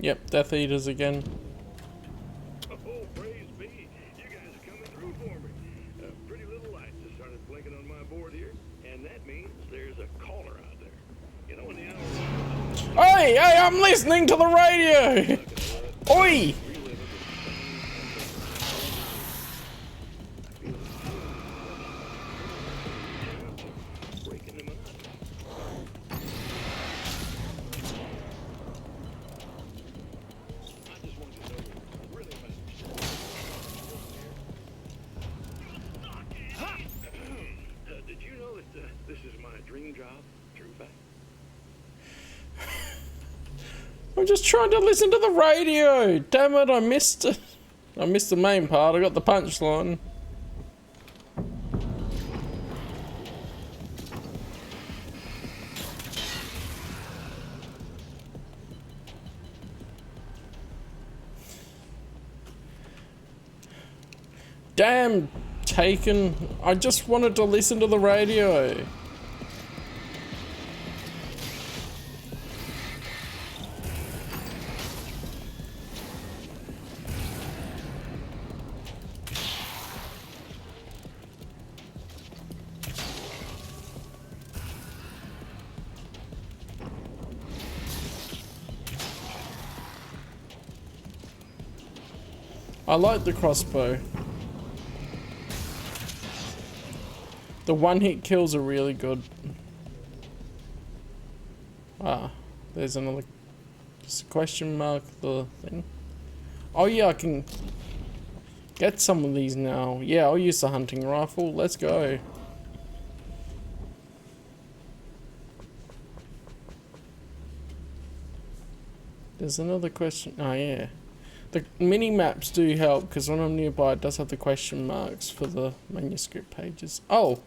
Yep, Death Eaters again. Oh, praise be. You guys are coming through for me. A pretty little light just started blinking on my board here, and that means there's a caller out there. You know, in the hour... Hey, I'm listening to the radio! Oi! Did you know that this is my dream job? True fact. I'm just trying to listen to the radio! Damn it, I missed it. I missed the main part, I got the punchline. Damn, Taken. I just wanted to listen to the radio. I like the crossbow. The one-hit kills are really good. Ah, there's another just a question mark, the thing. Oh yeah, I can get some of these now. Yeah, I'll use the hunting rifle. Let's go. There's another question. Oh yeah. The mini-maps do help, because when I'm nearby it does have the question marks for the manuscript pages. Oh!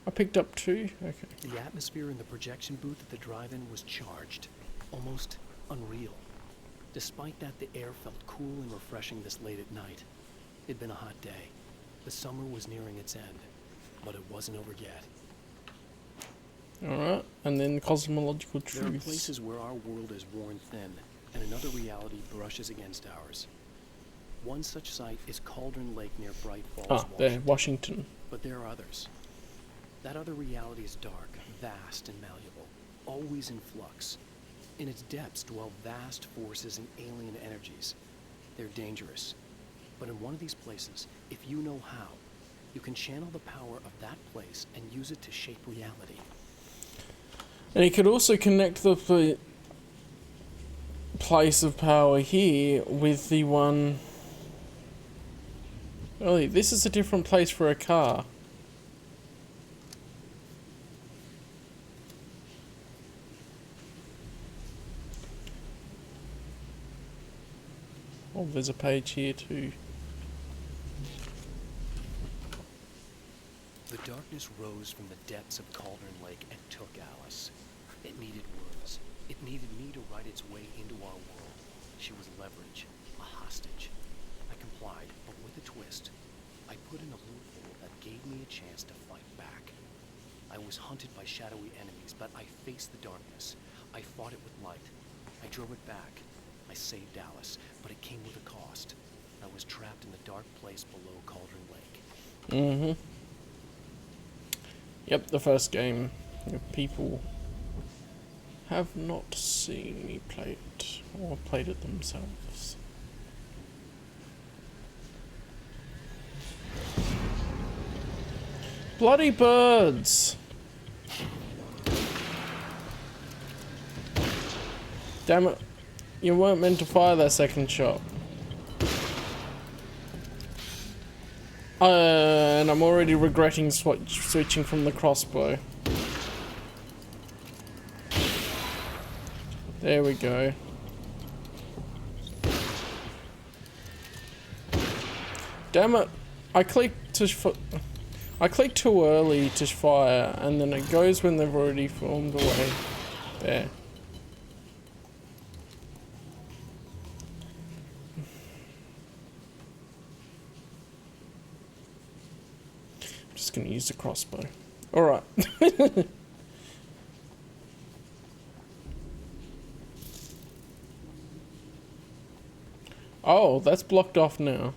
I picked up two? Okay. The atmosphere in the projection booth at the drive-in was charged. Almost unreal. Despite that, the air felt cool and refreshing this late at night. It'd been a hot day. The summer was nearing its end. But it wasn't over yet. Alright, and then cosmological truths. There are places where our world is worn thin, and another reality brushes against ours. One such site is Cauldron Lake near Bright Falls, Washington. There, Washington. But there are others. That other reality is dark, vast, and malleable, always in flux. In its depths dwell vast forces and alien energies. They're dangerous. But in one of these places, if you know how, you can channel the power of that place and use it to shape reality. And you could also connect the place of power here with the one... Really, this is a different place for a car. Oh, there's a page here too. The darkness rose from the depths of Cauldron Lake and took Alice. It needed words. It needed me to write its way into our world. She was leverage, a hostage. I complied, but with a twist. I put in a loophole that gave me a chance to fight back. I was hunted by shadowy enemies, but I faced the darkness. I fought it with light. I drove it back. I saved Alice, but it came with a cost. I was trapped in the dark place below Cauldron Lake. Mm-hmm. Yep, the first game. People have not seen me play it, or played it themselves. Bloody birds! Damn it. You weren't meant to fire that second shot. And I'm already regretting switching from the crossbow. There we go. Damn it! I clicked too early to fire, and then it goes when they've already formed away. There. I'm just gonna use the crossbow. Alright. Oh, that's blocked off now.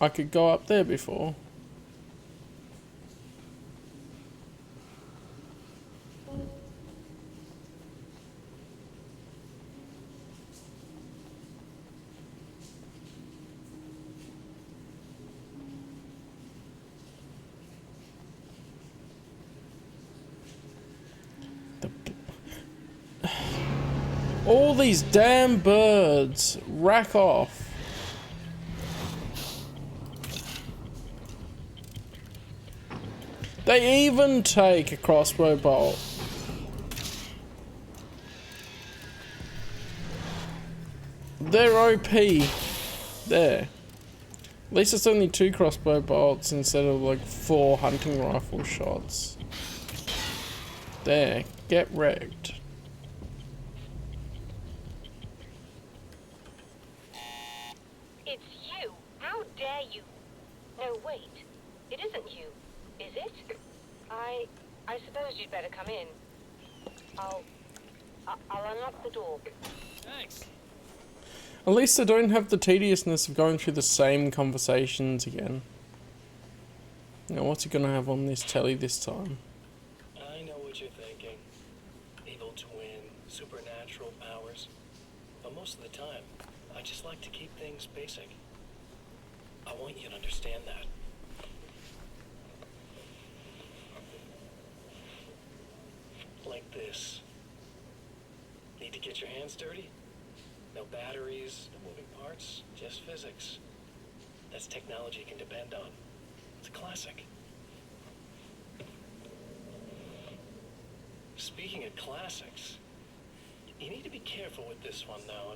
I could go up there before. All these damn birds. Rack off. They even take a crossbow bolt. They're OP. There. At least it's only 2 crossbow bolts instead of like 4 hunting rifle shots. There. Get wrecked. It's you. How dare you? No, wait. It isn't you, is it? I suppose you'd better come in. I'll unlock the door. Thanks. At least I don't have the tediousness of going through the same conversations again. Now, what's he gonna have on this telly this time? I know what you're thinking. Evil twin, supernatural powers. But most of the time, I just like to keep things basic. I want you to understand that. Like this. Need to get your hands dirty? No batteries, no moving parts, just physics. That's technology you can depend on. It's a classic. Speaking of classics, you need to be careful with this one, though.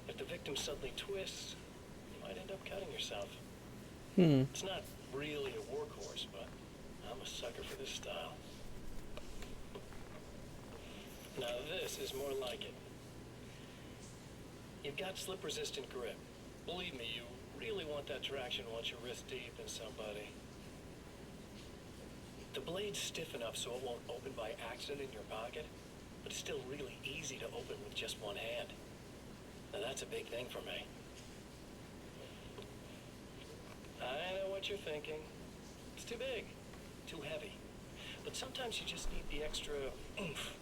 If the victim suddenly twists, you might end up cutting yourself. It's not really a workhorse, but I'm a sucker for this style. Now this is more like it. You've got slip-resistant grip. Believe me, you really want that traction once you're wrist deep in somebody. The blade's stiff enough so it won't open by accident in your pocket, but it's still really easy to open with just one hand. Now that's a big thing for me. I know what you're thinking. It's too big, too heavy. But sometimes you just need the extra oomph.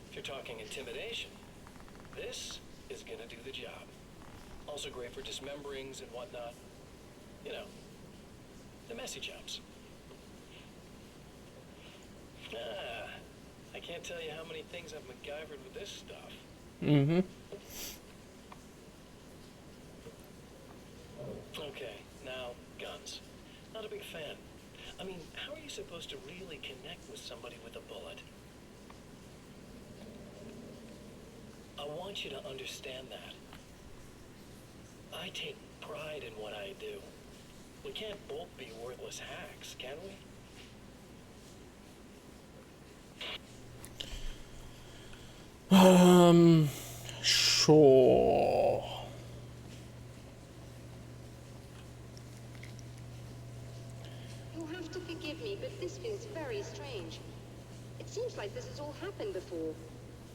If you're talking intimidation, this is gonna do the job. Also great for dismemberings and whatnot. You know, the messy jobs. I can't tell you how many things I've MacGyvered with this stuff. Okay, now, guns. Not a big fan. I mean, how are you supposed to really connect with somebody with a bullet? I want you to understand that. I take pride in what I do. We can't both be worthless hacks, can we? Sure. You'll have to forgive me, but this feels very strange. It seems like this has all happened before.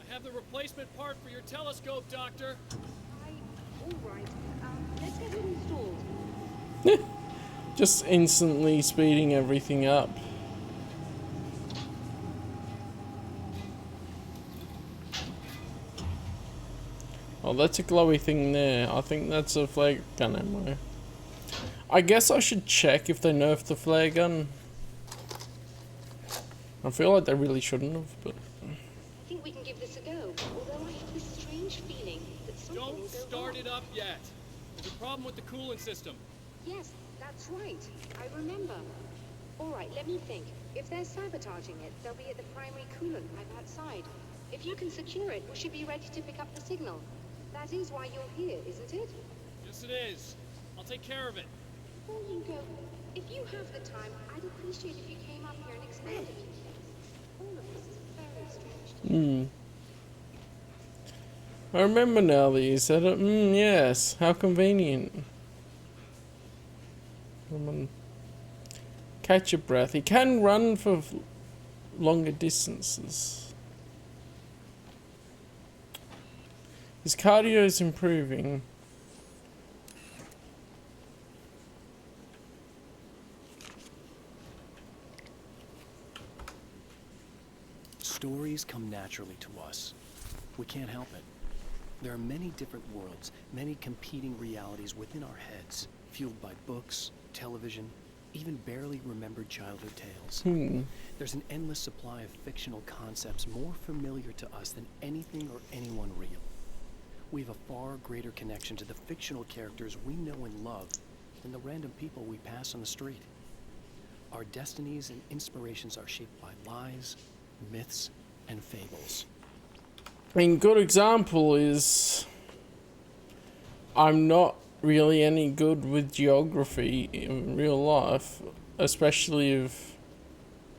I have the replacement part for your telescope, Doctor. All right. Let's get it installed. Just instantly speeding everything up. Oh, that's a glowy thing there. I think that's a flare gun ammo. I guess I should check if they nerfed the flare gun. I feel like they really shouldn't have, but... I think we can give this a go, although I have this strange feeling that something will Don't go start wrong. it up yet. There's a problem with the coolant system. Yes, that's right. I remember. All right, let me think. If they're sabotaging it, they'll be at the primary coolant pipe outside. If you can secure it, we should be ready to pick up the signal. That is why you're here, isn't it? Yes, it is. I'll take care of it. Before you go, if you have the time, I'd appreciate if you came up here and explained a few things. All of this is very strange to me. I remember now that you said it. Yes. How convenient. Come on. Catch your breath. He can run for longer distances. His cardio is improving. Stories come naturally to us. We can't help it. There are many different worlds, many competing realities within our heads, fueled by books, television, even barely remembered childhood tales. There's an endless supply of fictional concepts more familiar to us than anything or anyone real. We have a far greater connection to the fictional characters we know and love than the random people we pass on the street. Our destinies and inspirations are shaped by lies, myths, and fables. I mean, good example is I'm not really any good with geography in real life, especially of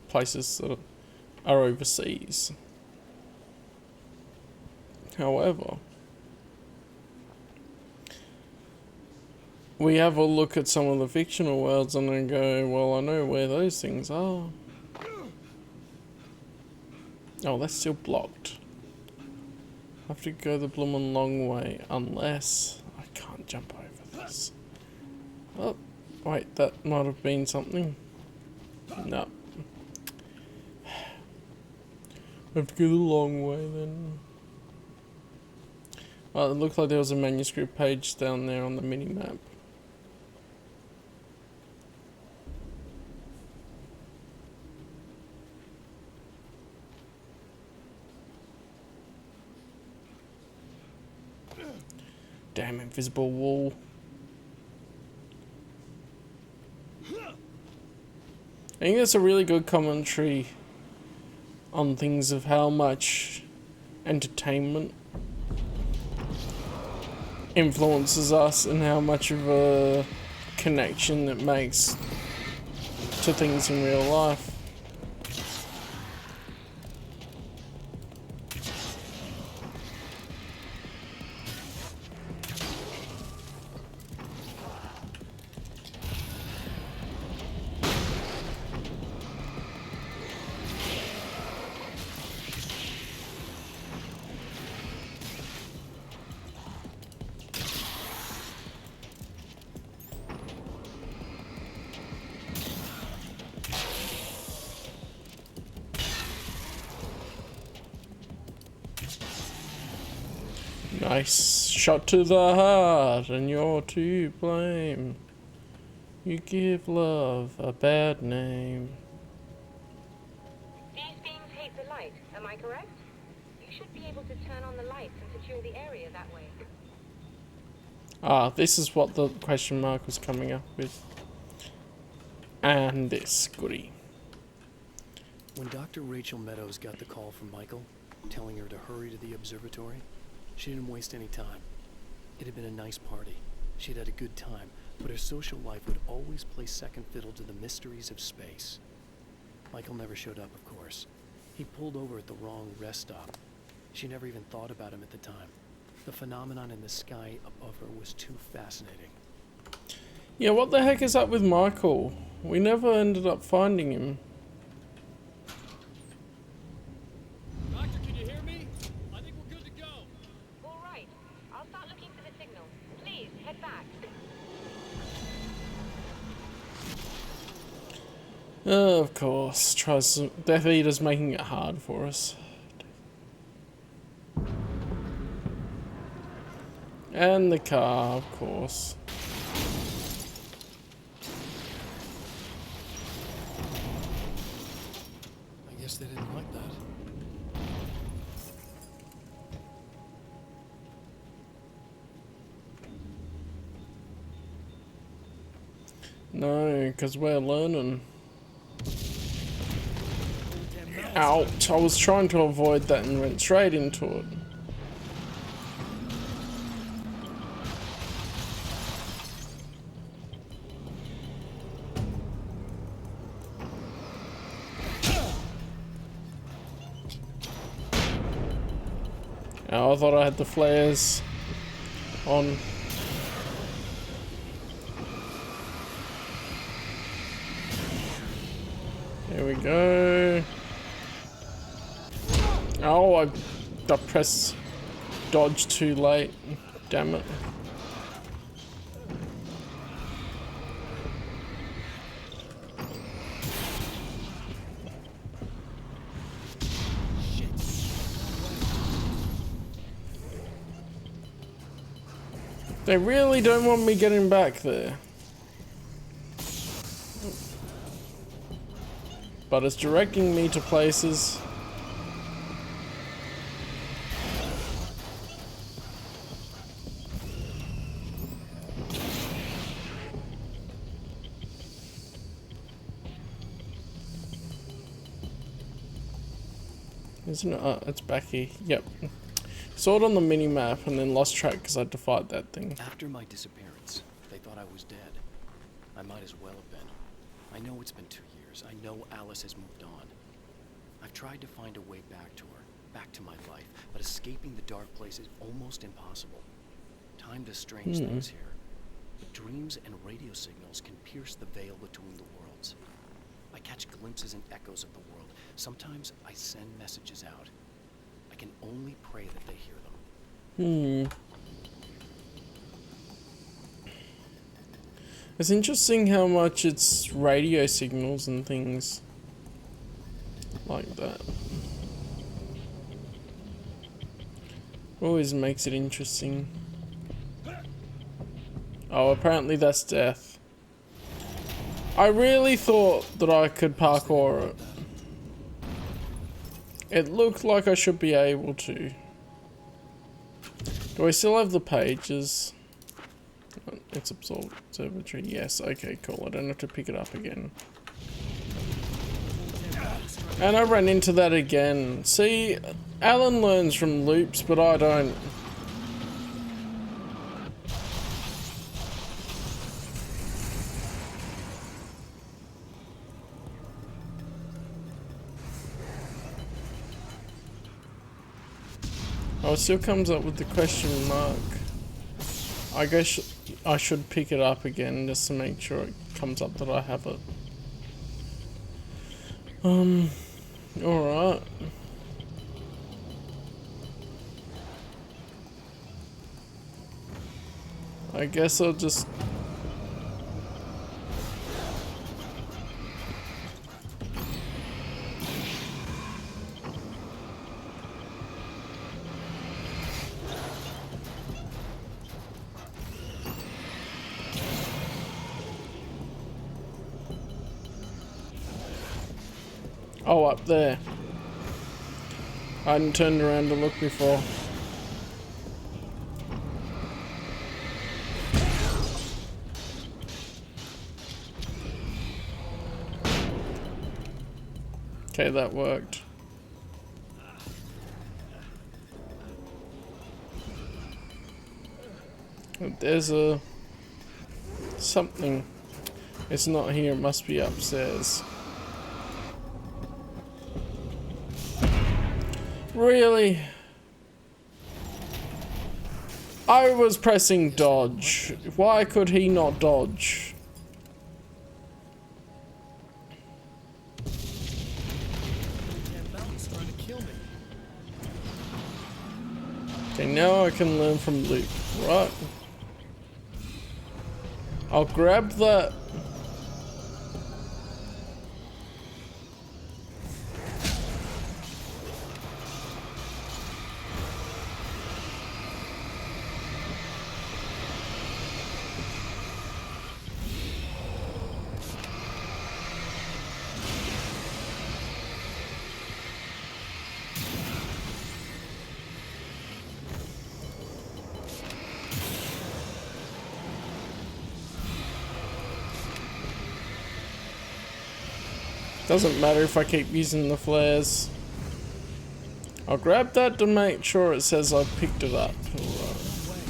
places that are overseas. However, we have a look at some of the fictional worlds and I go, well, I know where those things are. Oh, that's still blocked. I have to go the bloomin' long way, unless I can't jump over this. Oh, wait, that might have been something. No. I have to go the long way then. Oh, it looked like there was a manuscript page down there on the mini-map. Damn invisible wall. I think that's a really good commentary on things of how much entertainment influences us and how much of a connection it makes to things in real life. Nice shot to the heart, and you're to blame. You give love a bad name. These beams hate the light, am I correct? You should be able to turn on the lights and secure the area that way. Ah, this is what the question mark was coming up with. And this goodie. When Dr. Rachel Meadows got the call from Michael, telling her to hurry to the observatory, she didn't waste any time. It had been a nice party. She'd had a good time, but her social life would always play second fiddle to the mysteries of space. Michael never showed up, of course. He pulled over at the wrong rest stop. She never even thought about him at the time. The phenomenon in the sky above her was too fascinating. Yeah, what the heck is up with Michael? We never ended up finding him. Doctor, can you hear me? I think we're good to go. All right. I'll start looking for the signal. Please, head back. Of course, Death Eater's making it hard for us. And the car, of course. No, because we're learning. Out. I was trying to avoid that and went straight into it. Oh, I thought I had the flares on. There we go. Oh, I pressed dodge too late. Damn it. They really don't want me getting back there. But it's directing me to places. Isn't it? Oh, it's back here. Yep. Saw it on the mini-map and then lost track because I had to fight that thing. After my disappearance, they thought I was dead. I might as well have been. I know it's been 2 years. I know Alice has moved on. I've tried to find a way back to her, back to my life, but escaping the dark place is almost impossible. Time does strange things here. But dreams and radio signals can pierce the veil between the worlds. I catch glimpses and echoes of the world. Sometimes I send messages out. I can only pray that they hear them. It's interesting how much it's radio signals and things like that. Always makes it interesting. Oh, apparently that's death. I really thought that I could parkour it. It looked like I should be able to. Do I still have the pages? It's observatory. Yes, okay, cool. I don't have to pick it up again. And I ran into that again. See, Alan learns from loops, but I don't. Oh, it still comes up with the question mark. I guess I should pick it up again just to make sure it comes up that I have it. Alright. I guess I'll just... Oh, up there. I hadn't turned around to look before. Okay, that worked. There's a... something. It's not here, it must be upstairs. Really? I was pressing dodge. Why could he not dodge? Okay, now I can learn from loop, right? I'll grab that. Doesn't matter if I keep using the flares. I'll grab that to make sure it says I picked it up. Alright.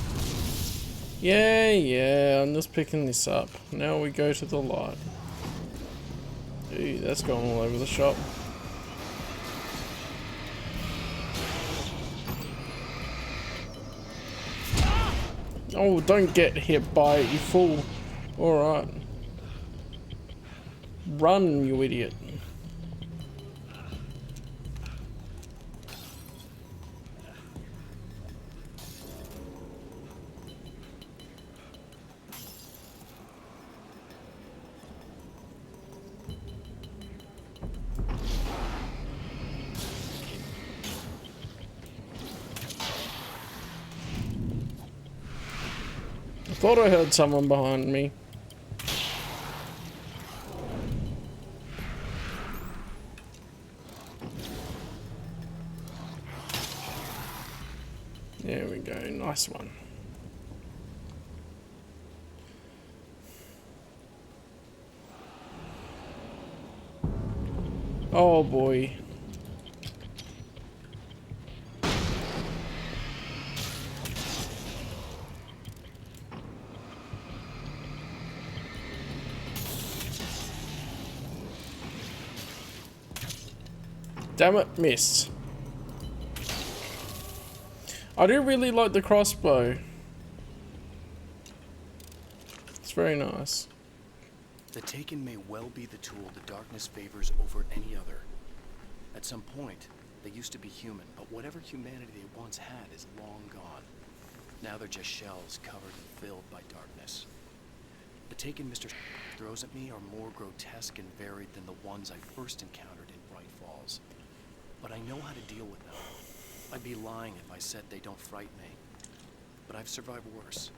Yeah, I'm just picking this up. Now we go to the light. Ooh, that's going all over the shop. Oh, don't get hit by it, you fool. Alright. Run, you idiot. I thought I heard someone behind me. There we go, nice one. Oh boy. Damn it, missed. I do really like the crossbow. It's very nice. The Taken may well be the tool the darkness favors over any other. At some point, they used to be human, but whatever humanity they once had is long gone. Now they're just shells covered and filled by darkness. The Taken Mr. throws at me are more grotesque and varied than the ones I first encountered in Bright Falls. But I know how to deal with them. I'd be lying if I said they don't frighten me. But I've survived worse.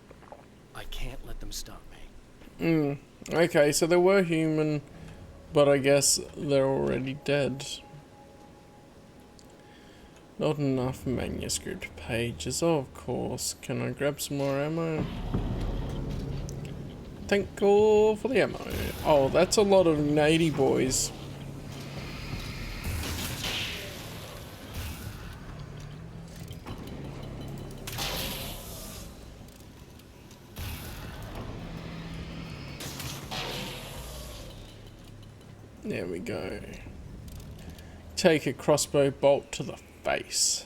I can't let them stop me. Okay, so they were human, but I guess they're already dead. Not enough manuscript pages, oh, of course. Can I grab some more ammo? Thank God for the ammo. Oh, that's a lot of nady boys. There we go. Take a crossbow bolt to the face.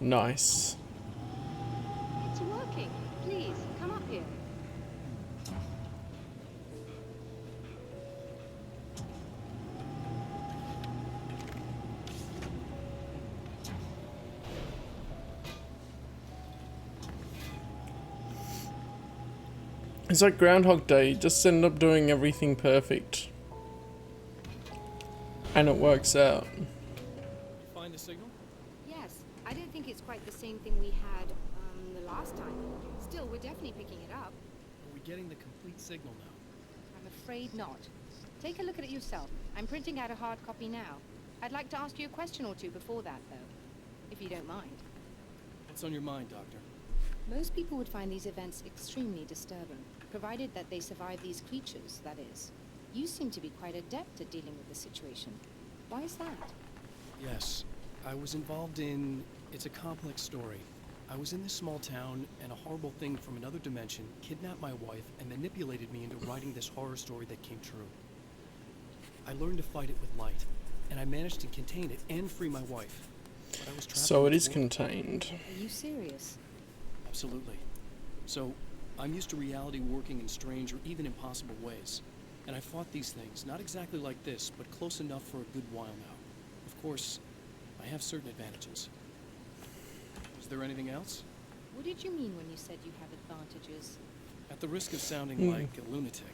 Nice. It's working. Please, come up here. It's like Groundhog Day, you just end up doing everything perfect. And it works out. Find the signal? Yes, I don't think it's quite the same thing we had the last time. Still, we're definitely picking it up. Are we getting the complete signal now? I'm afraid not. Take a look at it yourself. I'm printing out a hard copy now. I'd like to ask you a question or two before that, though, if you don't mind. What's on your mind, Doctor? Most people would find these events extremely disturbing, provided that they survive these creatures, that is. You seem to be quite adept at dealing with the situation. Why is that? Yes, I was involved in... It's a complex story. I was in this small town, and a horrible thing from another dimension kidnapped my wife and manipulated me into writing this horror story that came true. I learned to fight it with light, and I managed to contain it and free my wife. But I was trapped So in it this is world. contained. Are you serious? Absolutely. So, I'm used to reality working in strange or even impossible ways. And I fought these things, not exactly like this, but close enough for a good while now. Of course, I have certain advantages. Is there anything else? What did you mean when you said you have advantages? At the risk of sounding like a lunatic,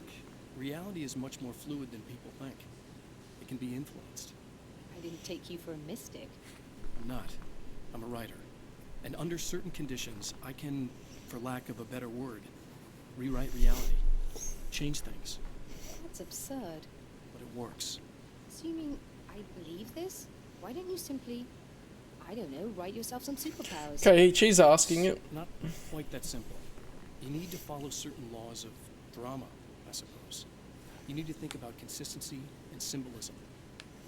reality is much more fluid than people think. It can be influenced. I didn't take you for a mystic. I'm not. I'm a writer. And under certain conditions, I can, for lack of a better word, rewrite reality. Change things. That's absurd. But it works. Assuming I believe this, why don't you simply I don't know, write yourself some superpowers. Okay, she's asking it. Not quite that simple. You need to follow certain laws of drama, I suppose. You need to think about consistency and symbolism.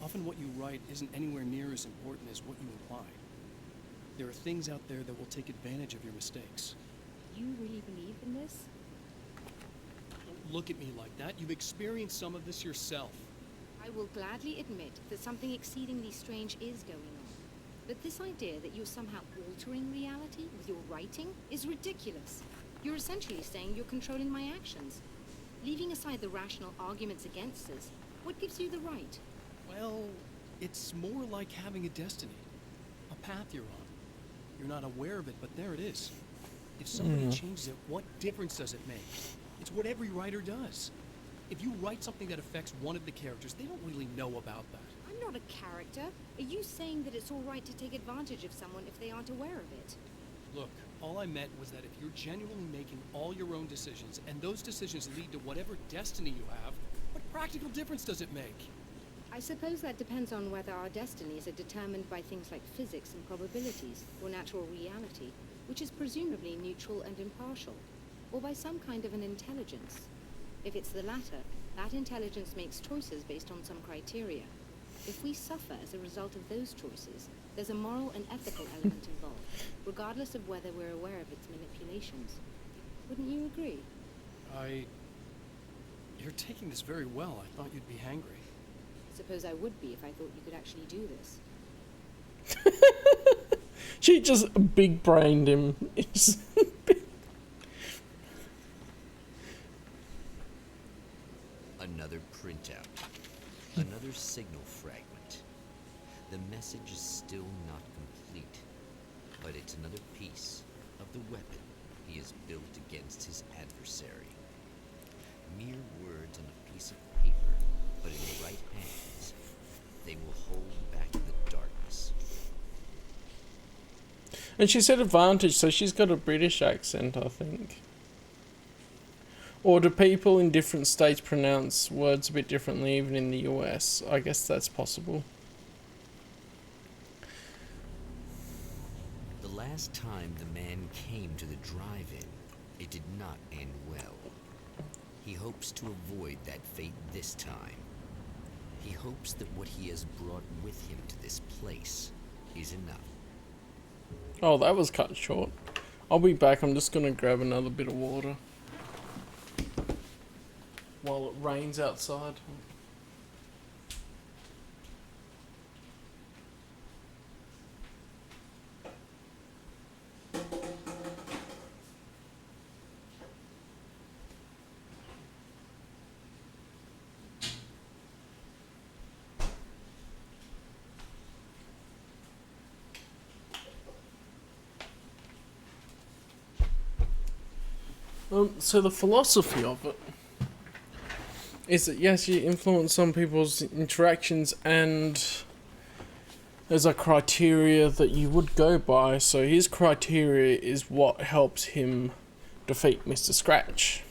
Often what you write isn't anywhere near as important as what you imply. There are things out there that will take advantage of your mistakes. You really believe in this? Don't look at me like that. You've experienced some of this yourself. I will gladly admit that something exceedingly strange is going on. But this idea that you're somehow altering reality with your writing is ridiculous. You're essentially saying you're controlling my actions. Leaving aside the rational arguments against this, what gives you the right? Well, it's more like having a destiny. A path you're on. You're not aware of it, but there it is. If somebody changes it, what difference does it make? It's what every writer does. If you write something that affects one of the characters, they don't really know about that. I'm not a character. Are you saying that it's all right to take advantage of someone if they aren't aware of it? Look, all I meant was that if you're genuinely making all your own decisions, and those decisions lead to whatever destiny you have, what practical difference does it make? I suppose that depends on whether our destinies are determined by things like physics and probabilities, or natural reality, which is presumably neutral and impartial, or by some kind of an intelligence. If it's the latter, that intelligence makes choices based on some criteria. If we suffer as a result of those choices, there's a moral and ethical element involved, regardless of whether we're aware of its manipulations. Wouldn't you agree? You're taking this very well. I thought you'd be hangry. I suppose I would be if I thought you could actually do this. She just big-brained him. Another printout. Another signal fragment. The message is still not complete, but it's another piece of the weapon he has built against his adversary. Mere words on a piece of paper, but in the right hands, they will hold back the darkness. And she said advantage, so she's got a British accent, I think. Or do people in different states pronounce words a bit differently, even in the US? I guess that's possible. The last time the man came to the drive-in, it did not end well. He hopes to avoid that fate this time. He hopes that what he has brought with him to this place is enough. Oh, that was cut short. I'll be back. I'm just gonna grab another bit of water while it rains outside. So the philosophy of it is that yes, you influence some people's interactions and there's a criteria that you would go by. So his criteria is what helps him defeat Mr. Scratch.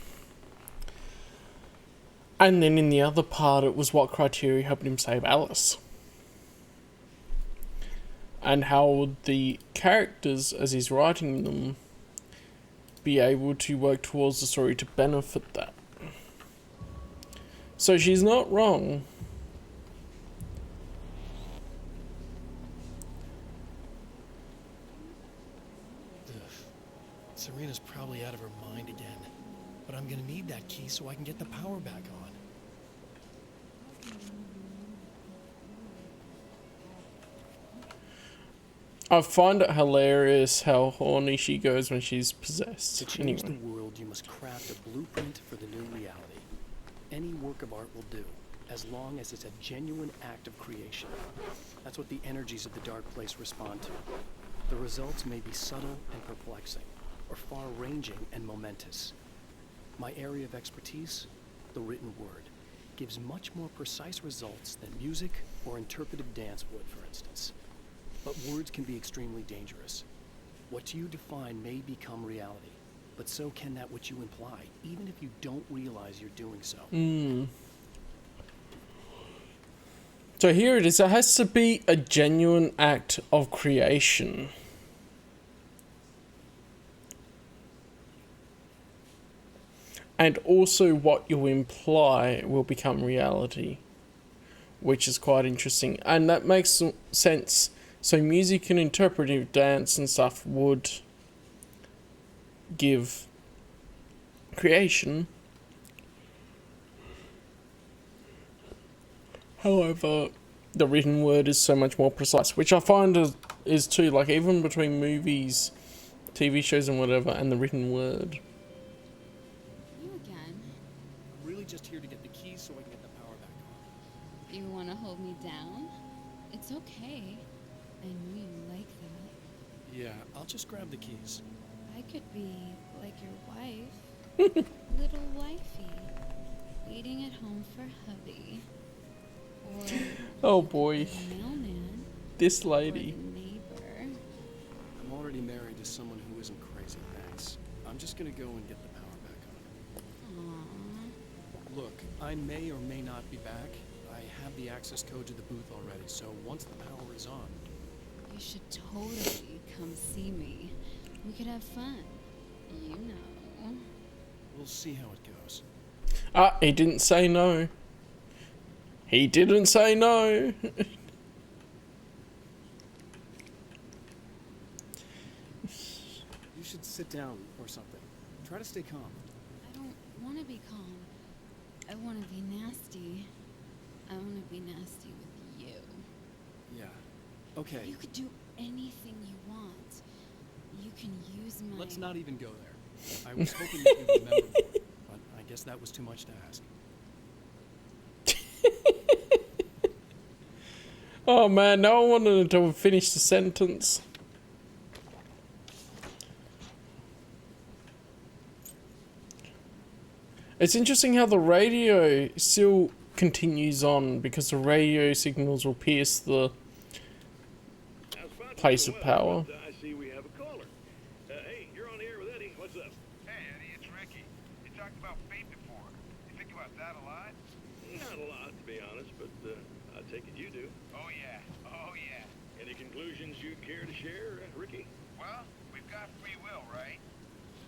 And then in the other part, it was what criteria helped him save Alice. And how would the characters, as he's writing them, be able to work towards the story to benefit that. So she's not wrong. Serena's probably out of her mind again. But I'm gonna need that key so I can get the power back on. I find it hilarious how horny she goes when she's possessed. To change Anyway. the world, you must craft a blueprint for the new reality. Any work of art will do, as long as it's a genuine act of creation. That's what the energies of the dark place respond to. The results may be subtle and perplexing, or far-ranging and momentous. My area of expertise, the written word, gives much more precise results than music or interpretive dance would, for instance. But words can be extremely dangerous. What you define may become reality, but so can that which you imply, even if you don't realize you're doing so. So here it is. It has to be a genuine act of creation. And also what you imply will become reality. Which is quite interesting. And that makes sense. So music and interpretive dance and stuff would give creation. However, the written word is so much more precise, which I find is too, like even between movies, TV shows and whatever, and the written word. You again. I'm really just here to get the keys so I can get the power back on. You want to hold me down? It's okay. I know you like that. Yeah, I'll just grab the keys. I could be like your wife. Little wifey. Waiting at home for hubby. Or Oh boy. the mailman. This Or lady. the neighbor. I'm already married to someone who isn't crazy, thanks. I'm just gonna go and get the power back on. Aww. Look, I may or may not be back. I have the access code to the booth already, so once the power is on... You should totally come see me. We could have fun. You know. We'll see how it goes. Ah, he didn't say no. He didn't say no. You should sit down or something. Try to stay calm. I don't want to be calm. I want to be nasty. I want to be nasty with you. Yeah. Okay. You could do anything you want. You can use my... Let's not even go there. I was hoping you could remember more, but I guess that was too much to ask. Oh man, no one wanted to finish the sentence. It's interesting how the radio still continues on because the radio signals will pierce the place of power. I see we have a caller. Hey, you're on the air with Eddie. What's up? Hey, Eddie, it's Ricky. You talked about fate before. You think about that a lot? Not a lot, to be honest, but I take it you do. Oh, yeah. Oh, yeah. Any conclusions you'd care to share, Ricky? Well, we've got free will, right?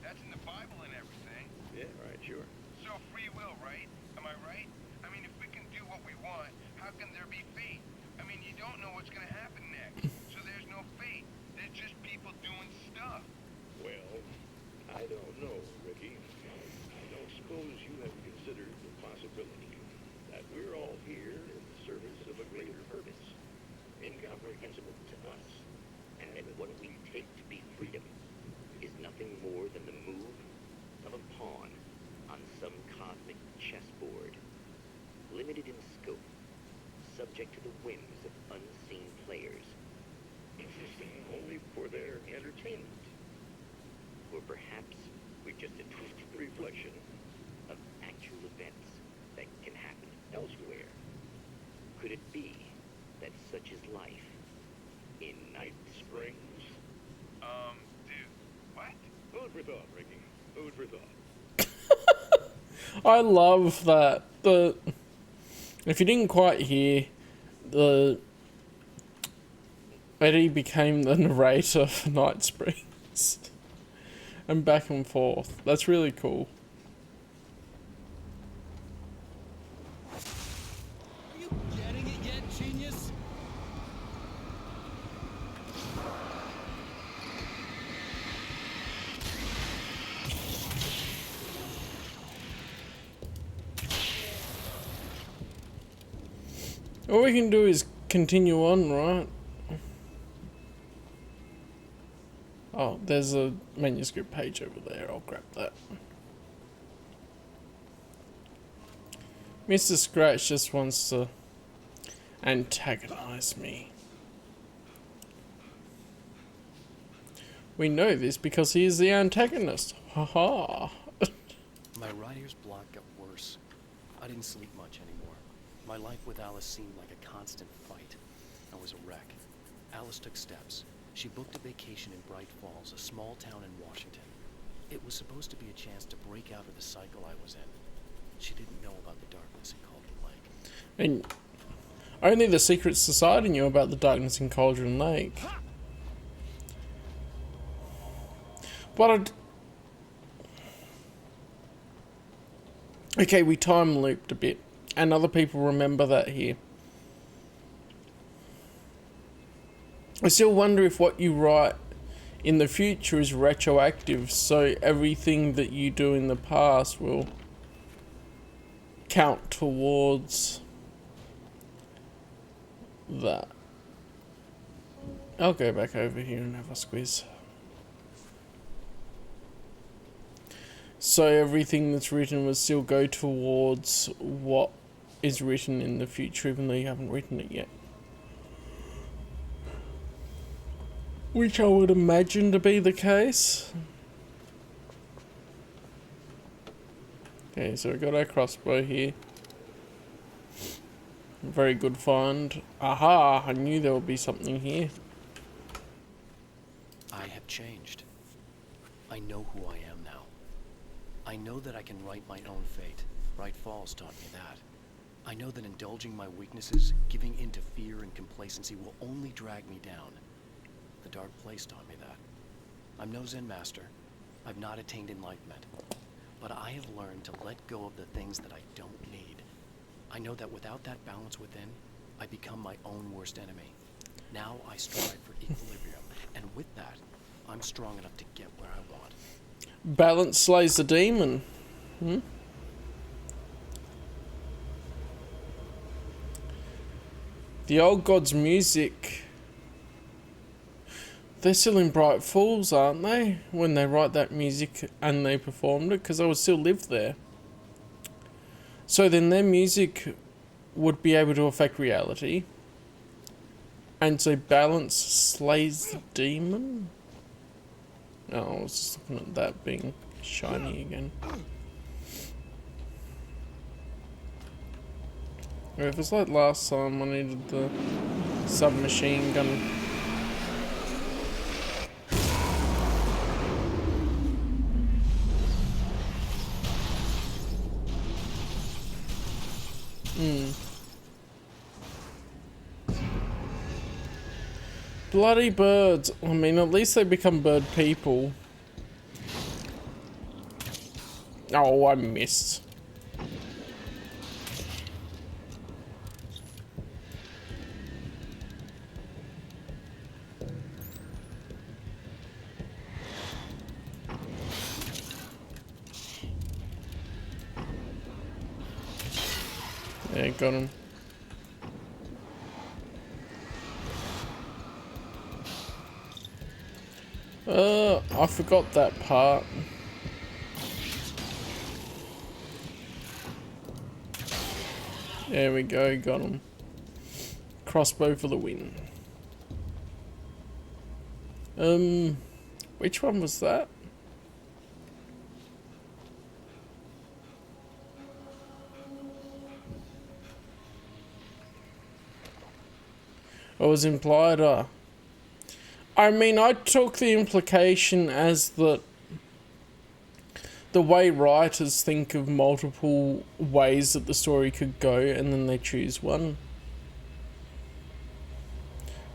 That's in the Bible and everything. Yeah, right, sure. So free will, right? Am I right? I mean, if we can do what we want, how can there be fate? I mean, you don't know what's going to happen next. So there's no fate. There's just people doing stuff. Well, I don't know, Ricky. I don't suppose you have considered the possibility that we're all here in the service of a greater purpose, incomprehensible to us, and that what we take to be freedom is nothing more than the move of a pawn on some cosmic chessboard, limited in scope, subject to the whims of unseen players, existing only for their entertainment. Or perhaps we're just a twisted reflection of actual events that can happen elsewhere. Could it be that such is life in Night Springs? Dude, what? Food for thought, Ricky. Food for thought. I love that. If you didn't quite hear, Eddie became the narrator for Night Springs. And back and forth. That's really cool. Are you getting it yet, genius? All we can do is continue on, right? Oh, there's a manuscript page over there. I'll grab that. Mr. Scratch just wants to antagonize me. We know this because he is the antagonist. Haha. My writer's block got worse. I didn't sleep much anymore. My life with Alice seemed like a constant fight. I was a wreck. Alice took steps. She booked a vacation in Bright Falls, a small town in Washington. It was supposed to be a chance to break out of the cycle I was in. She didn't know about the darkness it called the lake. And Only the secret society knew about the darkness in Cauldron Lake. But okay, we time looped a bit, and other people remember that here. I still wonder if what you write in the future is retroactive, so everything that you do in the past will count towards that. I'll go back over here and have a squeeze. So everything that's written will still go towards what is written in the future, even though you haven't written it yet. Which I would imagine to be the case. Okay, so we got our crossbow here. Very good find. Aha! I knew there would be something here. I have changed. I know who I am now. I know that I can write my own fate. Bright Falls taught me that. I know that indulging my weaknesses, giving in to fear and complacency will only drag me down. The Dark Place taught me that. I'm no Zen master. I've not attained enlightenment. But I have learned to let go of the things that I don't need. I know that without that balance within, I become my own worst enemy. Now I strive for equilibrium, and with that, I'm strong enough to get where I want. Balance slays the demon. The old gods' music. They're still in Bright Falls, aren't they? When they write that music and they performed it, because I would still live there. So then their music would be able to affect reality. And so balance slays the demon? Oh, I was just looking at that being shiny again. If it's like last time, I needed the submachine gun. Bloody birds. I mean, at least they become bird people. Oh, I missed. Yeah, got him. I forgot that part. There we go, got him. Crossbow for the win. Which one was that? It was implied, I mean, I took the implication as that the way writers think of multiple ways that the story could go and then they choose one.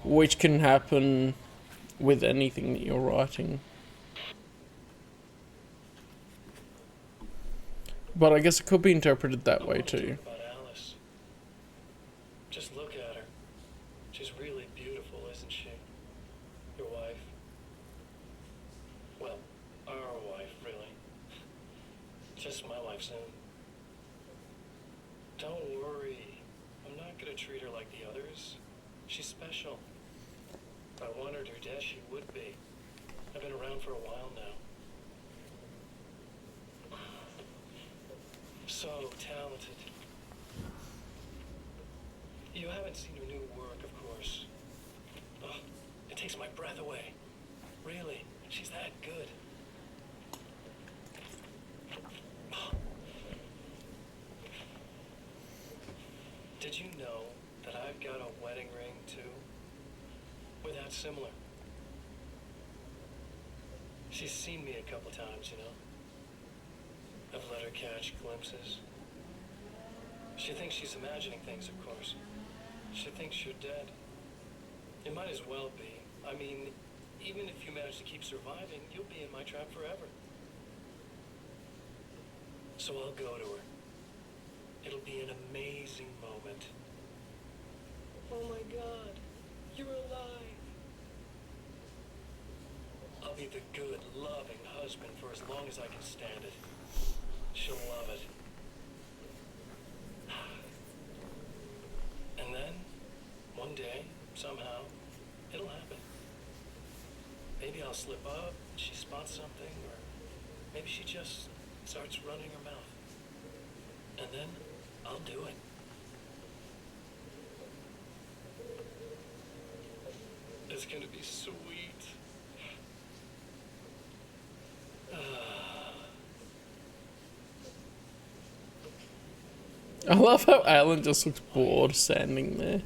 Which can happen with anything that you're writing. But I guess it could be interpreted that way too. About Alice. Just look at her. She's really beautiful, isn't she? Your wife. Well, our wife, really. Just my wife soon. Don't worry. I'm not gonna treat her like the others. She's special. If I wanted her dead, she would be. I've been around for a while now. So talented. You haven't seen her new work, of course. Oh, it takes my breath away. Really, she's that good. Did you know that I've got a wedding ring, too? We're that similar. She's seen me a couple times, you know. I've let her catch glimpses. She thinks she's imagining things, of course. She thinks you're dead. It might as well be. I mean, even if you manage to keep surviving, you'll be in my trap forever. So I'll go to her. It'll be an amazing moment. Oh my God, you're alive. I'll be the good, loving husband for as long as I can stand it. She'll love it. And then, one day, somehow, it'll happen. Maybe I'll slip up, she spots something, or maybe she just starts running her mouth. And then, I'll do it. It's gonna be sweet. I love how Alan just looks bored standing there.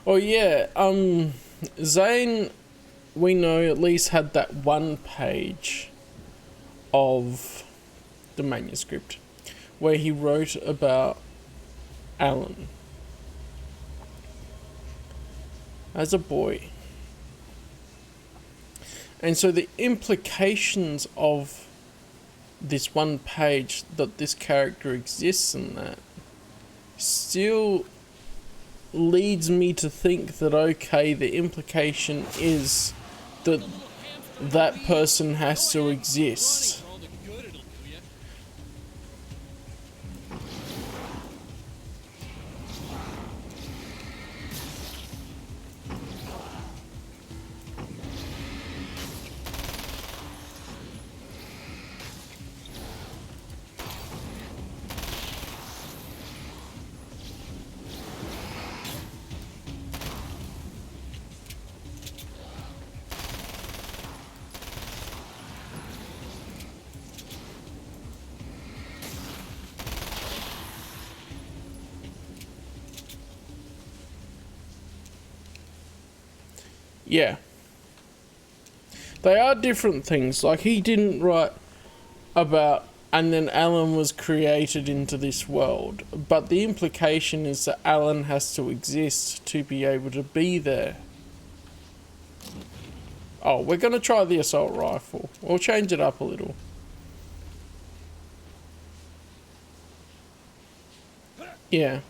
Oh yeah, Zane, we know at least had that one page of the manuscript where he wrote about Alan as a boy. And so the implications of this one page that this character exists in that still leads me to think that, okay, the implication is that that person has to exist. Yeah. They are different things. Like, he didn't write about, and then Alan was created into this world. But the implication is that Alan has to exist to be able to be there. Oh, we're going to try the assault rifle. We'll change it up a little. Yeah.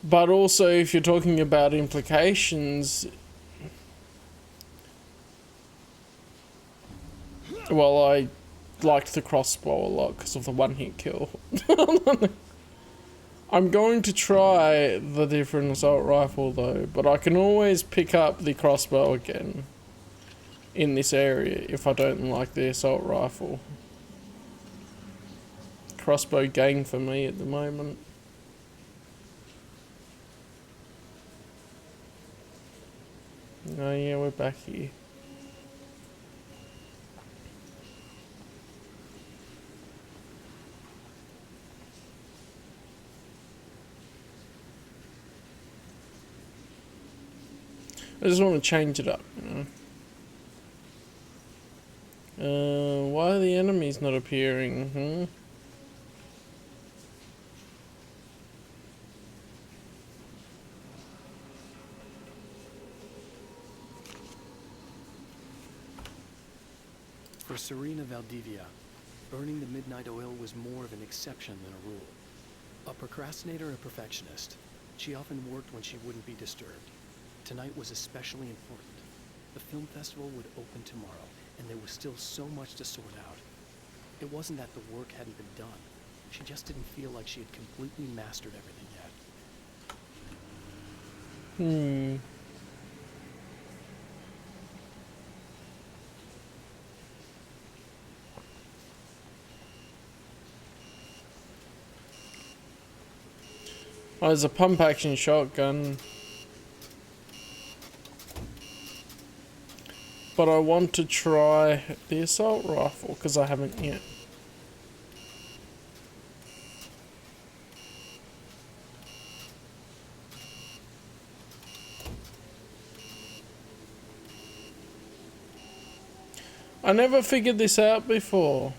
But also, if you're talking about implications, well, I liked the crossbow a lot because of the one-hit kill. I'm going to try the different assault rifle though, but I can always pick up the crossbow again in this area if I don't like the assault rifle. Crossbow gang for me at the moment. Oh yeah, we're back here. I just want to change it up, you know. Why are the enemies not appearing? For Serena Valdivia, burning the midnight oil was more of an exception than a rule. A procrastinator and perfectionist, she often worked when she wouldn't be disturbed. Tonight was especially important. The film festival would open tomorrow, and there was still so much to sort out. It wasn't that the work hadn't been done. She just didn't feel like she had completely mastered everything yet. Oh, there's a pump action shotgun. But I want to try the assault rifle because I haven't yet. I never figured this out before.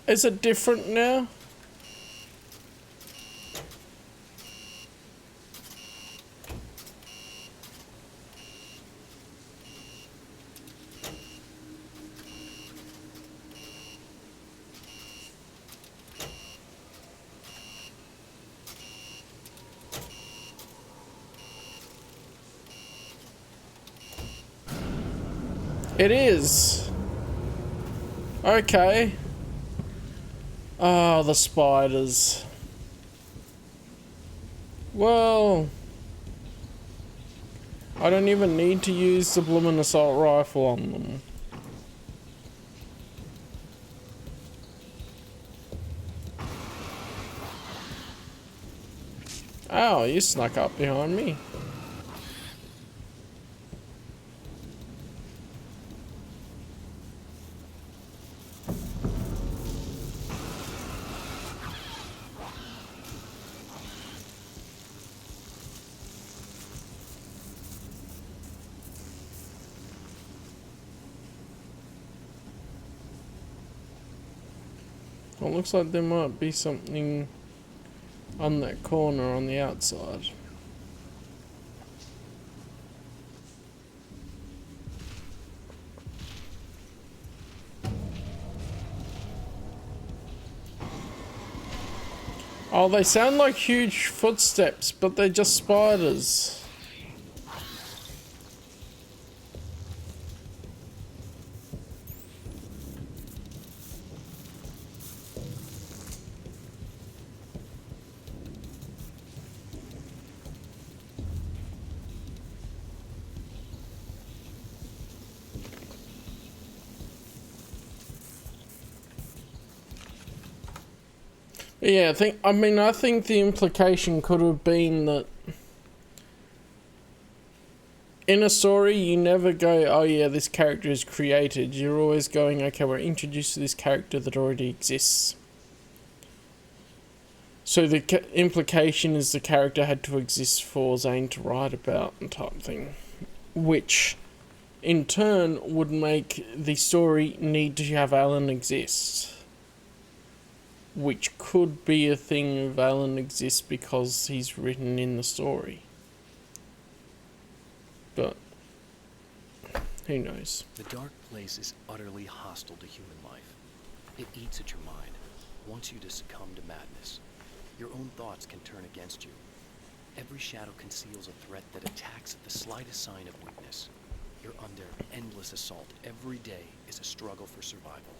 Is it different now? It is. Okay. Oh, the spiders. Well, I don't even need to use the bloomin' assault rifle on them. Oh, you snuck up behind me. Well, it looks like there might be something on that corner on the outside. Oh, they sound like huge footsteps, but they're just spiders. Yeah, I think the implication could have been that in a story you never go, oh yeah, this character is created. You're always going, okay, we're introduced to this character that already exists. So the implication is the character had to exist for Zane to write about and type thing. Which, in turn, would make the story need to have Alan exist. Which could be a thing if Alan exists because he's written in the story. But who knows? The dark place is utterly hostile to human life. It eats at your mind, wants you to succumb to madness. Your own thoughts can turn against you. Every shadow conceals a threat that attacks at the slightest sign of weakness. You're under endless assault. Every day is a struggle for survival.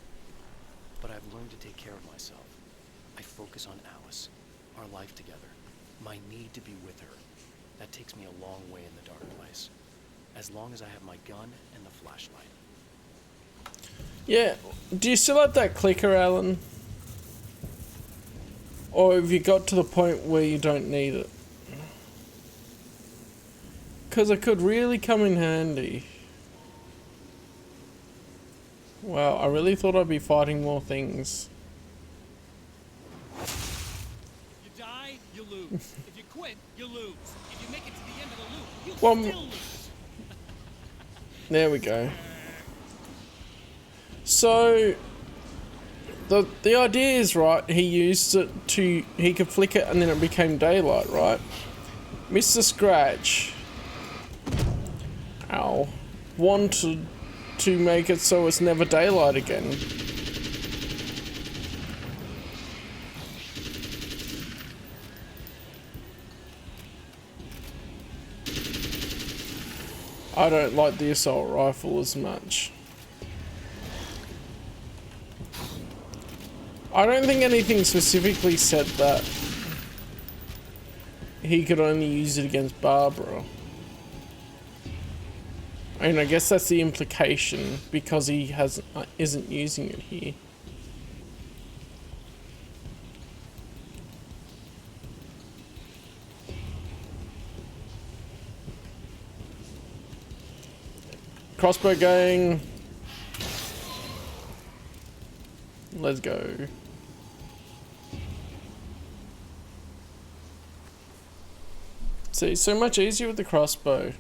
But I've learned to take care of myself. I focus on Alice, our life together, my need to be with her. That takes me a long way in the dark place. As long as I have my gun and the flashlight. Yeah, do you still have that clicker, Alan? Or have you got to the point where you don't need it? Because it could really come in handy. Wow, I really thought I'd be fighting more things. You die, you lose. If you quit, you lose. If you make it to the end of the loop, you Well, still lose. There we go. So the idea is, right, he used it to, he could flick it and then it became daylight, right? Mr. Scratch, ow, wanted to make it so it's never daylight again. I don't like the assault rifle as much. I don't think anything specifically said that he could only use it against Barbara. I mean, I guess that's the implication because he isn't using it here. Crossbow gang. Let's go. See, so much easier with the crossbow.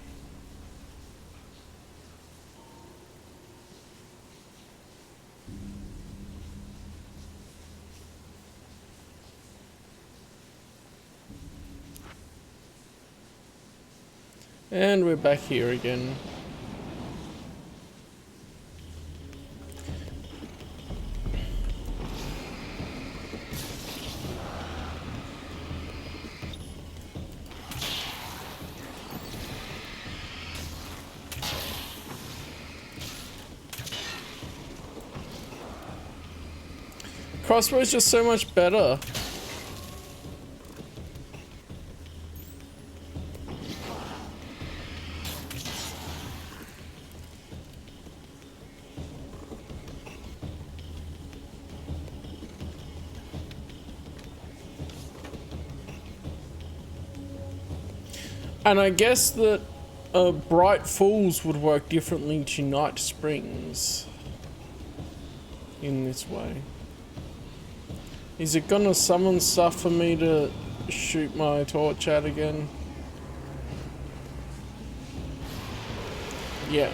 And we're back here again. Crossbow's just so much better. And I guess that Bright Falls would work differently to Night Springs in this way. Is it gonna summon stuff for me to shoot my torch at again? Yeah.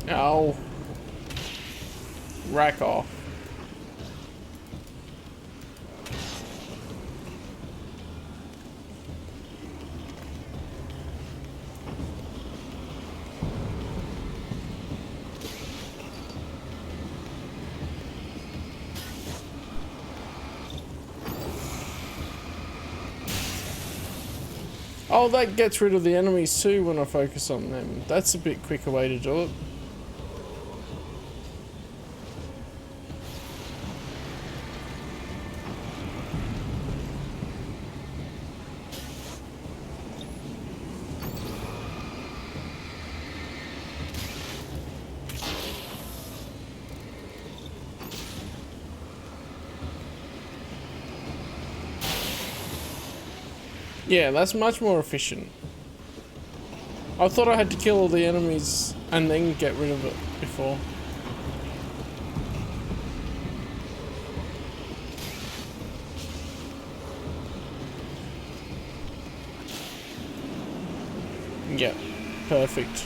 Ow. Rack off. Oh, that gets rid of the enemies too when I focus on them. That's a bit quicker way to do it. Yeah, that's much more efficient. I thought I had to kill all the enemies and then get rid of it before. Yeah, perfect.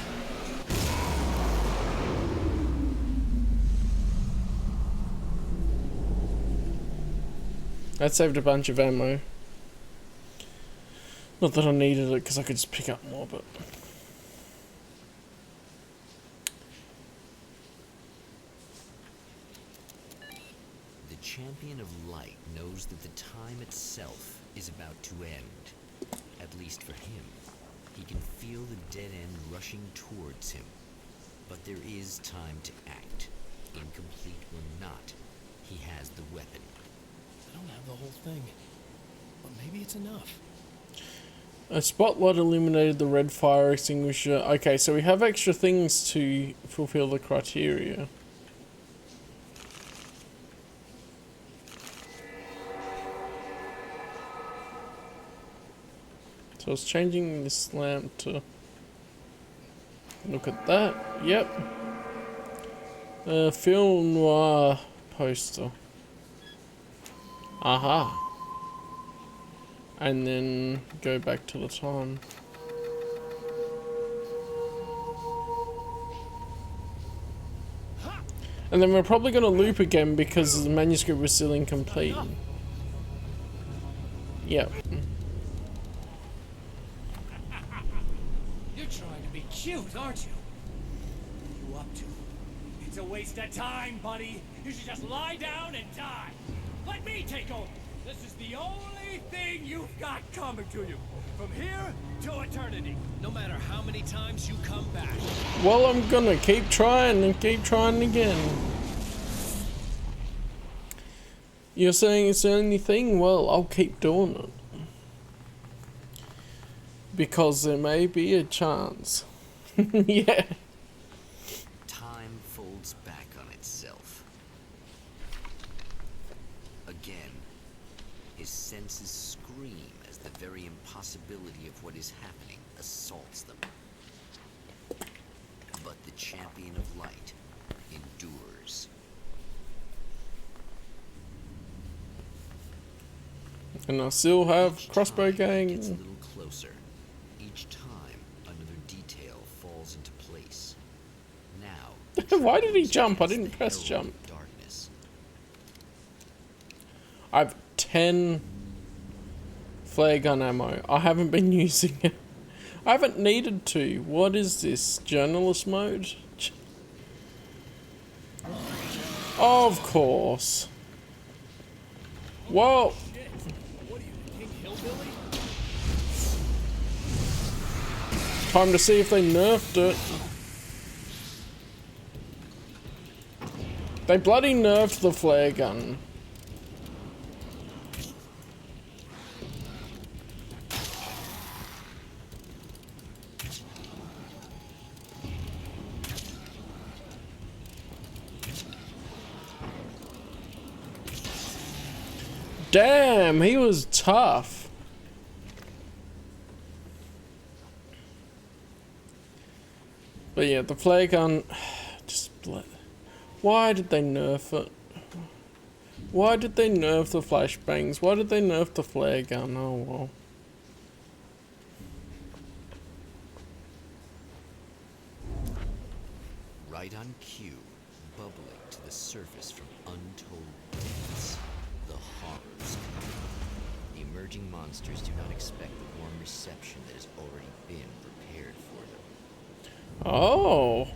That saved a bunch of ammo. Not that I needed it because I could just pick up more, but... The Champion of Light knows that the time itself is about to end. At least for him. He can feel the dead end rushing towards him. But there is time to act. Incomplete or not, he has the weapon. I don't have the whole thing. But maybe it's enough. A spotlight illuminated the red fire extinguisher. Okay, so we have extra things to fulfill the criteria. So I was changing this lamp to look at that. Yep. Film noir poster. Aha. And then go back to the time. And then we're probably going to loop again because the manuscript was still incomplete. Yep. You're trying to be cute, aren't you? What are you up to? It's a waste of time, buddy. You should just lie down and die. Let me take over. This is the only thing you've got coming to you. From here to eternity. No matter how many times you come back. Well, I'm gonna keep trying and keep trying again. You're saying it's the only thing? Well, I'll keep doing it. Because there may be a chance. Yeah. Time folds back on itself. Again, his senses scream as the very impossibility of what is happening assaults them. But the Champion of Light endures. And I still have crossbow It's a gang. little closer. Each time, another detail falls into place. Now, Why did he jump? I stands didn't the press herald jump. of darkness. I have 10 flare gun ammo. I haven't been using it. I haven't needed to. What is this? Journalist mode? Of course. Whoa. Shit. What are you, the King Hillbilly? Time to see if they nerfed it. They bloody nerfed the flare gun. Damn, he was tough. But yeah, the flare gun, why did they nerf it? Why did they nerf the flashbangs? Why did they nerf the flare gun? Oh well. Right on cue, bubbling to the surface from untold depths, the horrors come. The emerging monsters do not expect the warm reception that has already been prepared for them. Oh.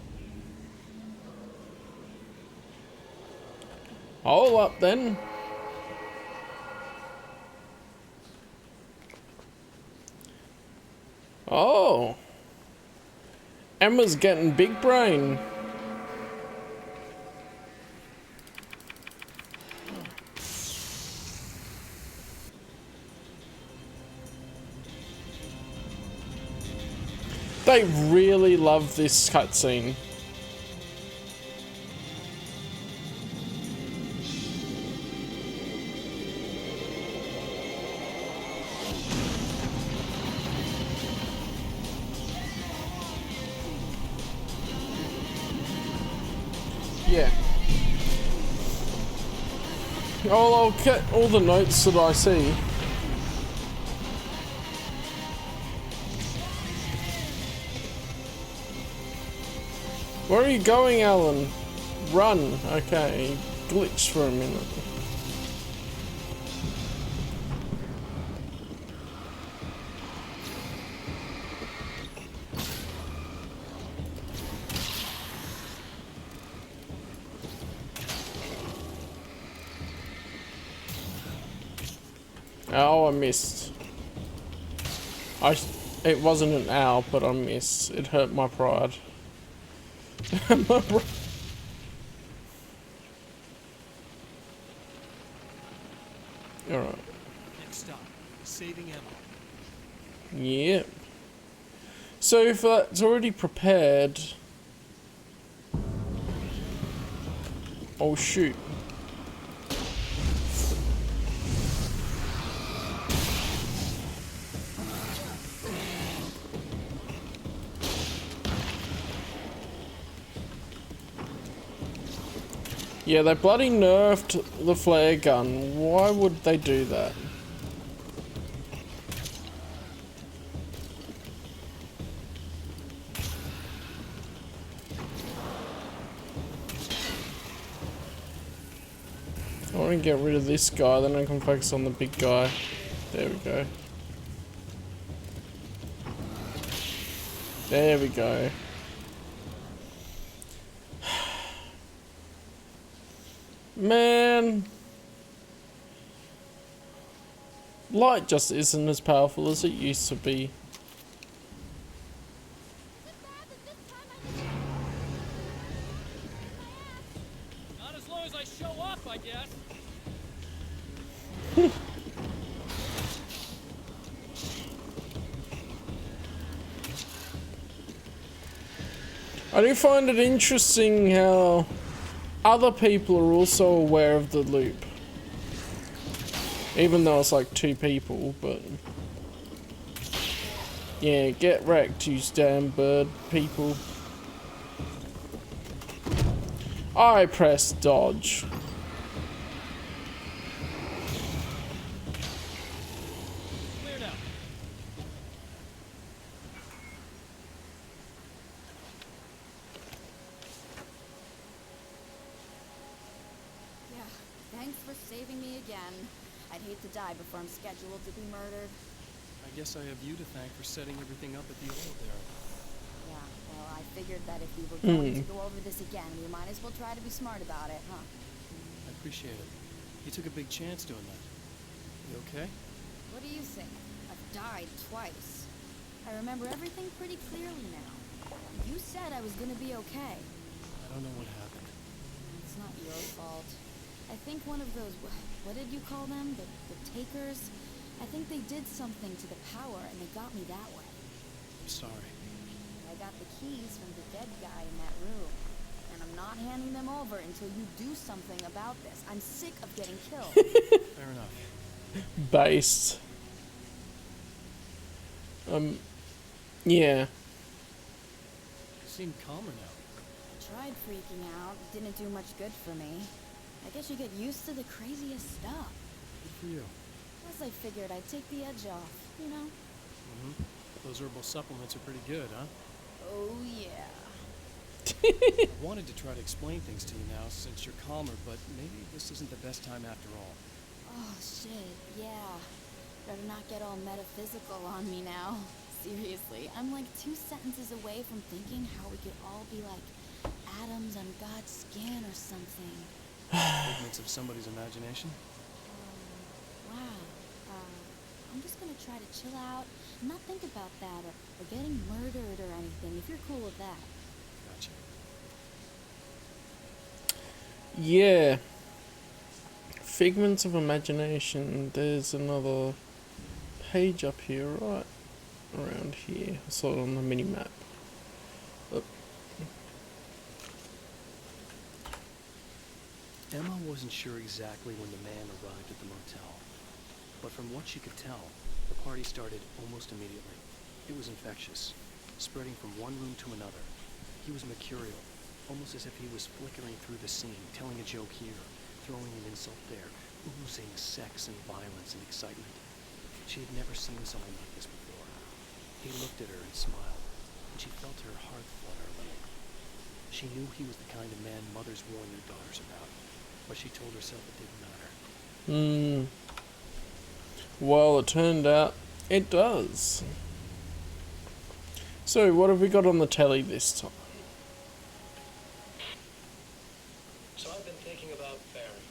Hold up then. Oh. Emma's getting big brain. They really love this cutscene. Yeah. Oh, I'll get all the notes that I see. Where are you going, Alan? Run. Okay. Glitched for a minute. Oh, I missed. It wasn't an owl, but I missed. It hurt my pride. Alright. Next stop, saving ammo. Yep. So if that's already prepared... Oh shoot. Yeah, they bloody nerfed the flare gun. Why would they do that? I want to get rid of this guy, then I can focus on the big guy. There we go. There we go. Man, light just isn't as powerful as it used to be. Not as long as I show up, I guess. I do find it interesting how other people are also aware of the loop. Even though it's like 2 people, but... Yeah, get wrecked, you damn bird people. I press dodge. Thanks for saving me again. I'd hate to die before I'm scheduled to be murdered. I guess I have you to thank for setting everything up at the old there. Yeah, well, I figured that if we were going to go over this again, we might as well try to be smart about it, huh? I appreciate it. You took a big chance doing that. You okay? What do you think? I've died twice. I remember everything pretty clearly now. You said I was gonna be okay. I don't know what happened. It's not your fault. I think one of those, what did you call them? The takers? I think they did something to the power and they got me that way. I'm sorry. I got the keys from the dead guy in that room. And I'm not handing them over until you do something about this. I'm sick of getting killed. Fair enough. Based. Yeah. You seem calmer now. I tried freaking out. It didn't do much good for me. I guess you get used to the craziest stuff. Good for you. Plus I figured I'd take the edge off, you know? Those herbal supplements are pretty good, huh? Oh, yeah. I wanted to try to explain things to you now since you're calmer, but maybe this isn't the best time after all. Oh, shit, yeah. Better not get all metaphysical on me now. Seriously, I'm like 2 sentences away from thinking how we could all be like atoms on God's skin or something. Figments of somebody's imagination? Wow. I'm just gonna try to chill out, not think about that, or getting murdered or anything, if you're cool with that. Gotcha. Yeah. Figments of imagination. There's another page up here, right around here. I saw it on the mini map. Oh. Emma wasn't sure exactly when the man arrived at the motel, but from what she could tell, the party started almost immediately. It was infectious, spreading from one room to another. He was mercurial, almost as if he was flickering through the scene, telling a joke here, throwing an insult there, oozing sex and violence and excitement. She had never seen someone like this before. He looked at her and smiled, and she felt her heart flutter a little. She knew he was the kind of man mothers warn their daughters about, but she told herself it didn't matter. Well, it turned out it does. So, what have we got on the telly this time? So I've been thinking about Barry.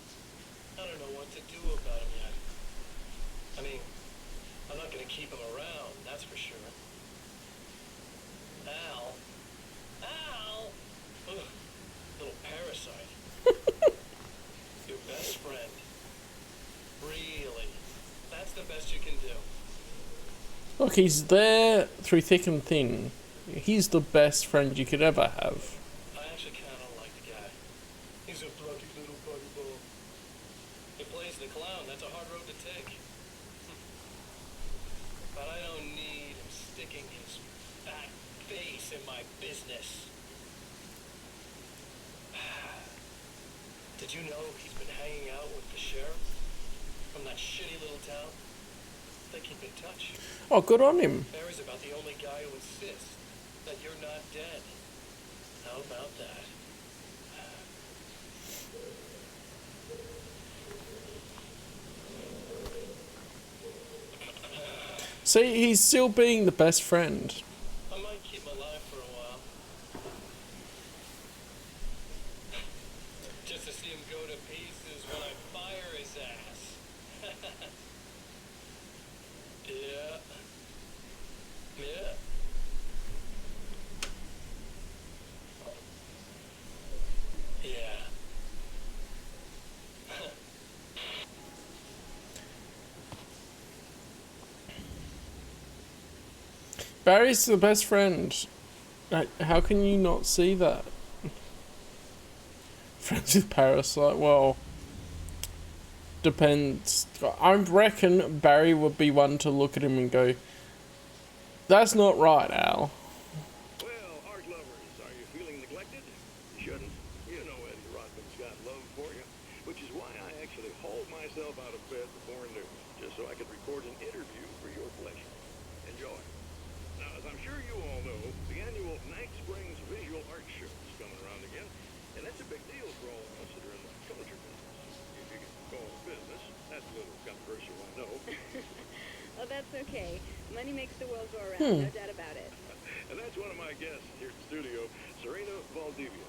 I don't know what to do about him yet. I mean, I'm not going to keep him around, that's for sure. Al? Ugh, little parasite. Your best friend. Really? That's the best you can do. Look, he's there through thick and thin. He's the best friend you could ever have. I actually kind of like the guy. He's a bloody little buddy ball. He plays the clown. That's a hard road to take. But I don't need him sticking his fat face in my business. Did you know he's been hanging out with the sheriff from that shitty little town? They keep in touch. Oh, good on him. Barry's about the only guy who insists that you're not dead. How about that? See, he's still being the best friend. I might keep him alive for a while. Just to see him go to pieces when I fire his ass. Yeah. Yeah. Yeah. Barry's the best friend. How can you not see that? Friends with Parasite, well, depends. I reckon Barry would be one to look at him and go, "That's not right, Al." Well, art lovers, are you feeling neglected? You shouldn't. You know Eddie Rothman's got love for you, which is why I actually hauled myself out of bed before noon, just so I could record an interview for your pleasure. Enjoy. Now, as I'm sure you all know, the annual Night Springs Visual Art Show is coming around again, and that's a big deal for all of us that are in the culture business. You figure okay. Money makes the world go around, no doubt about it. And that's one of my guests here at the studio, Serena Valdivia.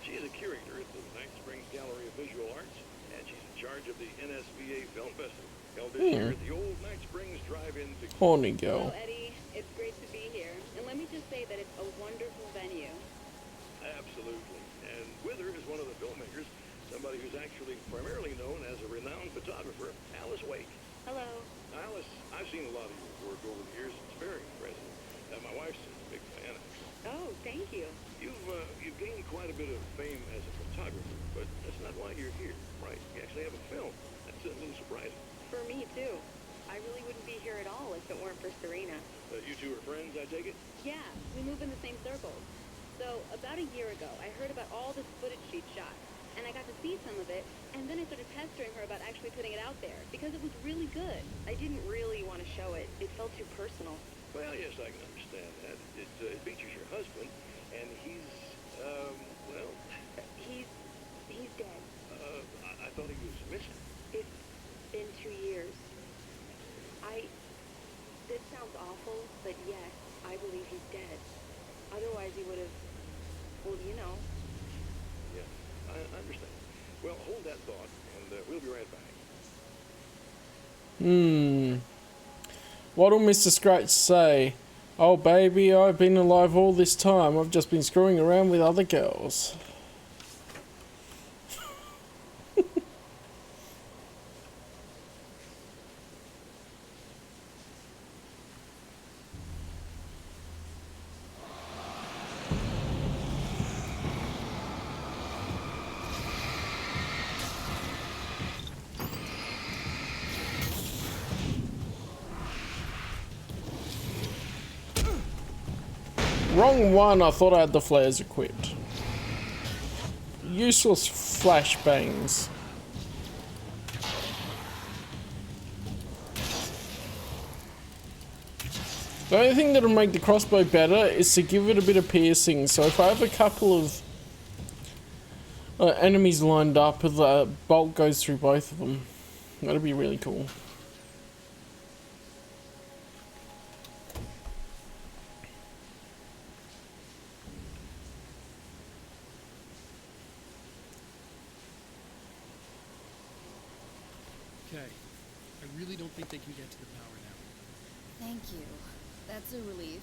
She is a curator at the Night Springs Gallery of Visual Arts, and she's in charge of the NSVA Film Festival, held this year at the old Night Springs Drive-In. Horny girl. Well, Eddie, it's great to be here. And let me just say that it's a wonderful venue. Absolutely. And with her is one of the filmmakers, somebody who's actually primarily known as a renowned photographer, Alice Wake. Hello. Alice, I've seen a lot of your work over the years. It's very impressive. My wife's a big fan, actually. Oh, thank you. You've gained quite a bit of fame as a photographer, but that's not why you're here, right? You actually have a film. That's a little surprising. For me, too. I really wouldn't be here at all if it weren't for Serena. You two are friends, I take it? Yeah, we move in the same circles. So, about a year ago, I heard about all this footage she'd shot, and I got to see some of it, and then I started pestering her about actually putting it out there, because it was really good. I didn't really want to show it. It felt too personal. Well, yes, I can understand that. It features your husband, and he's, well... He's dead. I thought he was missing. It's been 2 years. This sounds awful, but yes, I believe he's dead. Otherwise he would have, well, you know. Yeah, I understand. Well, hold that thought, and we'll be right back. What'll Mr. Scratch say? Oh baby, I've been alive all this time. I've just been screwing around with other girls. Wrong one, I thought I had the flares equipped. Useless flashbangs. The only thing that'll make the crossbow better is to give it a bit of piercing, so if I have a couple of enemies lined up, the bolt goes through both of them. That'll be really cool. Okay. I really don't think they can get to the power now. Thank you. That's a relief.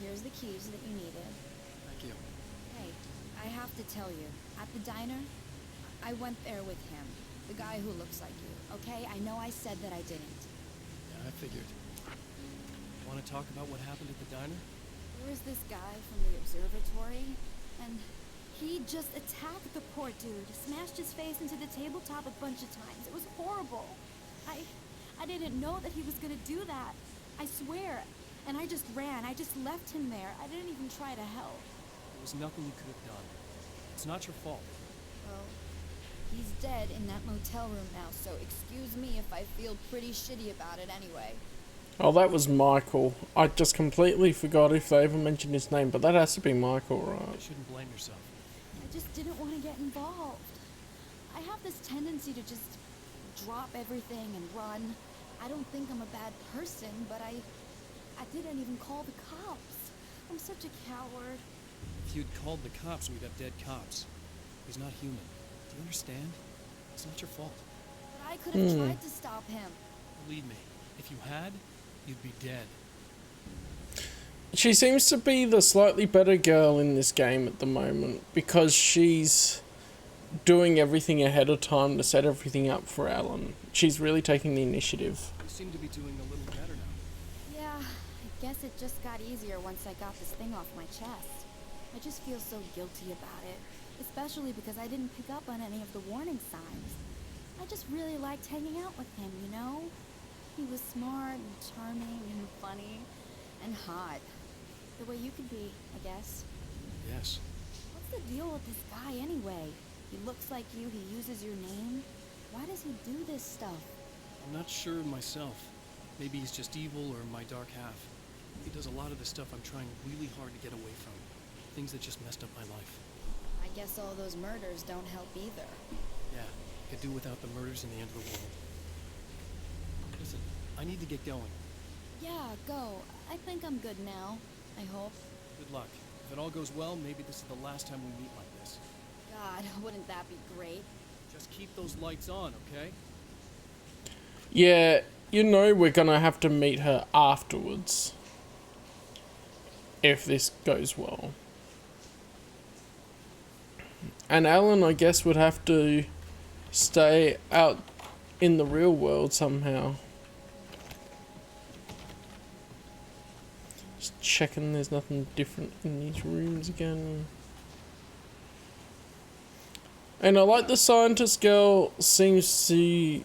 Here's the keys that you needed. Thank you. Hey, I have to tell you, at the diner, I went there with him. The guy who looks like you, okay? I know I said that I didn't. Yeah, I figured. Want to talk about what happened at the diner? There was this guy from the observatory, and he just attacked the poor dude, smashed his face into the tabletop a bunch of times. It was horrible. I didn't know that he was gonna do that. I swear. And I just ran. I just left him there. I didn't even try to help. There was nothing you could have done. It's not your fault. Well, he's dead in that motel room now, so excuse me if I feel pretty shitty about it anyway. Oh, that was Michael. I just completely forgot if they ever mentioned his name, but that has to be Michael, right? You shouldn't blame yourself. I just didn't want to get involved. I have this tendency to just drop everything and run. I don't think I'm a bad person, but I didn't even call the cops. I'm such a coward. If you'd called the cops, we'd have dead cops. He's not human. Do you understand? It's not your fault. But I could have tried to stop him. Believe me, if you had, you'd be dead. She seems to be the slightly better girl in this game at the moment because she's doing everything ahead of time to set everything up for Alan. She's really taking the initiative. You seem to be doing a little better now. Yeah, I guess it just got easier once I got this thing off my chest. I just feel so guilty about it, especially because I didn't pick up on any of the warning signs. I just really liked hanging out with him, you know? He was smart and charming and funny and hot. The way you could be, I guess. Yes. What's the deal with this guy anyway? He looks like you, he uses your name. Why does he do this stuff? I'm not sure myself. Maybe he's just evil or my dark half. He does a lot of the stuff I'm trying really hard to get away from. Things that just messed up my life. I guess all those murders don't help either. Yeah, could do without the murders and the end of the world. Listen, I need to get going. Yeah, go. I think I'm good now. I hope. Good luck. If it all goes well, maybe this is the last time we meet like this. God, wouldn't that be great? Just keep those lights on, okay? Yeah, you know we're gonna have to meet her afterwards. If this goes well. And Alan, I guess, would have to stay out in the real world somehow. Just checking there's nothing different in these rooms again. And I like the scientist girl seems to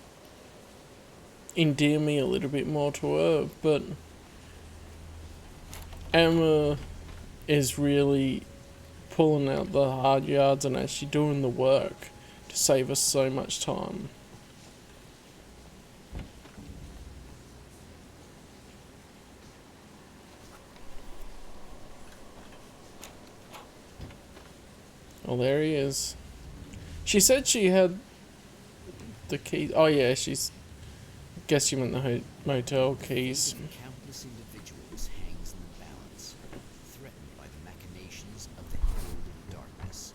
endear me a little bit more to her, but Emma is really pulling out the hard yards and actually doing the work to save us so much time. Oh, there he is. She said she had the keys. Oh yeah, she's... guess she meant the motel keys. Countless individuals hangs in the balance, threatened by the machinations of the herald of darkness.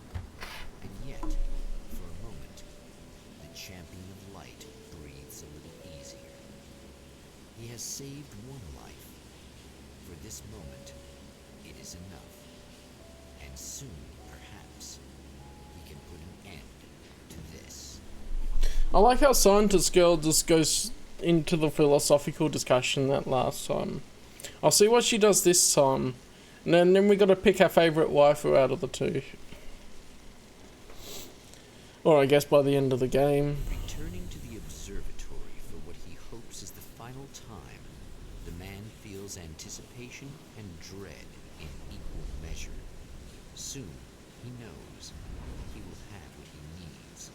And yet, for a moment, the champion of light breathes a little easier. He has saved one life. For this moment, it is enough. And soon, perhaps, he can put an end to this. I like how Scientist Girl just goes into the philosophical discussion that last time. I'll see what she does this time. And then we gotta pick our favourite waifu out of the two. Or I guess by the end of the game. Returning to the observatory for what he hopes is the final time, the man feels anticipation and dread in equal measure. Soon, he knows he will have what he needs.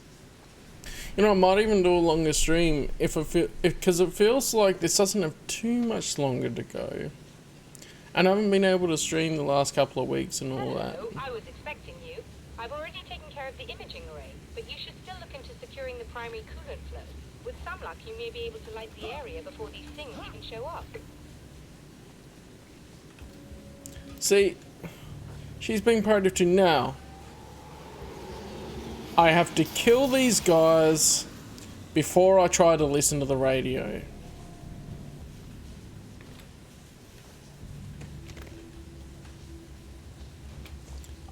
You know, I might even do a longer stream because it feels like this doesn't have too much longer to go. And I haven't been able to stream the last couple of weeks and all that. Hello, I was expecting you. I've already taken care of the imaging array, but you should still look into securing the primary coolant flow. With some luck, you may be able to light the area before these things even show up. See, she's being proactive too now. I have to kill these guys before I try to listen to the radio.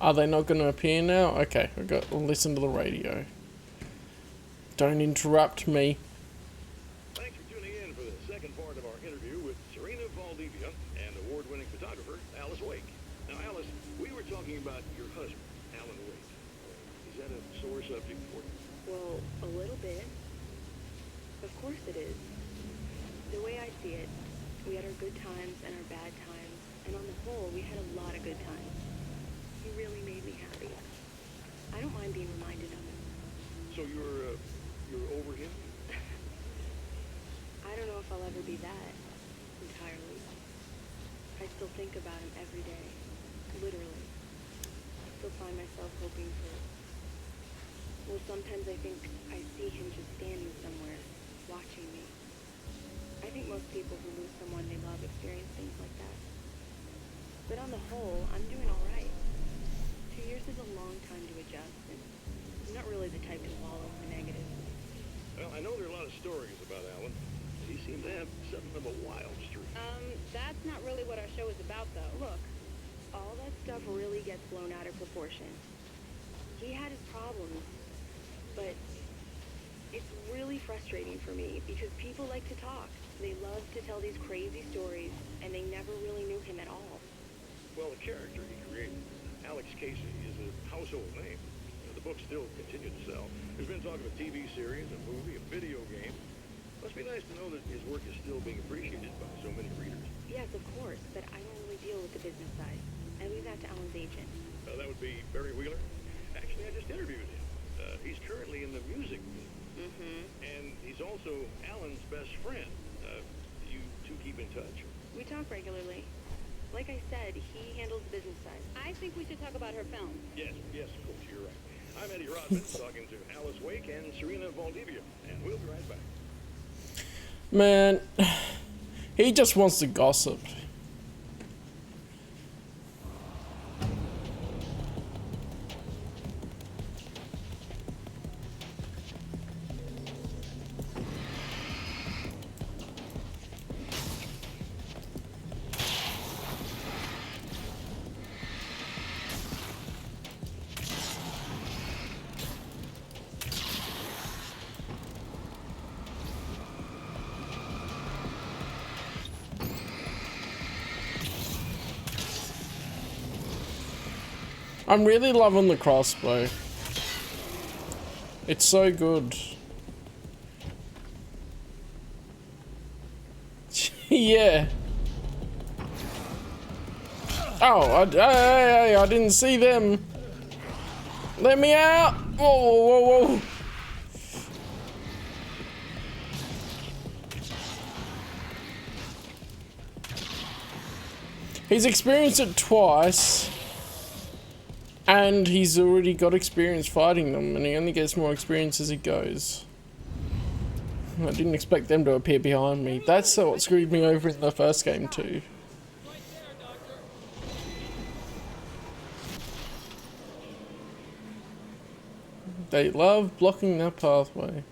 Are they not going to appear now? Okay, I've got to listen to the radio. Don't interrupt me. Thanks for tuning in for the second part of our interview with Serena Valdivia and award-winning photographer Alice Wake. Now, Alice, we were talking about your husband, Alan Wake. Is that a sore subject for you? Well, a little bit. Of course it is. The way I see it, we had our good times and our bad times, and on the whole, we had a lot of good times. He really made me happy. I don't mind being reminded of him. So you're over him? I don't know if I'll ever be that, entirely. I still think about him every day, literally. I still find myself hoping for... Well, sometimes I think I see him just standing somewhere, watching me. I think most people who lose someone they love experience things like that. But on the whole, I'm doing all right. 2 years is a long time to adjust, and I'm not really the type to wallow in the negative. Well, I know there are a lot of stories about Alan. He seemed to have something of a wild streak. That's not really what our show is about, though. Look, all that stuff really gets blown out of proportion. He had his problems, but it's really frustrating for me because people like to talk. They love to tell these crazy stories, and they never really knew him at all. Well, the character he created, Alex Casey, is a household name. The books still continue to sell. There's been talk of a TV series, a movie, a video game. Must be nice to know that his work is still being appreciated by so many readers. Yes, of course, but I don't really deal with the business side. I leave that to Alan's agent. That would be Barry Wheeler. Actually, I just interviewed him. He's currently in the music business. And he's also Alan's best friend. You two keep in touch? We talk regularly. Like I said, he handles the business side. I think we should talk about her film. Yes, of course, you're right. I'm Eddie Rodman, talking to Alice Wake and Serena Valdivia, and we'll be right back. Man, He just wants to gossip. I'm really loving the crossbow. It's so good. Yeah. Oh, I didn't see them. Let me out. Whoa, whoa, whoa. He's experienced it twice. And he's already got experience fighting them, and he only gets more experience as he goes. I didn't expect them to appear behind me. That's what screwed me over in the first game too. They love blocking that pathway.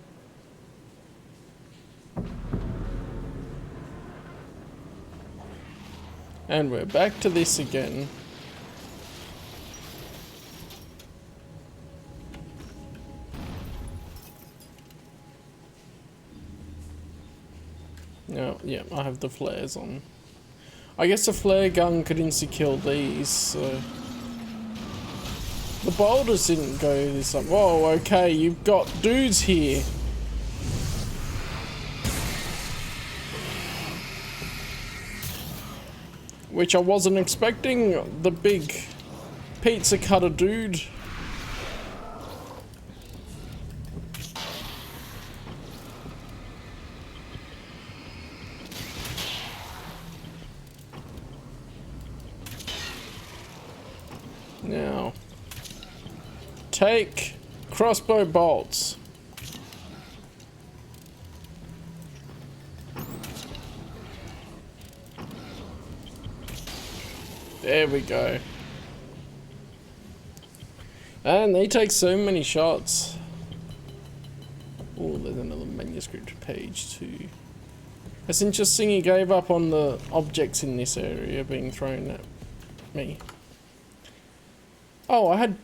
And we're back to this again. No, yeah, I have the flares on. I guess a flare gun could insta-kill these, so... The boulders didn't go this up. Whoa, okay, you've got dudes here. Which I wasn't expecting, the big pizza cutter dude. Now, take crossbow bolts. There we go. And they take so many shots. Oh, there's another manuscript page too. It's interesting he gave up on the objects in this area being thrown at me. Oh, I had...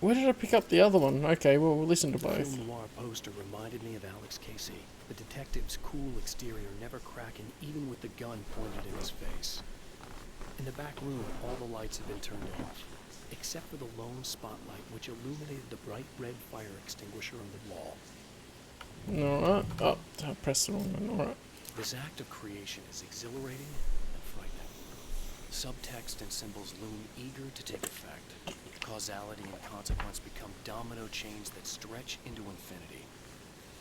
Where did I pick up the other one? Okay, well, we'll listen to both. The film noir poster reminded me of Alex Casey. The detective's cool exterior never cracking even with the gun pointed in his face. In the back room, all the lights had been turned off, except for the lone spotlight which illuminated the bright red fire extinguisher on the wall. Alright. Oh, I pressed the wrong one. Alright. This act of creation is exhilarating and frightening. Subtext and symbols loom eager to take effect. Causality and consequence become domino chains that stretch into infinity.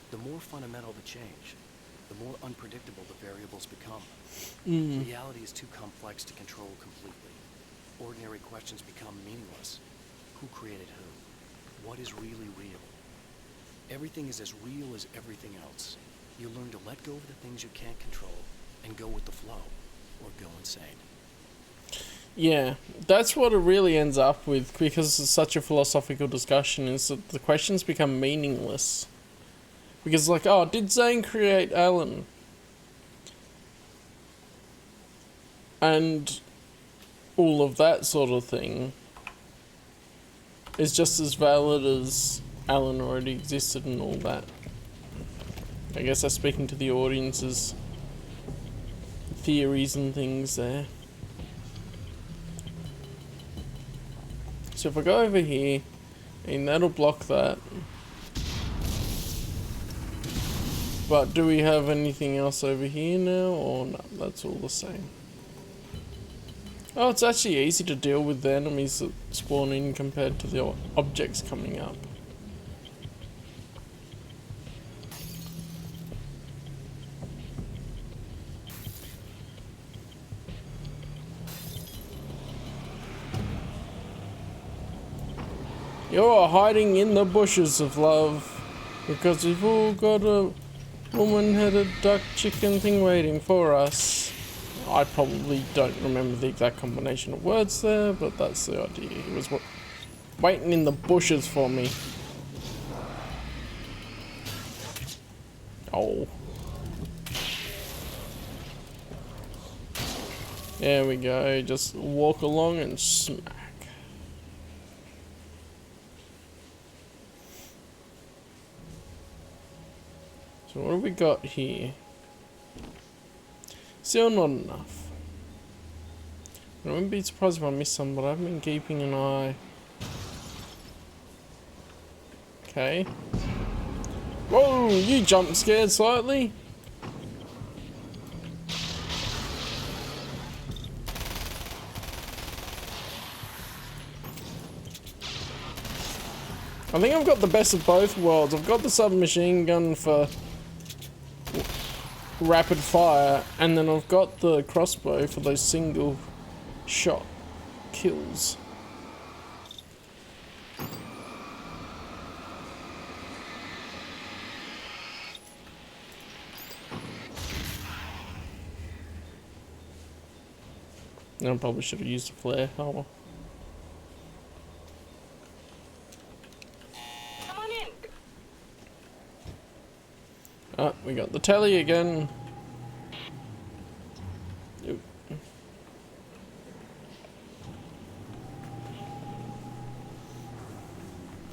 The more fundamental the change, the more unpredictable the variables become. Reality is too complex to control completely. Ordinary questions become meaningless. Who created who? What is really real? Everything is as real as everything else. You learn to let go of the things you can't control and go with the flow, or go insane. Yeah, that's what it really ends up with, because it's such a philosophical discussion, is that the questions become meaningless. Because, like, oh, did Zane create Alan? And all of that sort of thing is just as valid as Alan already existed and all that. I guess I'm speaking to the audience's theories and things there. So if I go over here, and that'll block that. But do we have anything else over here now, or no, that's all the same. Oh, it's actually easy to deal with the enemies that spawn in compared to the objects coming up. You're hiding in the bushes of love, because we've all got a woman-headed duck chicken thing waiting for us. I probably don't remember the exact combination of words there, but that's the idea. He was waiting in the bushes for me. Oh. There we go. Just walk along and smack. So what have we got here? Still not enough. I wouldn't be surprised if I missed some, but I've been keeping an eye. Okay. Whoa, you jump scared slightly. I think I've got the best of both worlds. I've got the submachine gun for rapid fire, and then I've got the crossbow for those single shot kills. I probably should have used a flare armor. Come on in. Ah, we got the telly again. Oop.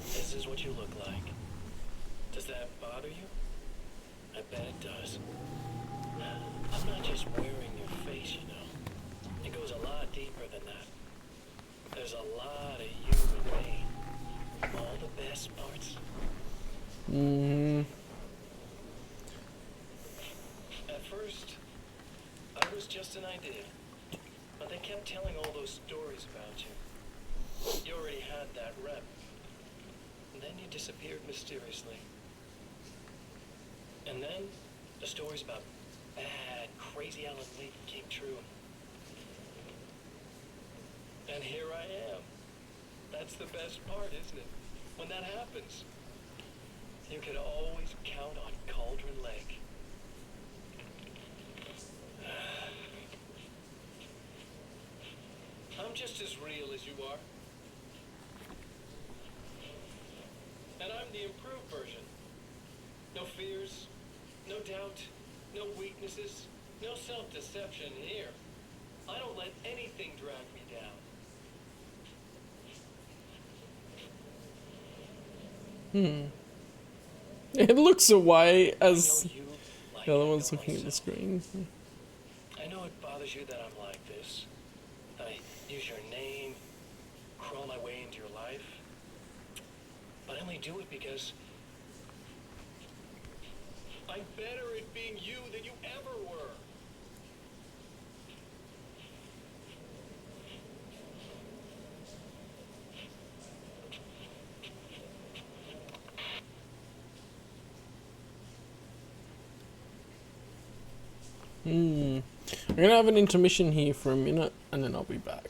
This is what you look like. Does that bother you? I bet it does. I'm not just wearing your face, you know. It goes a lot deeper than that. There's a lot of you and me. All the best parts. At first, I was just an idea. But they kept telling all those stories about you. You already had that rep. And then you disappeared mysteriously. And then the stories about bad, crazy Alan Wake came true. And here I am. That's the best part, isn't it? When that happens, you can always count on Cauldron Lake. I'm just as real as you are. And I'm the improved version. No fears, no doubt, no weaknesses, no self-deception here. I don't let anything drag me down. It looks away as the other one's looking at the screen. I know it bothers you that I'm like this. That I use your name, crawl my way into your life. But I only do it because I'm better at being you than you ever were. I'm gonna have an intermission here for a minute, and then I'll be back.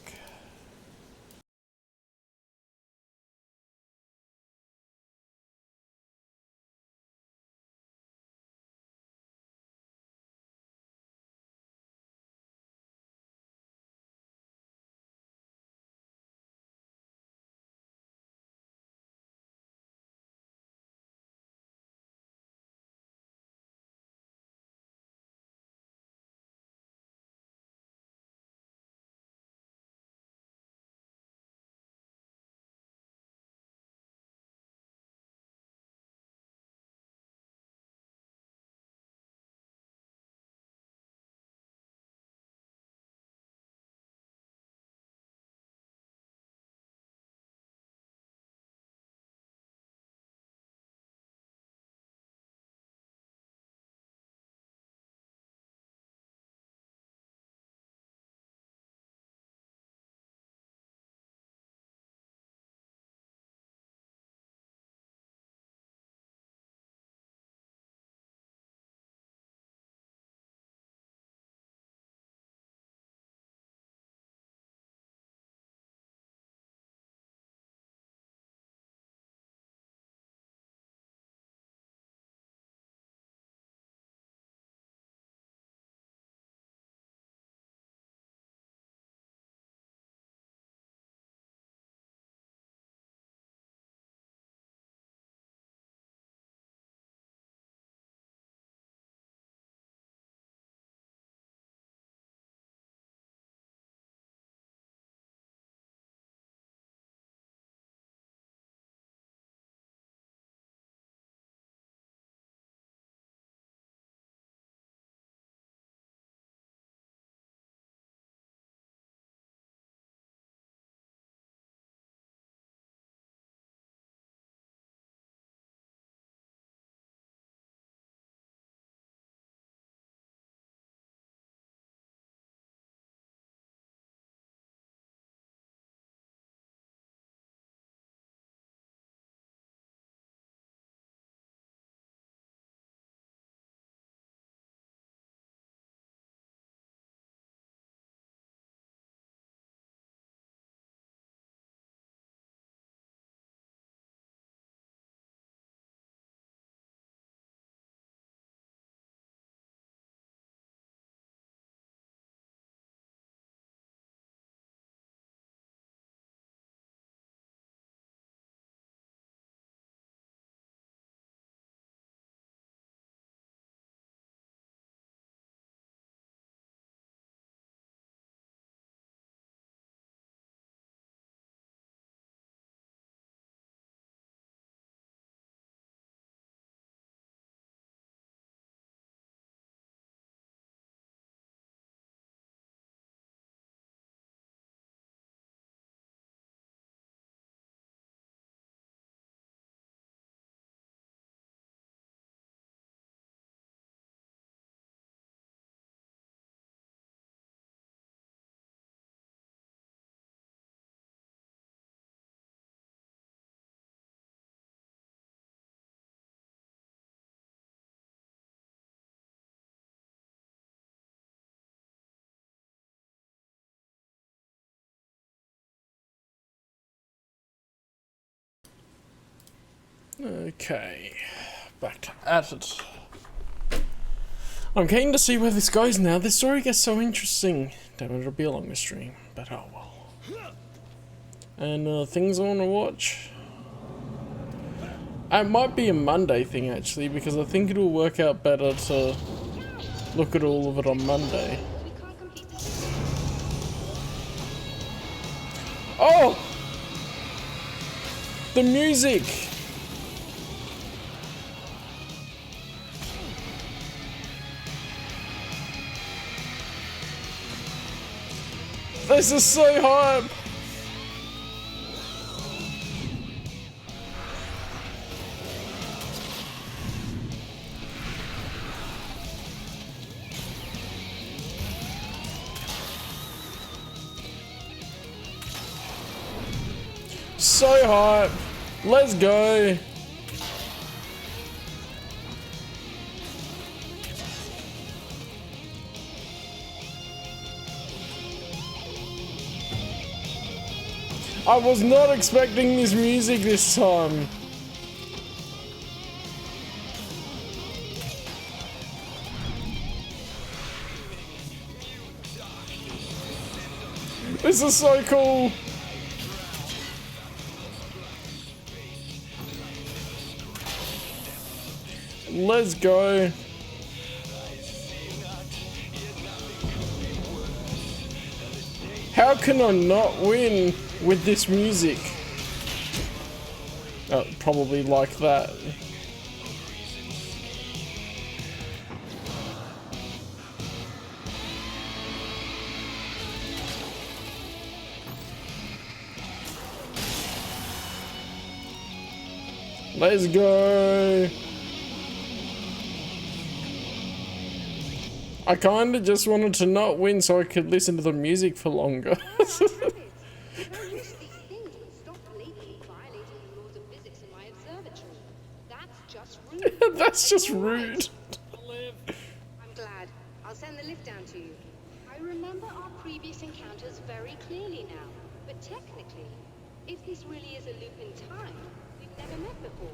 Okay, back at it. I'm keen to see where this goes now. This story gets so interesting. Damn it, it'll be a longer stream, but oh well. And things I want to watch. It might be a Monday thing actually, because I think it'll work out better to look at all of it on Monday. Oh! The music! This is so hype! So hype! Let's go! I was not expecting this music this time. This is so cool. Let's go. How can I not win with this music? Oh, probably like that. Let's go. I kinda just wanted to not win so I could listen to the music for longer. That's just rude. I'm glad. I'll send the lift down to you. I remember our previous encounters very clearly now. But technically, if this really is a loop in time, we've never met before.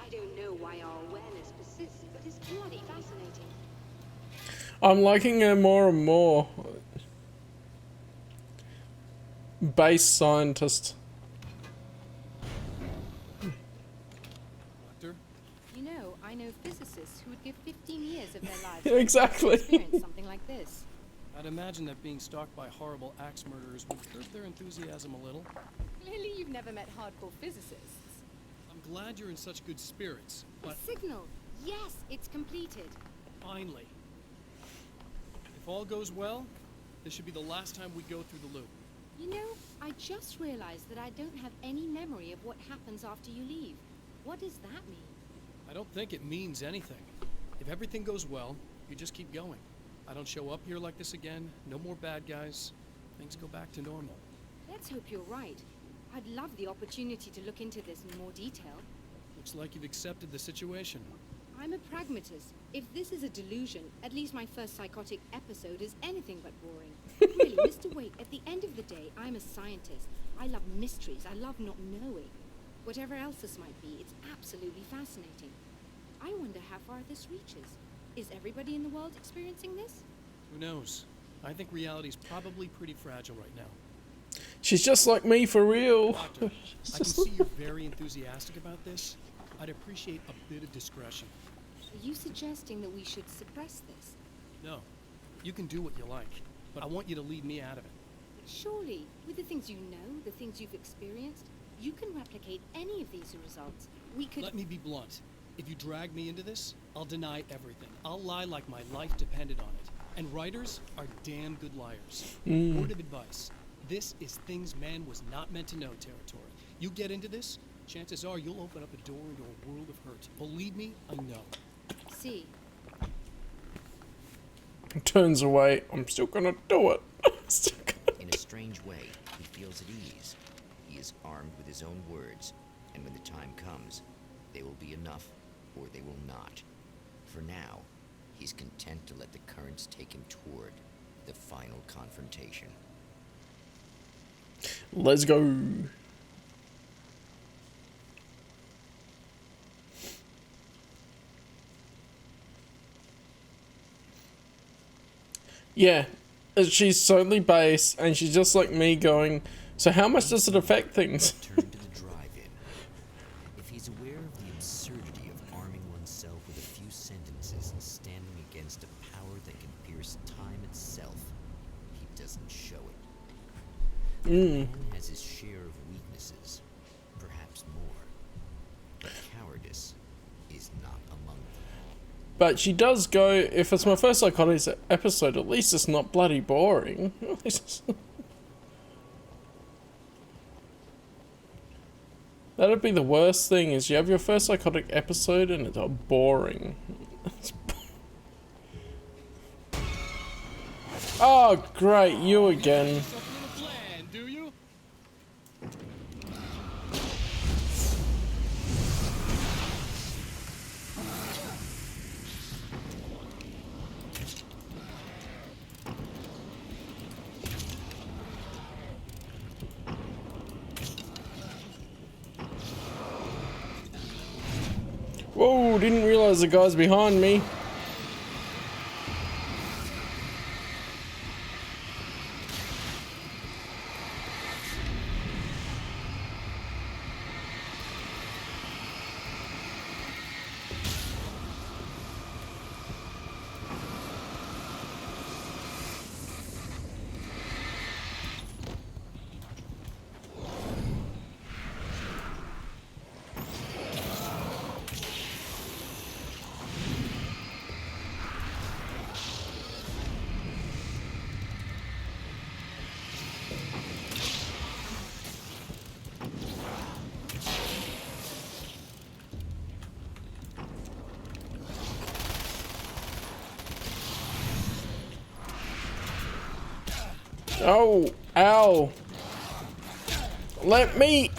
I don't know why our awareness persists, but it's bloody fascinating. I'm liking her more and more. Base scientist. You know, I know physicists who would give 15 years of their lives Exactly. to experience something like this. I'd imagine that being stalked by horrible axe murderers would curb their enthusiasm a little. Clearly you've never met hardcore physicists. I'm glad you're in such good spirits, but... The signal! Yes, it's completed. Finally. If all goes well, this should be the last time we go through the loop. You know, I just realized that I don't have any memory of what happens after you leave. What does that mean? I don't think it means anything. If everything goes well, you just keep going. I don't show up here like this again, no more bad guys. Things go back to normal. Let's hope you're right. I'd love the opportunity to look into this in more detail. Looks like you've accepted the situation. I'm a pragmatist. If this is a delusion, at least my first psychotic episode is anything but boring. Really, Mr. Wake, at the end of the day, I'm a scientist. I love mysteries. I love not knowing. Whatever else this might be, it's absolutely fascinating. I wonder how far this reaches. Is everybody in the world experiencing this? Who knows? I think reality's probably pretty fragile right now. She's just like me for real. Doctor, I can see you're very enthusiastic about this. I'd appreciate a bit of discretion. Are you suggesting that we should suppress this? No. You can do what you like, but I want you to leave me out of it. Surely, with the things you know, the things you've experienced, you can replicate any of these results. We could... Let me be blunt. If you drag me into this, I'll deny everything. I'll lie like my life depended on it. And writers are damn good liars. Word of advice. This is things man was not meant to know territory. You get into this, chances are you'll open up a door into a world of hurt. Believe me, I know. See. Turns away. I'm still gonna do it. In a strange way, he feels at ease. He is armed with his own words, and when the time comes, they will be enough, or they will not. For now, he's content to let the currents take him toward the final confrontation. Let's go. Yeah, she's totally based, and she's just like me going, so how much does it affect things? Turn to the drive-in. If he's aware of the absurdity of arming oneself with a few sentences and standing against a power that can pierce time itself, he doesn't show it. The man has his share of weaknesses, perhaps more. But cowardice is not among them. But she does go, if it's my first Psychotics episode, at least it's not bloody boring. That'd be the worst thing, is you have your first Psychotic episode and it's boring. Oh, great, you again. Whoa, didn't realize the guy's behind me. Oh, ow. Let me...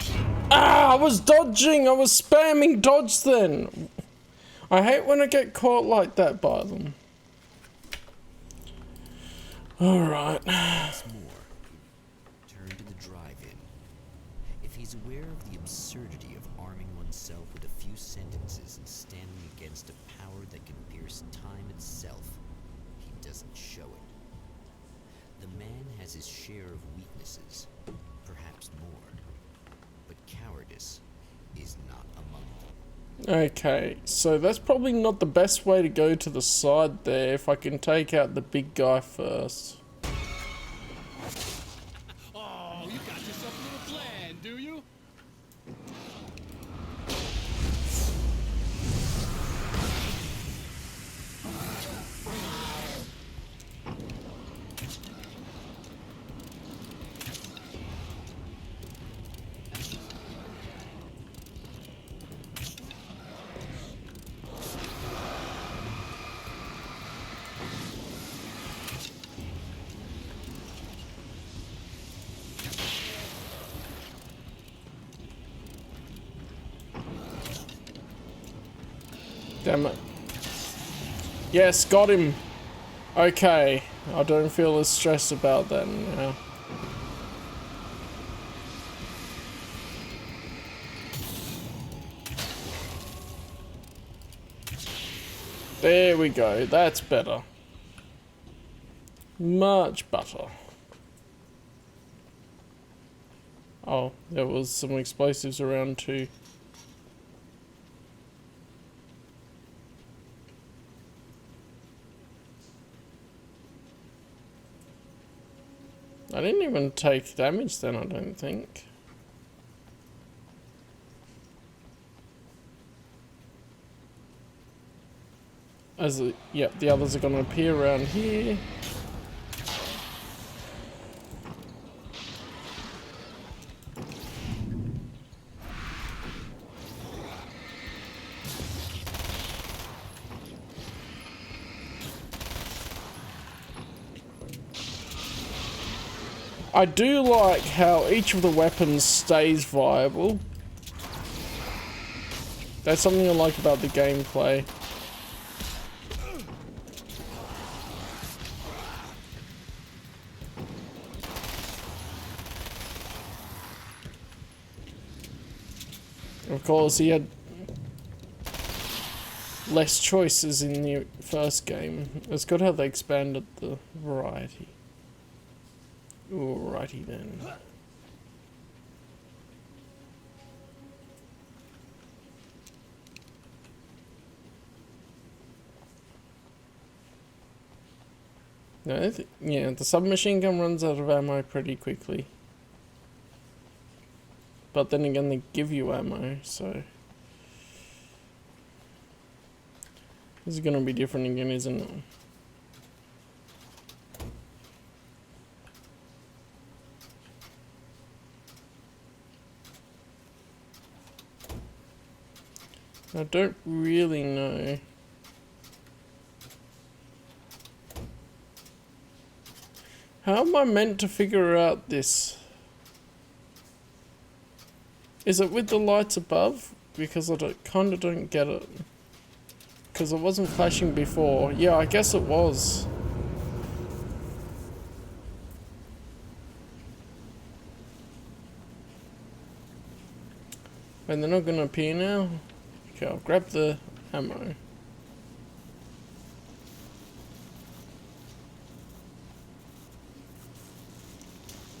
Ah, I was dodging. I was spamming dodge then. I hate when I get caught like that by them. Alright. Once more, turn to the drive-in. If he's aware of the absurdity of arming oneself with a few sentences and standing against a power that can pierce time itself, he doesn't show it. The man has his share of weaknesses, perhaps more, but cowardice is not among them. Okay, so that's probably not the best way to go to the side there if I can take out the big guy first. Oh, you got yourself a little plan, do you? Damn it. Yes, got him. Okay, I don't feel as stressed about that now. There we go, that's better. Much better. Oh, there was some explosives around too. I didn't even take damage then, I don't think. As yep, the others are going to appear around here. I do like how each of the weapons stays viable. That's something I like about the gameplay. Of course, he had... less choices in the first game. It's good how they expanded the variety. Alrighty then. No, yeah, the submachine gun runs out of ammo pretty quickly. But then again, they give you ammo, so... This is gonna be different again, isn't it? I don't really know. How am I meant to figure out this? Is it with the lights above? Because I kinda don't get it. Because it wasn't flashing before. Yeah, I guess it was. And they're not gonna appear now? Okay, I'll grab the ammo.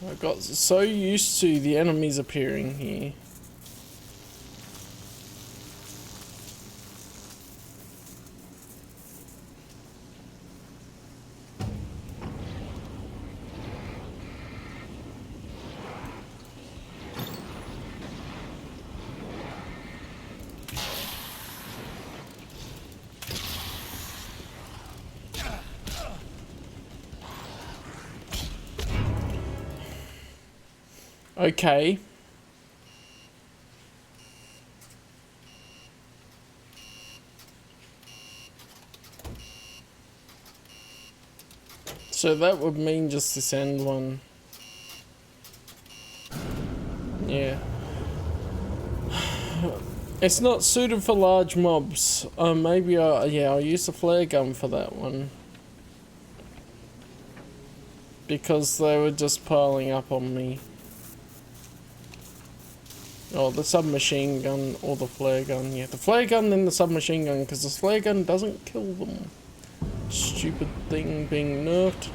I got so used to the enemies appearing here. Okay. So that would mean just this end one. Yeah. It's not suited for large mobs. Maybe I'll use the flare gun for that one. Because they were just piling up on me. Oh, the submachine gun or the flare gun. Yeah, the flare gun then the submachine gun, because the flare gun doesn't kill them. Stupid thing being nerfed.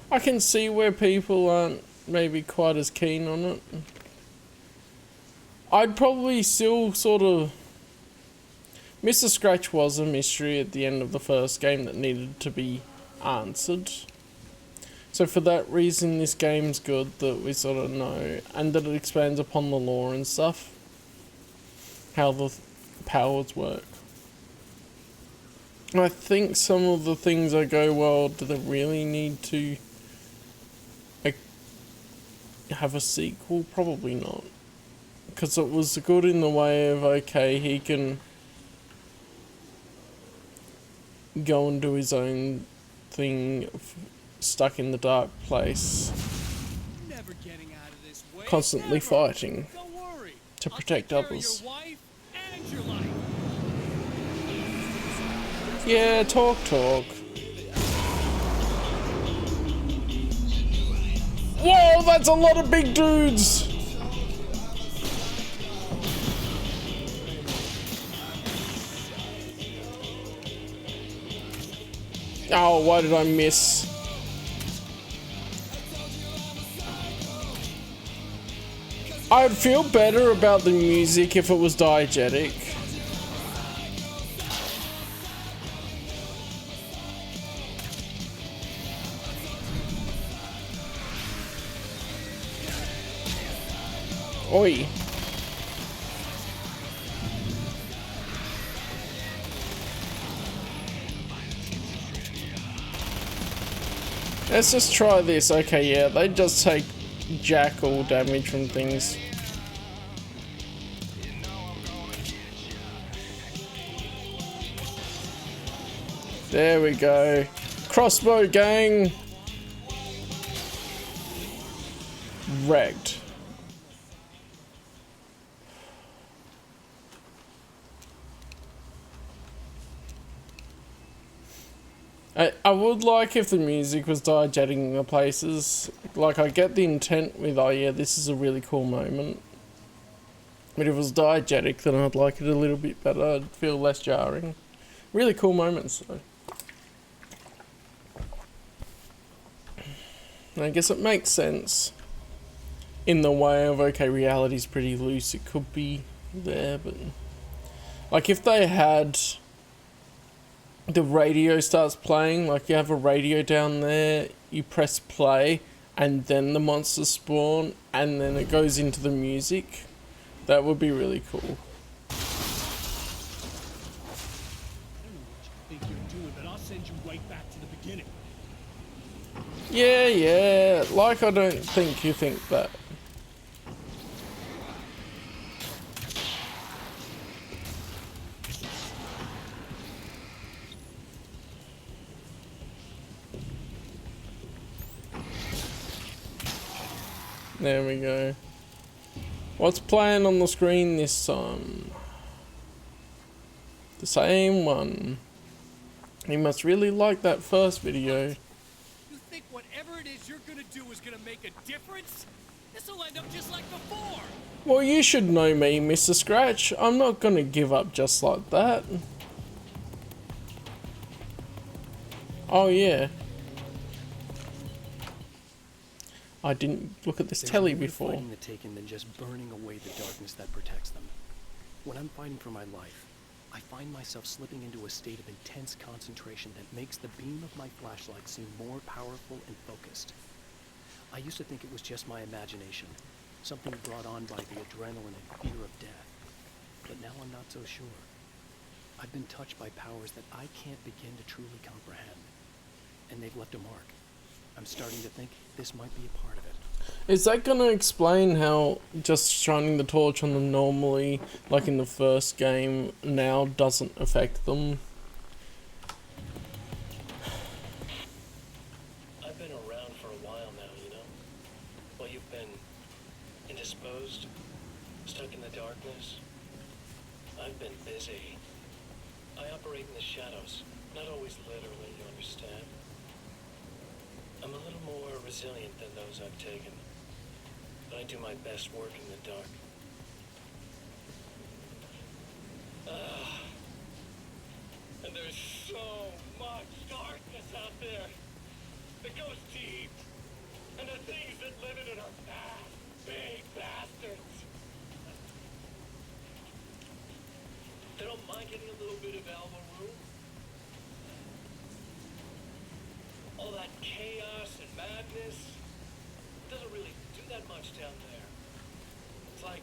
I can see where people aren't maybe quite as keen on it. I'd probably still sort of... Mr. Scratch was a mystery at the end of the first game that needed to be answered. So for that reason, this game's good that we sort of know, and that it expands upon the lore and stuff. How the powers work. I think some of the things I go, well, do they really need to have a sequel? Probably not. Because it was good in the way of, okay, he can go and do his own thing, stuck in the dark place, Never getting out of this way. constantly Never. fighting Don't worry. to I'll protect take care of others. your wife and your life. Yeah, talk. Whoa, that's a lot of big dudes! Oh, why did I miss? I'd feel better about the music if it was diegetic. Oi. Let's just try this. Okay, yeah, they just take jack all damage from things. There we go. Crossbow gang. wrecked. I would like if the music was diegetic the places. Like, I get the intent with, oh yeah, this is a really cool moment. But if it was diegetic, then I'd like it a little bit better. I'd feel less jarring. Really cool moments, though. And I guess it makes sense in the way of, okay, reality's pretty loose, it could be there, but... Like, if they had... the radio starts playing, like you have a radio down there, you press play, and then the monsters spawn, and then it goes into the music. That would be really cool. I don't know what you think you're doing, but I'll send you right back to the beginning. Yeah, like I don't think you think that. There we go. What's playing on the screen this time? The same one. You must really like that first video. You think whatever it is you're gonna do is gonna make a difference? This'll end up just like before! Well, you should know me, Mr. Scratch. I'm not gonna give up just like that. Oh yeah. I didn't look at this telly before. Fighting the Taken than just burning away the darkness that protects them. When I'm fighting for my life, I find myself slipping into a state of intense concentration that makes the beam of my flashlight seem more powerful and focused. I used to think it was just my imagination, something brought on by the adrenaline and fear of death. But now I'm not so sure. I've been touched by powers that I can't begin to truly comprehend. And they've left a mark. I'm starting to think this might be a part of it. Is that gonna explain how just shining the torch on them normally, like in the first game, now doesn't affect them? I've been around for a while now, you know? Well, you've been indisposed, stuck in the darkness. I've been busy. I operate in the shadows, not always literally, you understand? I'm a little more resilient than those I've taken, but I do my best work in the dark. And there's so much darkness out there that goes deep, and the things that live in it are fast, big bastards. They don't mind getting a little bit of elbow room. All that chaos and madness doesn't really do that much down there. It's like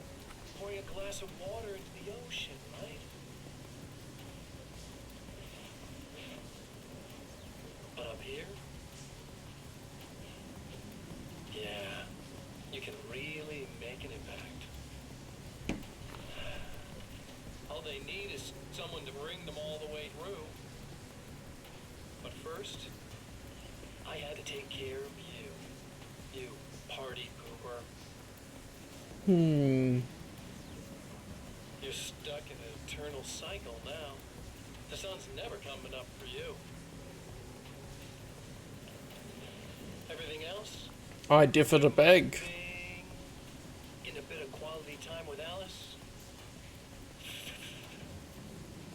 pouring a glass of water into the ocean, right? But up here, yeah, you can really make an impact. All they need is someone to bring them all the way through. But first, I had to take care of you. You party pooper. You're stuck in an eternal cycle now. The sun's never coming up for you. Everything else? I differ to beg. In a bit of quality time with Alice?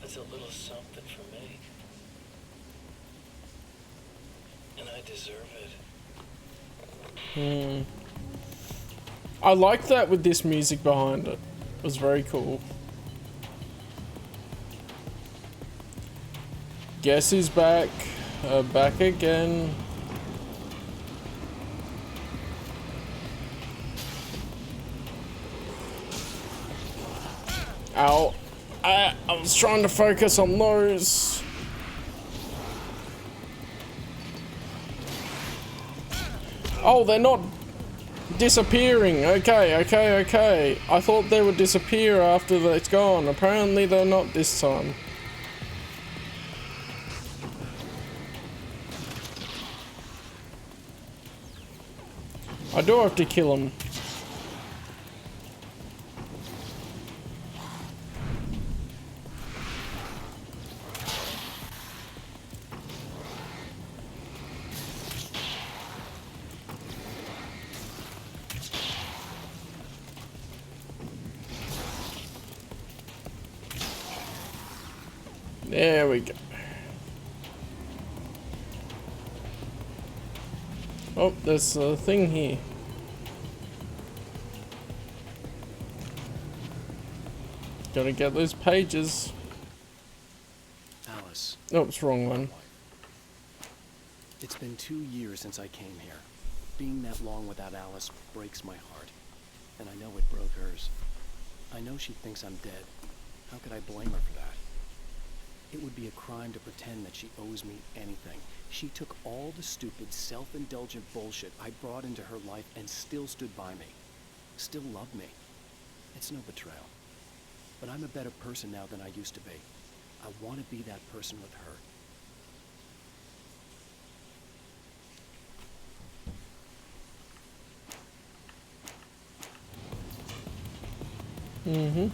That's a little something for me. And I deserve it. I like that with this music behind it. It was very cool. Guess who's back? Back again. Ow. I was trying to focus on those. Oh, they're not disappearing. Okay. I thought they would disappear after it's gone. Apparently they're not this time. I do have to kill him. There we go. Oh, there's a thing here. Gotta get those pages. Alice. Oh, it's the wrong one. It's been 2 years since I came here. Being that long without Alice breaks my heart. And I know it broke hers. I know she thinks I'm dead. How could I blame her for that? It would be a crime to pretend that she owes me anything. She took all the stupid, self-indulgent bullshit I brought into her life and still stood by me. Still loved me. It's no betrayal. But I'm a better person now than I used to be. I want to be that person with her. Mm-hmm.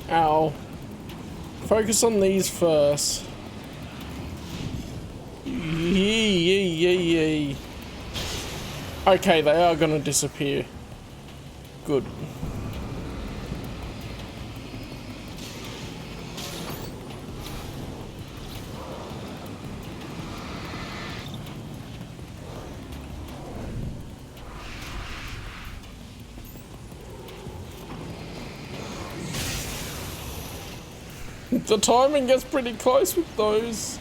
Ow. Focus on these first. Yee. Okay, they are gonna disappear. Good. The timing gets pretty close with those.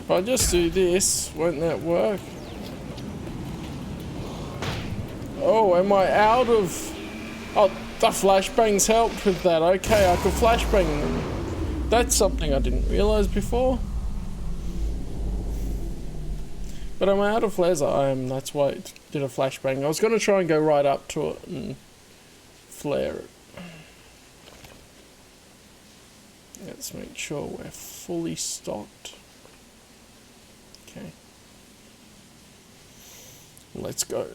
If I just do this, won't that work? Oh, am I out of... Oh, the flashbangs helped with that. Okay, I could flashbang them. That's something I didn't realise before. But I'm out of laser. I am. That's why it did a flashbang. I was going to try and go right up to it and flare it. Let's make sure we're fully stocked. Okay. Let's go.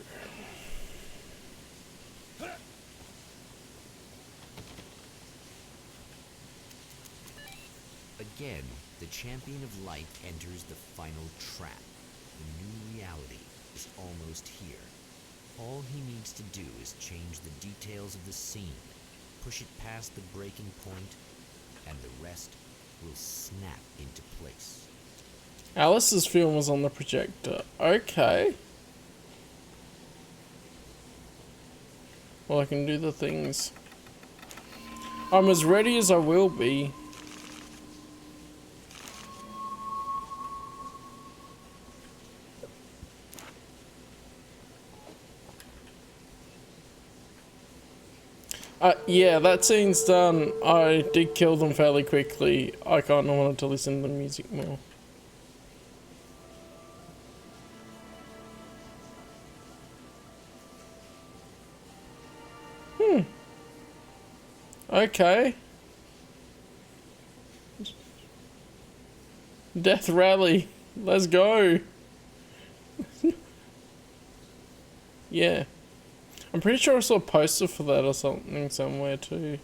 Again, the champion of light enters the final trap. The new reality is almost here. All he needs to do is change the details of the scene, push it past the breaking point, and the rest will snap into place. Alice's film was on the projector. Okay. Well, I can do the things. I'm as ready as I will be. Yeah, that scene's done. I did kill them fairly quickly. I kinda wanted to listen to the music more. Okay. Death Rally. Let's go. Yeah. I'm pretty sure I saw a poster for that or something somewhere too.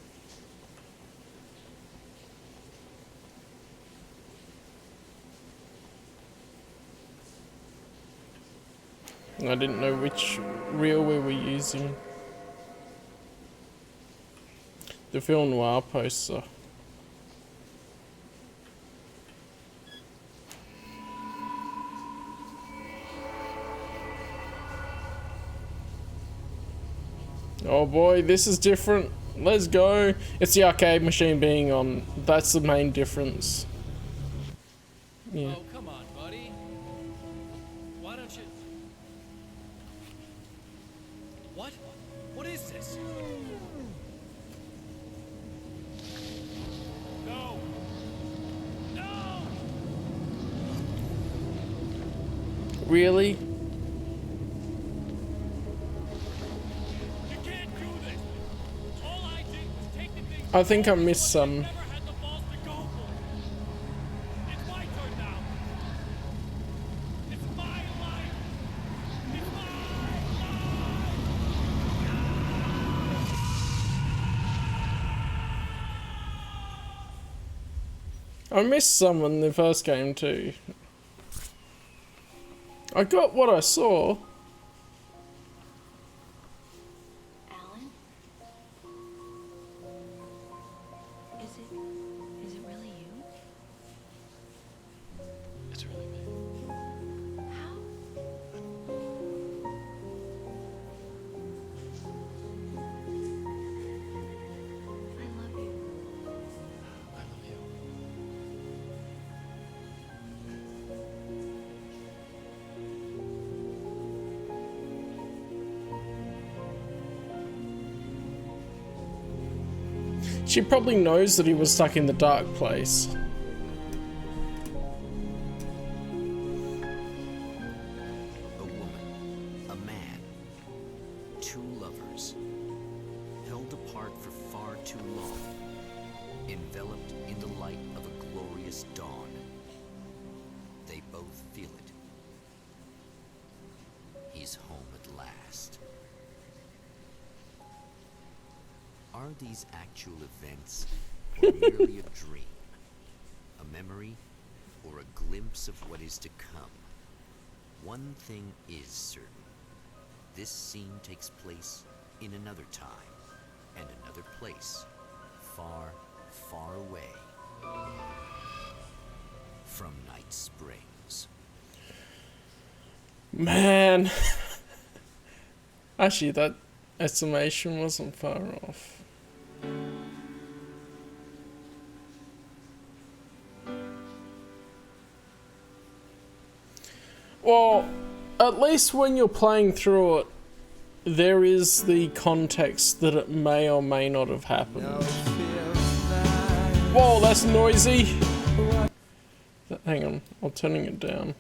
I didn't know which reel we were using. The film noir poster. Oh boy, this is different. let's go. It's the arcade machine being on. That's the main difference. Yeah. Oh, come on, buddy. Why don't you... What? What is this? No! No! Really? You can't do this! All I did was take the things... I think I missed some. Never had the balls to go for it. It's my turn now. It's my life. It's my I missed some in the first game too. I got what I saw. Alan? Is it really you? It's really me. How? I love you. I love you. She probably knows that he was stuck in the dark place. A woman, a man, two lovers, held apart for far too long, enveloped in the light of a glorious dawn. They both feel it. He's home at last. Are these actual events, or merely a dream? A memory, or a glimpse of what is to come? One thing is certain. This scene takes place in another time, and another place, far, far away from Night Springs. Man. Actually, that estimation wasn't far off. Well, at least when you're playing through it, there is the context that it may or may not have happened. Whoa, that's noisy! Hang on, I'm turning it down.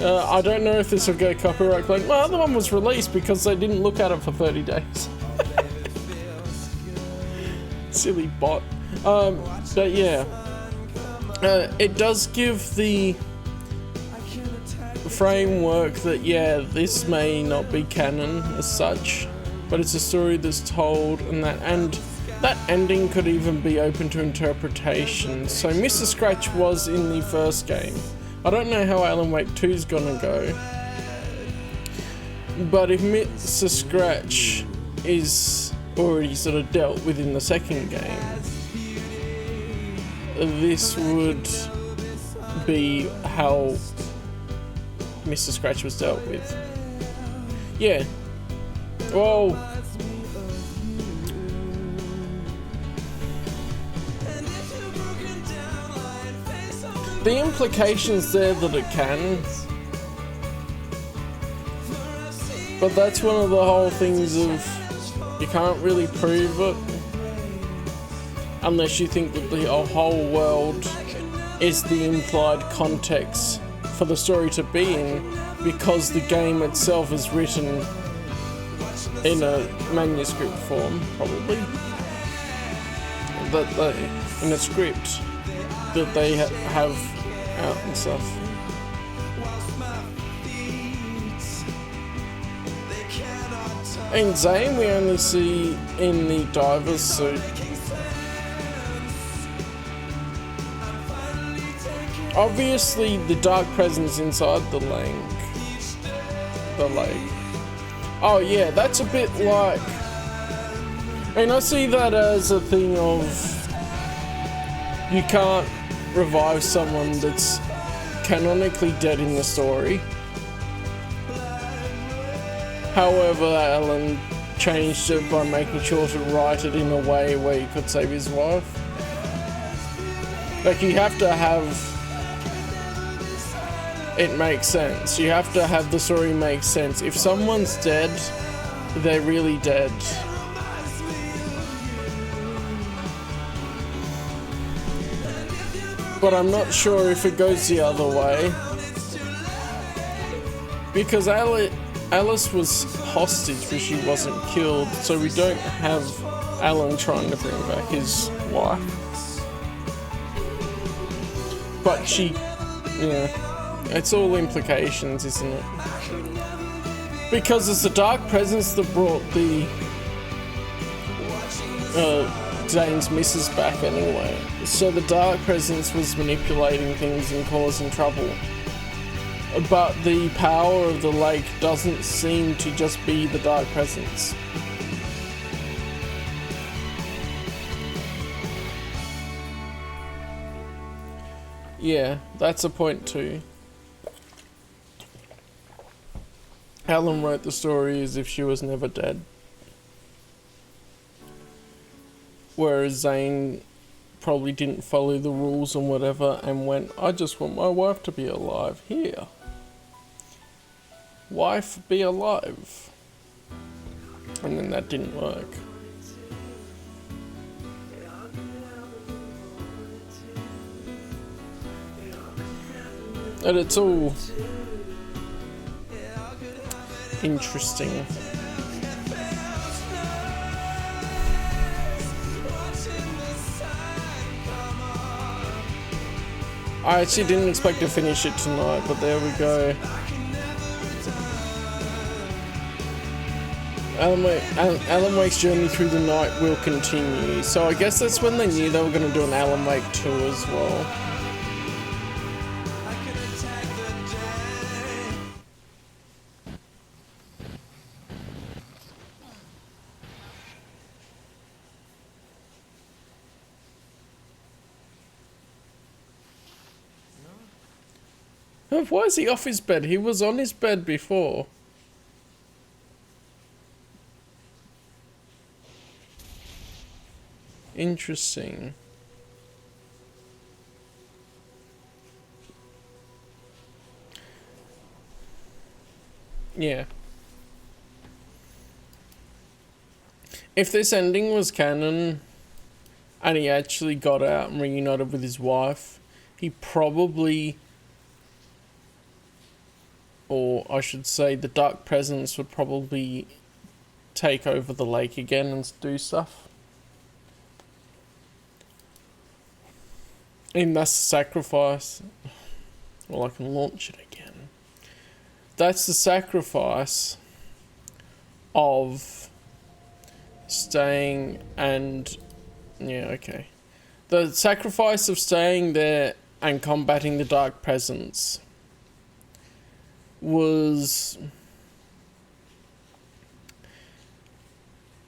I don't know if this will get copyright claim. My other one was released because they didn't look at it for 30 days. Silly bot. But yeah. It does give the framework that, yeah, this may not be canon as such, but it's a story that's told, and that ending could even be open to interpretation. So Mr. Scratch was in the first game. I don't know how Alan Wake 2's gonna go, but if Mr. Scratch is already sort of dealt with in the second game, this would be how Mr. Scratch was dealt with. Yeah. Well, the implications there that it can, but that's one of the whole things of you can't really prove it unless you think that the whole world is the implied context for the story to be in, because the game itself is written in a manuscript form, probably, in a script that they have out and stuff. In Zane, we only see in the diver's suit. Obviously, the dark presence inside the lake. Oh yeah, that's a bit like... I mean, I see that as a thing of... You can't revive someone that's canonically dead in the story. However, Alan changed it by making sure to write it in a way where he could save his wife. Like, you have to have it make sense. You have to have the story make sense. If someone's dead, they're really dead. But I'm not sure if it goes the other way. Because Alice was hostage, but she wasn't killed, so we don't have Alan trying to bring back his wife. But she, yeah, it's all implications, isn't it? Because it's the dark presence that brought the Zane's missus back anyway. So the dark presence was manipulating things and causing trouble. But the power of the lake doesn't seem to just be the dark presence. Yeah, that's a point too. Callum wrote the story as if she was never dead. Whereas Zane probably didn't follow the rules and whatever and went, I just want my wife to be alive. Here. Wife, be alive. And then that didn't work. And it's all interesting. I actually didn't expect to finish it tonight, but there we go. Alan Wake's journey through the night will continue. So I guess that's when they knew they were going to do an Alan Wake 2 as well. Why is he off his bed? He was on his bed before. Interesting. Yeah. If this ending was canon and he actually got out and reunited with his wife, he probably, or I should say the dark presence would probably take over the lake again and do stuff. And that's the sacrifice. Well, I can launch it again. That's the sacrifice of staying and... yeah, okay. The sacrifice of staying there and combating the dark presence was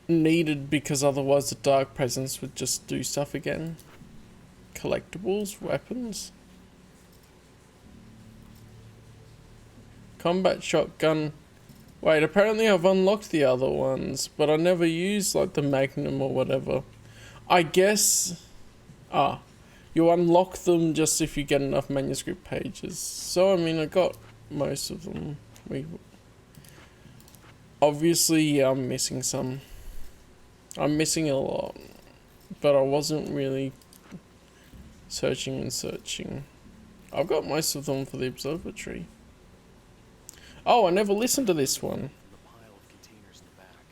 needed because otherwise the dark presence would just do stuff again. Collectibles, weapons, combat shotgun. Wait, apparently I've unlocked the other ones, but I never used like the Magnum or whatever. I guess, you unlock them just if you get enough manuscript pages. So I mean, I got most of them. Obviously, I'm missing some. I'm missing a lot, but I wasn't really searching and searching. I've got most of them for the observatory. Oh, I never listened to this one. The pile of containers in the back.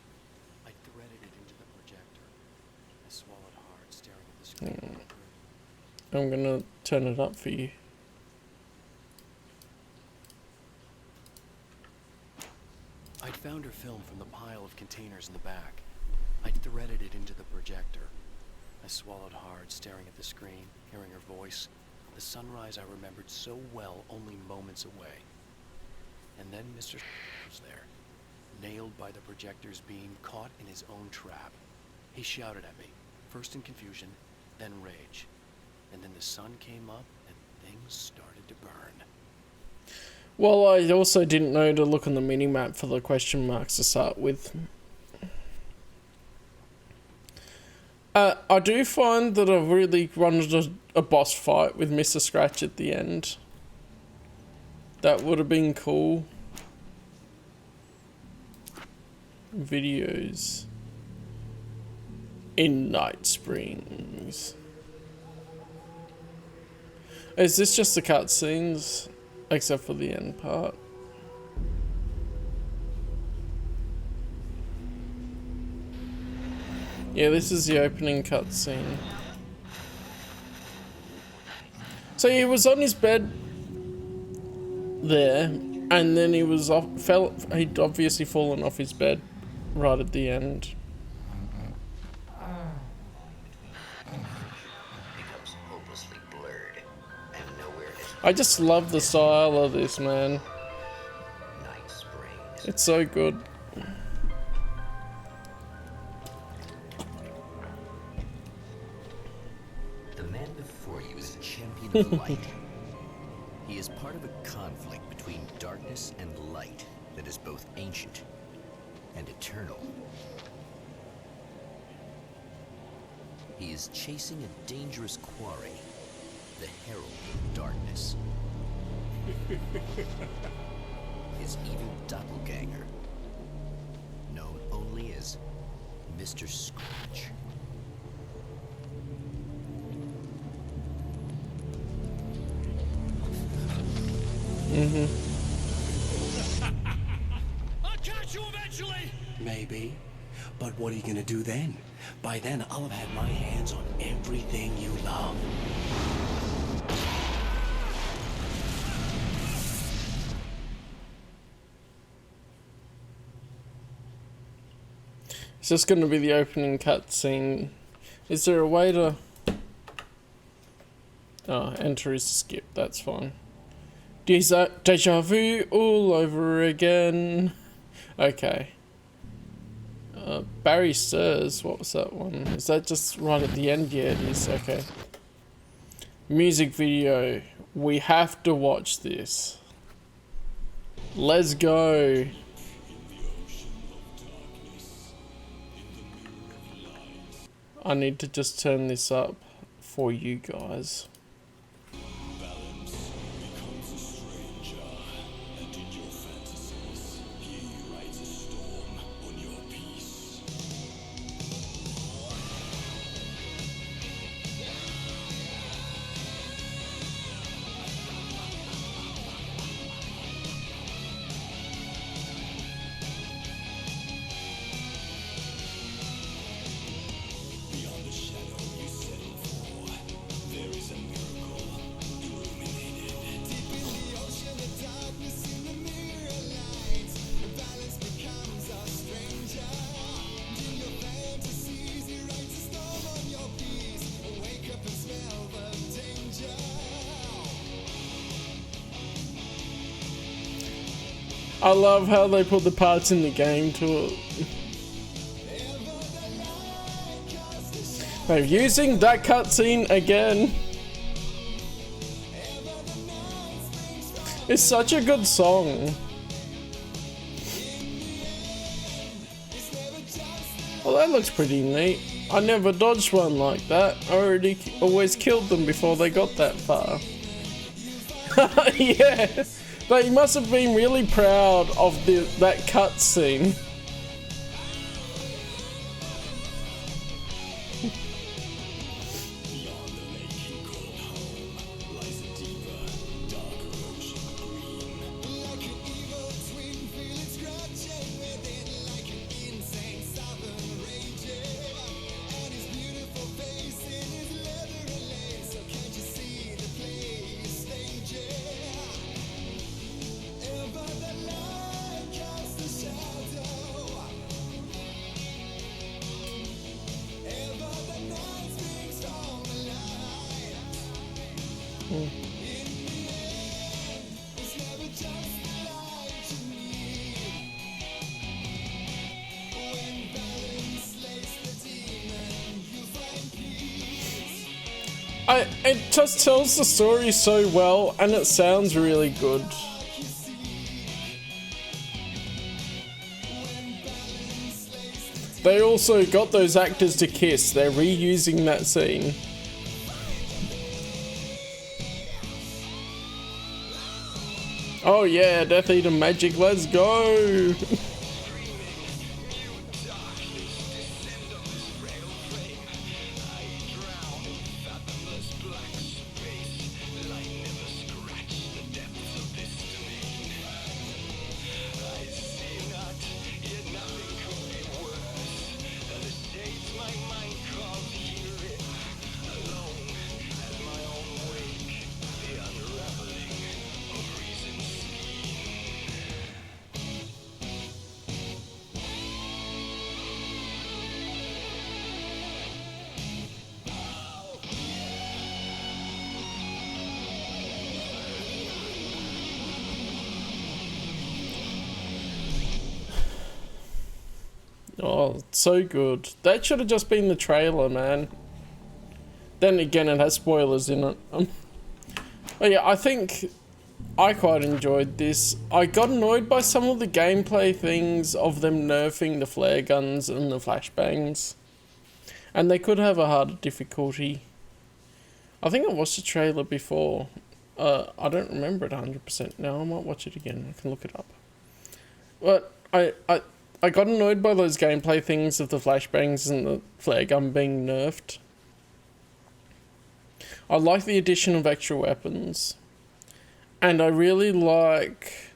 I threaded it into the projector. I swallowed hard, staring at the screen. I'm gonna turn it up for you. I'd found her film from the pile of containers in the back. I'd threaded it into the projector. I swallowed hard, staring at the screen, hearing her voice. The sunrise I remembered so well, only moments away. And then Mr. was there, nailed by the projector's beam, caught in his own trap. He shouted at me, first in confusion, then rage. And then the sun came up and things started to burn. Well, I also didn't know to look on the mini-map for the question marks to start with. I do find that I really wanted a boss fight with Mr. Scratch at the end. That would have been cool. Videos in Night Springs. Is this just the cutscenes, except for the end part? Yeah, this is the opening cutscene. So he was on his bed there, and then he was he'd obviously fallen off his bed right at the end. I just love the style of this, man. It's so good. The man before you is a champion of light. He is part of a conflict between darkness and light that is both ancient and eternal. He is chasing a dangerous quarry, the Herald of Darkness. His evil doppelganger, known only as Mr. Scratch. I'll catch you eventually! Maybe. But what are you gonna do then? By then, I'll have had my hands on everything you love. It's just going to be the opening cutscene. Is there a way to... Oh, enter is to skip, that's fine. Deja vu all over again. Okay. Barry Stirs, what was that one? Is that just right at the end? Yeah, it is, okay. Music video. We have to watch this. Let's go. I need to just turn this up for you guys. I love how they put the parts in the game to it. They're using that cutscene again. It's such a good song. Well, that looks pretty neat. I never dodged one like that. I always killed them before they got that far. Yeah. They must have been really proud of that cutscene. It just tells the story so well, and it sounds really good. They also got those actors to kiss. They're reusing that scene. Oh yeah, Death Eater magic, let's go! Oh, so good. That should have just been the trailer, man. Then again, it has spoilers in it. But yeah, I think I quite enjoyed this. I got annoyed by some of the gameplay things of them nerfing the flare guns and the flashbangs. And they could have a harder difficulty. I think I watched the trailer before. I don't remember it 100% now. I might watch it again. I can look it up. But I got annoyed by those gameplay things of the flashbangs and the flare gun being nerfed. I like the addition of extra weapons. And I really like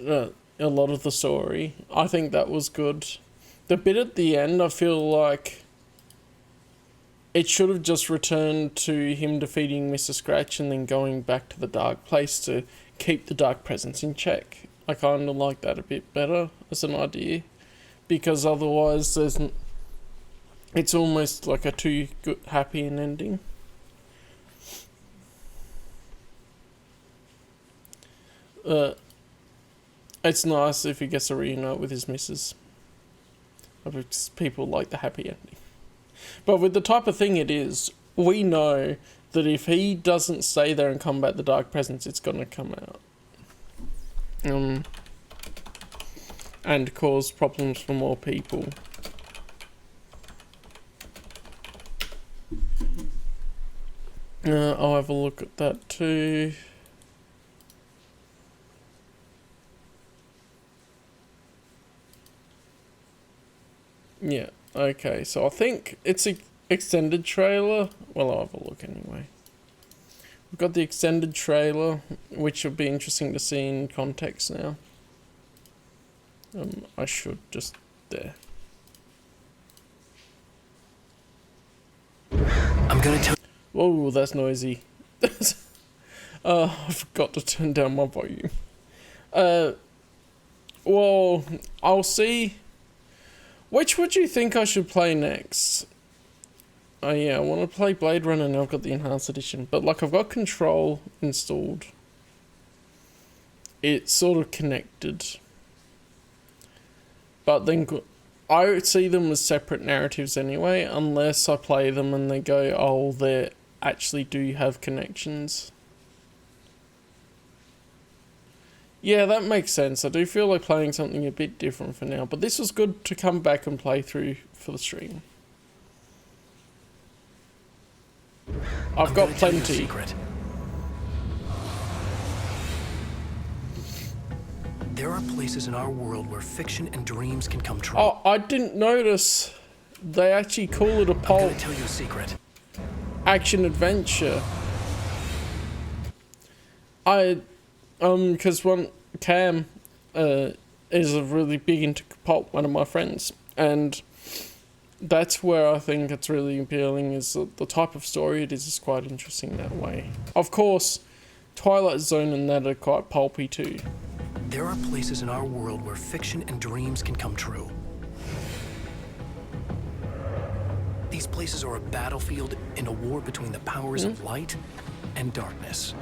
a lot of the story. I think that was good. The bit at the end, I feel like it should have just returned to him defeating Mr. Scratch and then going back to the dark place to keep the dark presence in check. I kind of like that a bit better as an idea, because otherwise it's almost like a too good happy an ending. It's nice if he gets to reunite with his missus. Because people like the happy ending. But with the type of thing it is, we know that if he doesn't stay there and combat the dark presence, it's gonna come out. And cause problems for more people. I'll have a look at that too. Yeah, okay, so I think it's an extended trailer. Well, I'll have a look anyway. We've got the extended trailer, which will be interesting to see in context now. I should just there. I'm gonna tell. Whoa, that's noisy. I forgot to turn down my volume. Well, I'll see. Which would you think I should play next? Oh yeah, I want to play Blade Runner now. I've got the Enhanced Edition. But like, I've got Control installed. It's sort of connected. But then I see them as separate narratives anyway, unless I play them and they go, oh, they actually do have connections. Yeah, that makes sense. I do feel like playing something a bit different for now, but this was good to come back and play through for the stream. I've got plenty. There are places in our world where fiction and dreams can come true. Oh, I didn't notice. They actually call it a pulp. I'm gonna tell you a secret. Action adventure. Because Cam is really big into pulp, one of my friends, and that's where I think it's really appealing, is the type of story it is quite interesting that way. Of course, Twilight Zone and that are quite pulpy too. There are places in our world where fiction and dreams can come true. These places are a battlefield in a war between the powers of light and darkness.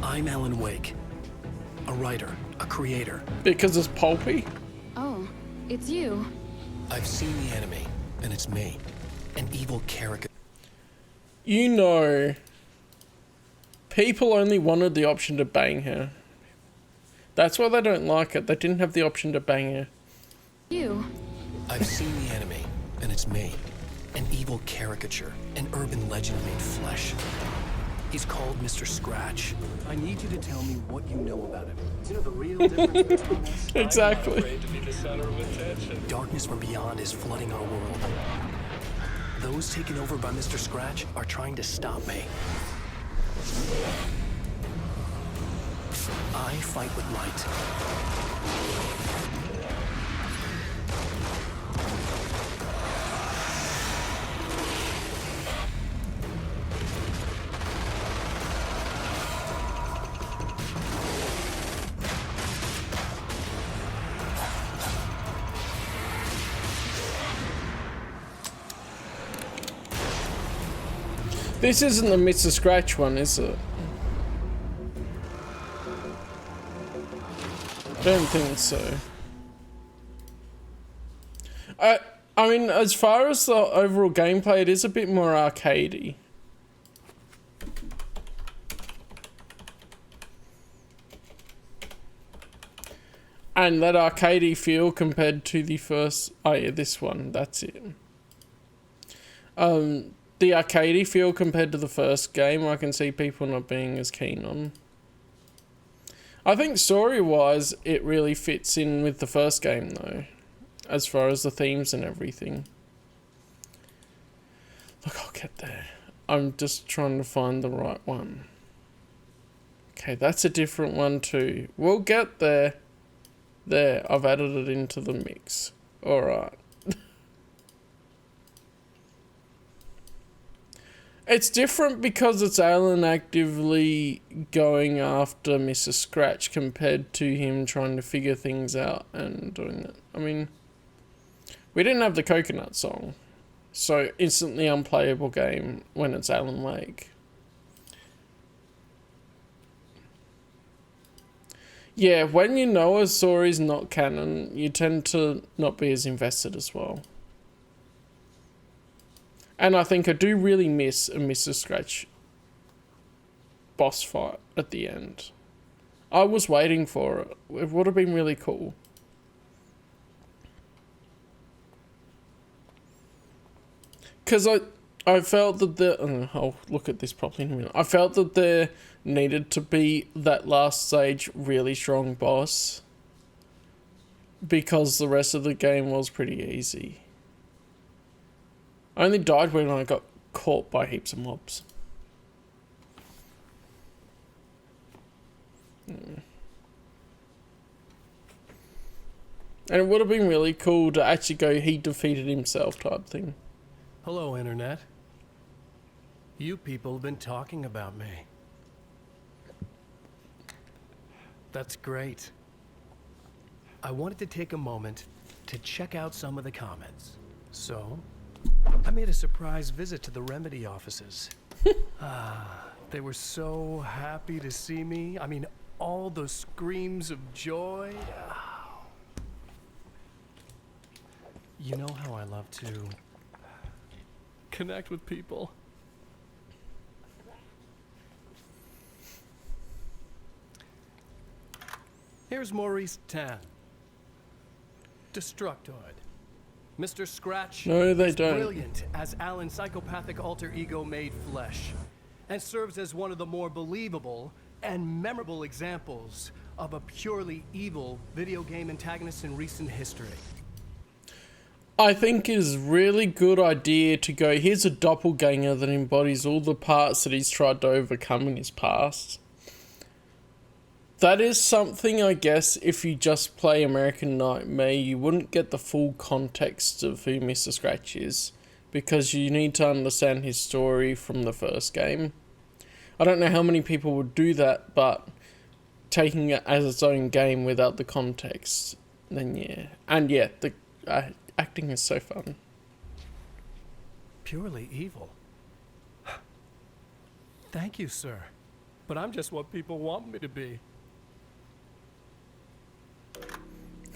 I'm Alan Wake, a writer, a creator. Because it's pulpy? Oh, it's you. I've seen the enemy, and it's me, an evil caricature. You know, people only wanted the option to bang her. That's why they don't like it. They didn't have the option to bang her. You. I've seen the enemy, and it's me. An evil caricature, an urban legend made flesh. He's called Mr. Scratch. I need you to tell me what you know about him. Do you know the real difference between us? Exactly. I'm not afraid to be the center of attention. Darkness from beyond is flooding our world. Those taken over by Mr. Scratch are trying to stop me. I fight with light. This isn't the Mr. Scratch one, is it? I don't think so. I mean, as far as the overall gameplay, it is a bit more arcadey. And that arcadey feel compared to the first... Oh yeah, this one, that's it. The arcadey feel compared to the first game, I can see people not being as keen on. I think story-wise, it really fits in with the first game though, as far as the themes and everything. Look, I'll get there. I'm just trying to find the right one. Okay, that's a different one too. We'll get there. There, I've added it into the mix. Alright. It's different because it's Alan actively going after Mr. Scratch compared to him trying to figure things out and doing that. I mean, we didn't have the coconut song, so instantly unplayable game when it's Alan Wake. Yeah, when you know a story's not canon, you tend to not be as invested as well. And I think I do really miss a Mr. Scratch boss fight at the end. I was waiting for it. It would have been really cool. Because I felt that I'll look at this properly in a minute. I felt that there needed to be that last stage really strong boss. Because the rest of the game was pretty easy. I only died when I got caught by heaps of mobs. And it would have been really cool to actually go, he defeated himself type thing. Hello, Internet. You people have been talking about me. That's great. I wanted to take a moment to check out some of the comments. So, I made a surprise visit to the Remedy offices. They were so happy to see me. I mean, all those screams of joy. You know how I love to connect with people. Here's Maurice Tan. Destructoid. Mr. Scratch No, they is don't. brilliant as Alan's psychopathic alter ego made flesh, and serves as one of the more believable and memorable examples of a purely evil video game antagonist in recent history. I think it is a really good idea to go, here's a doppelganger that embodies all the parts that he's tried to overcome in his past. That is something, I guess, if you just play American Nightmare, you wouldn't get the full context of who Mr. Scratch is, because you need to understand his story from the first game. I don't know how many people would do that, but taking it as its own game without the context, then yeah. And yeah, the acting is so fun. Purely evil. Thank you, sir. But I'm just what people want me to be.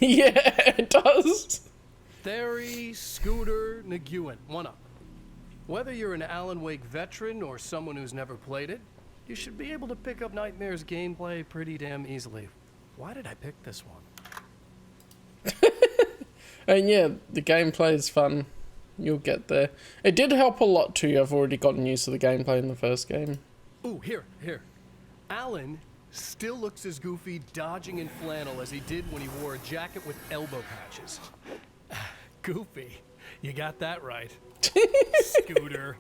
Yeah, it does. Theory, Scooter, Nguyen, one up. Whether you're an Alan Wake veteran or someone who's never played it, you should be able to pick up Nightmare's gameplay pretty damn easily. Why did I pick this one? And yeah, the gameplay is fun. You'll get there. It did help a lot too. I've already gotten used to the gameplay in the first game. Ooh, here. Alan still looks as goofy dodging in flannel as he did when he wore a jacket with elbow patches. Goofy. You got that right. Scooter.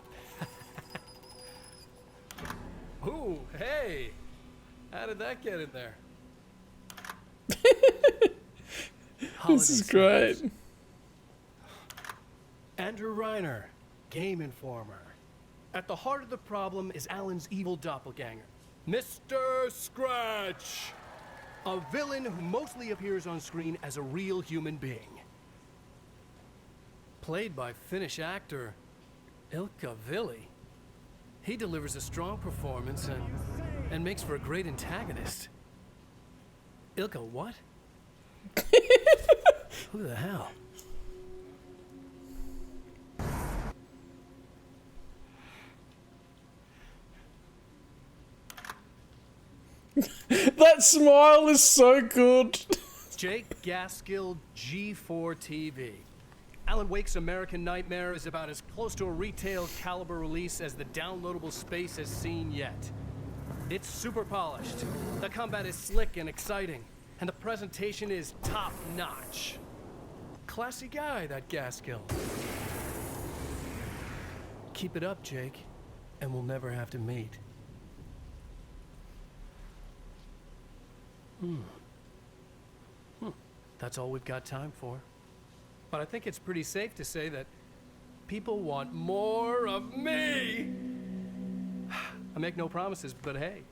Ooh, hey. How did that get in there? This is great. Andrew Reiner, Game Informer. At the heart of the problem is Alan's evil doppelganger, Mr. Scratch, a villain who mostly appears on screen as a real human being. Played by Finnish actor Ilkka Ville. He delivers a strong performance and makes for a great antagonist. Ilkka what? Who the hell? That smile is so good. Jake Gaskill, G4 TV. Alan Wake's American Nightmare is about as close to a retail caliber release as the downloadable space has seen yet. It's super polished, the combat is slick and exciting, and the presentation is top-notch. Classy guy, that Gaskill. Keep it up, Jake, and we'll never have to meet. That's all we've got time for. But I think it's pretty safe to say that people want more of me. I make no promises, but hey,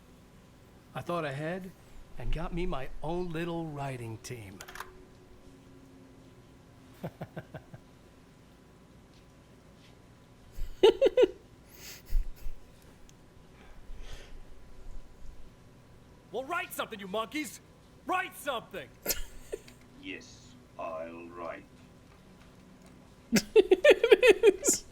I thought ahead and got me my own little writing team. Well, write something, you monkeys! Write something! Yes, I'll write. It is.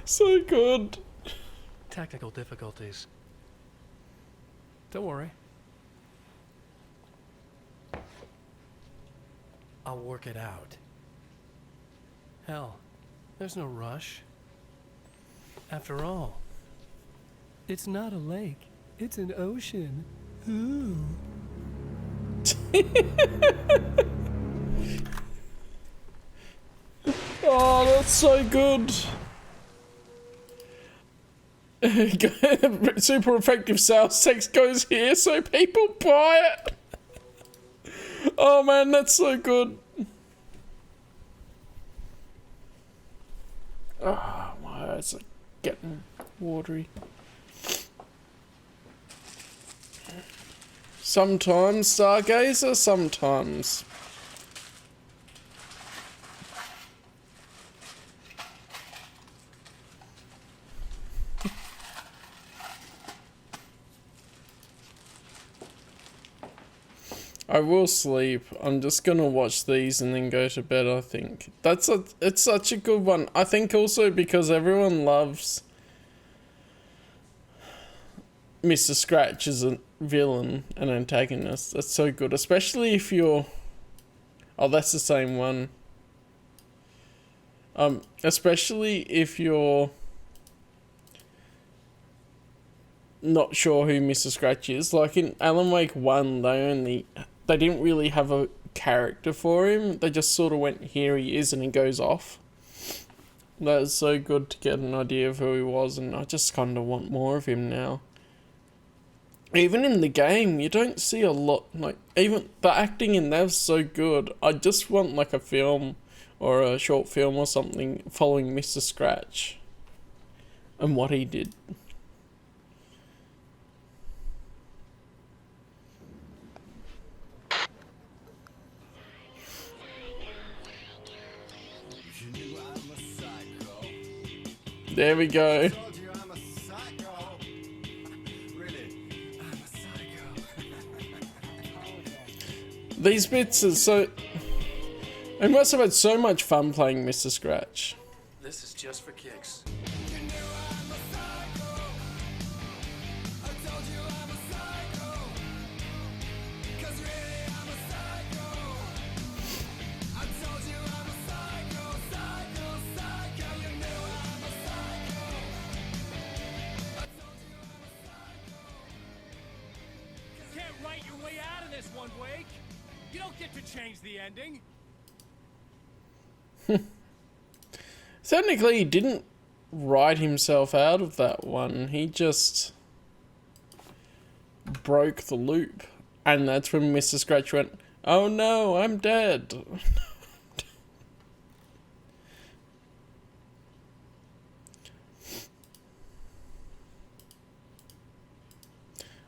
So good. Technical difficulties. Don't worry. I'll work it out. Hell, there's no rush. After all, it's not a lake, it's an ocean. Ooh. Oh, that's so good. Super effective sales text goes here so people buy it. Oh man, that's so good. Oh, my eyes are getting watery. Sometimes, Stargazer, sometimes. I will sleep. I'm just gonna watch these and then go to bed, I think. It's such a good one. I think also because everyone loves Mr. Scratch as a villain and antagonist. That's so good. Especially if you're... Oh, that's the same one. Especially if you're not sure who Mr. Scratch is. Like in Alan Wake 1, they didn't really have a character for him. They just sort of went, here he is, and he goes off. That was so good to get an idea of who he was, and I just kind of want more of him now. Even in the game, you don't see a lot, like, even the acting in that's so good. I just want like a film or a short film or something following Mr. Scratch and what he did. There we go. These bits are so... I must have had so much fun playing Mr. Scratch. This is just for kicks. Can't write your way out of this one, Wake. You don't get to change the ending. Technically, he didn't write himself out of that one. He just broke the loop. And that's when Mr. Scratch went, "Oh no, I'm dead."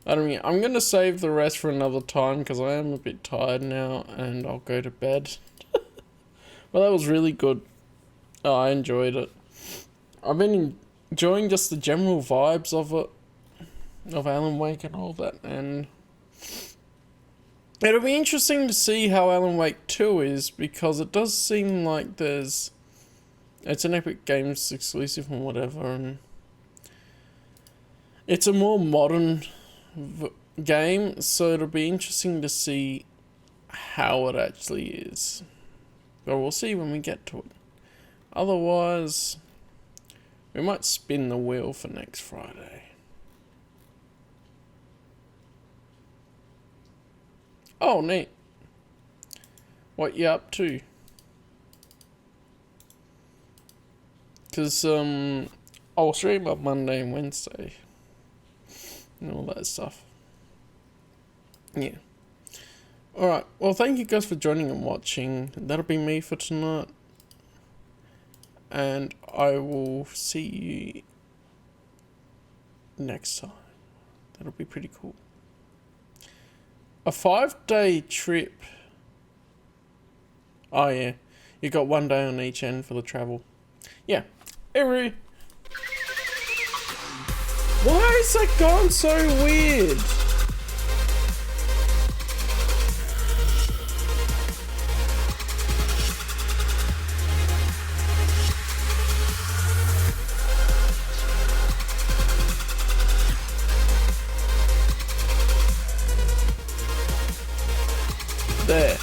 I don't mean, I'm gonna save the rest for another time because I am a bit tired now and I'll go to bed. Well, that was really good. Oh, I enjoyed it. I've been enjoying just the general vibes of it, of Alan Wake and all that, and it'll be interesting to see how Alan Wake 2 is, because it does seem like it's an Epic Games exclusive and whatever, and it's a more modern game, so it'll be interesting to see how it actually is. But we'll see when we get to it. Otherwise, we might spin the wheel for next Friday. Oh, neat. What you up to? Because, I'll stream up Monday and Wednesday. And all that stuff. Yeah. Alright, well, thank you guys for joining and watching. That'll be me for tonight. And I will see you next time. That'll be pretty cool. A 5-day trip. Oh yeah, you got 1 day on each end for the travel. Yeah. Why is that gone so weird? There.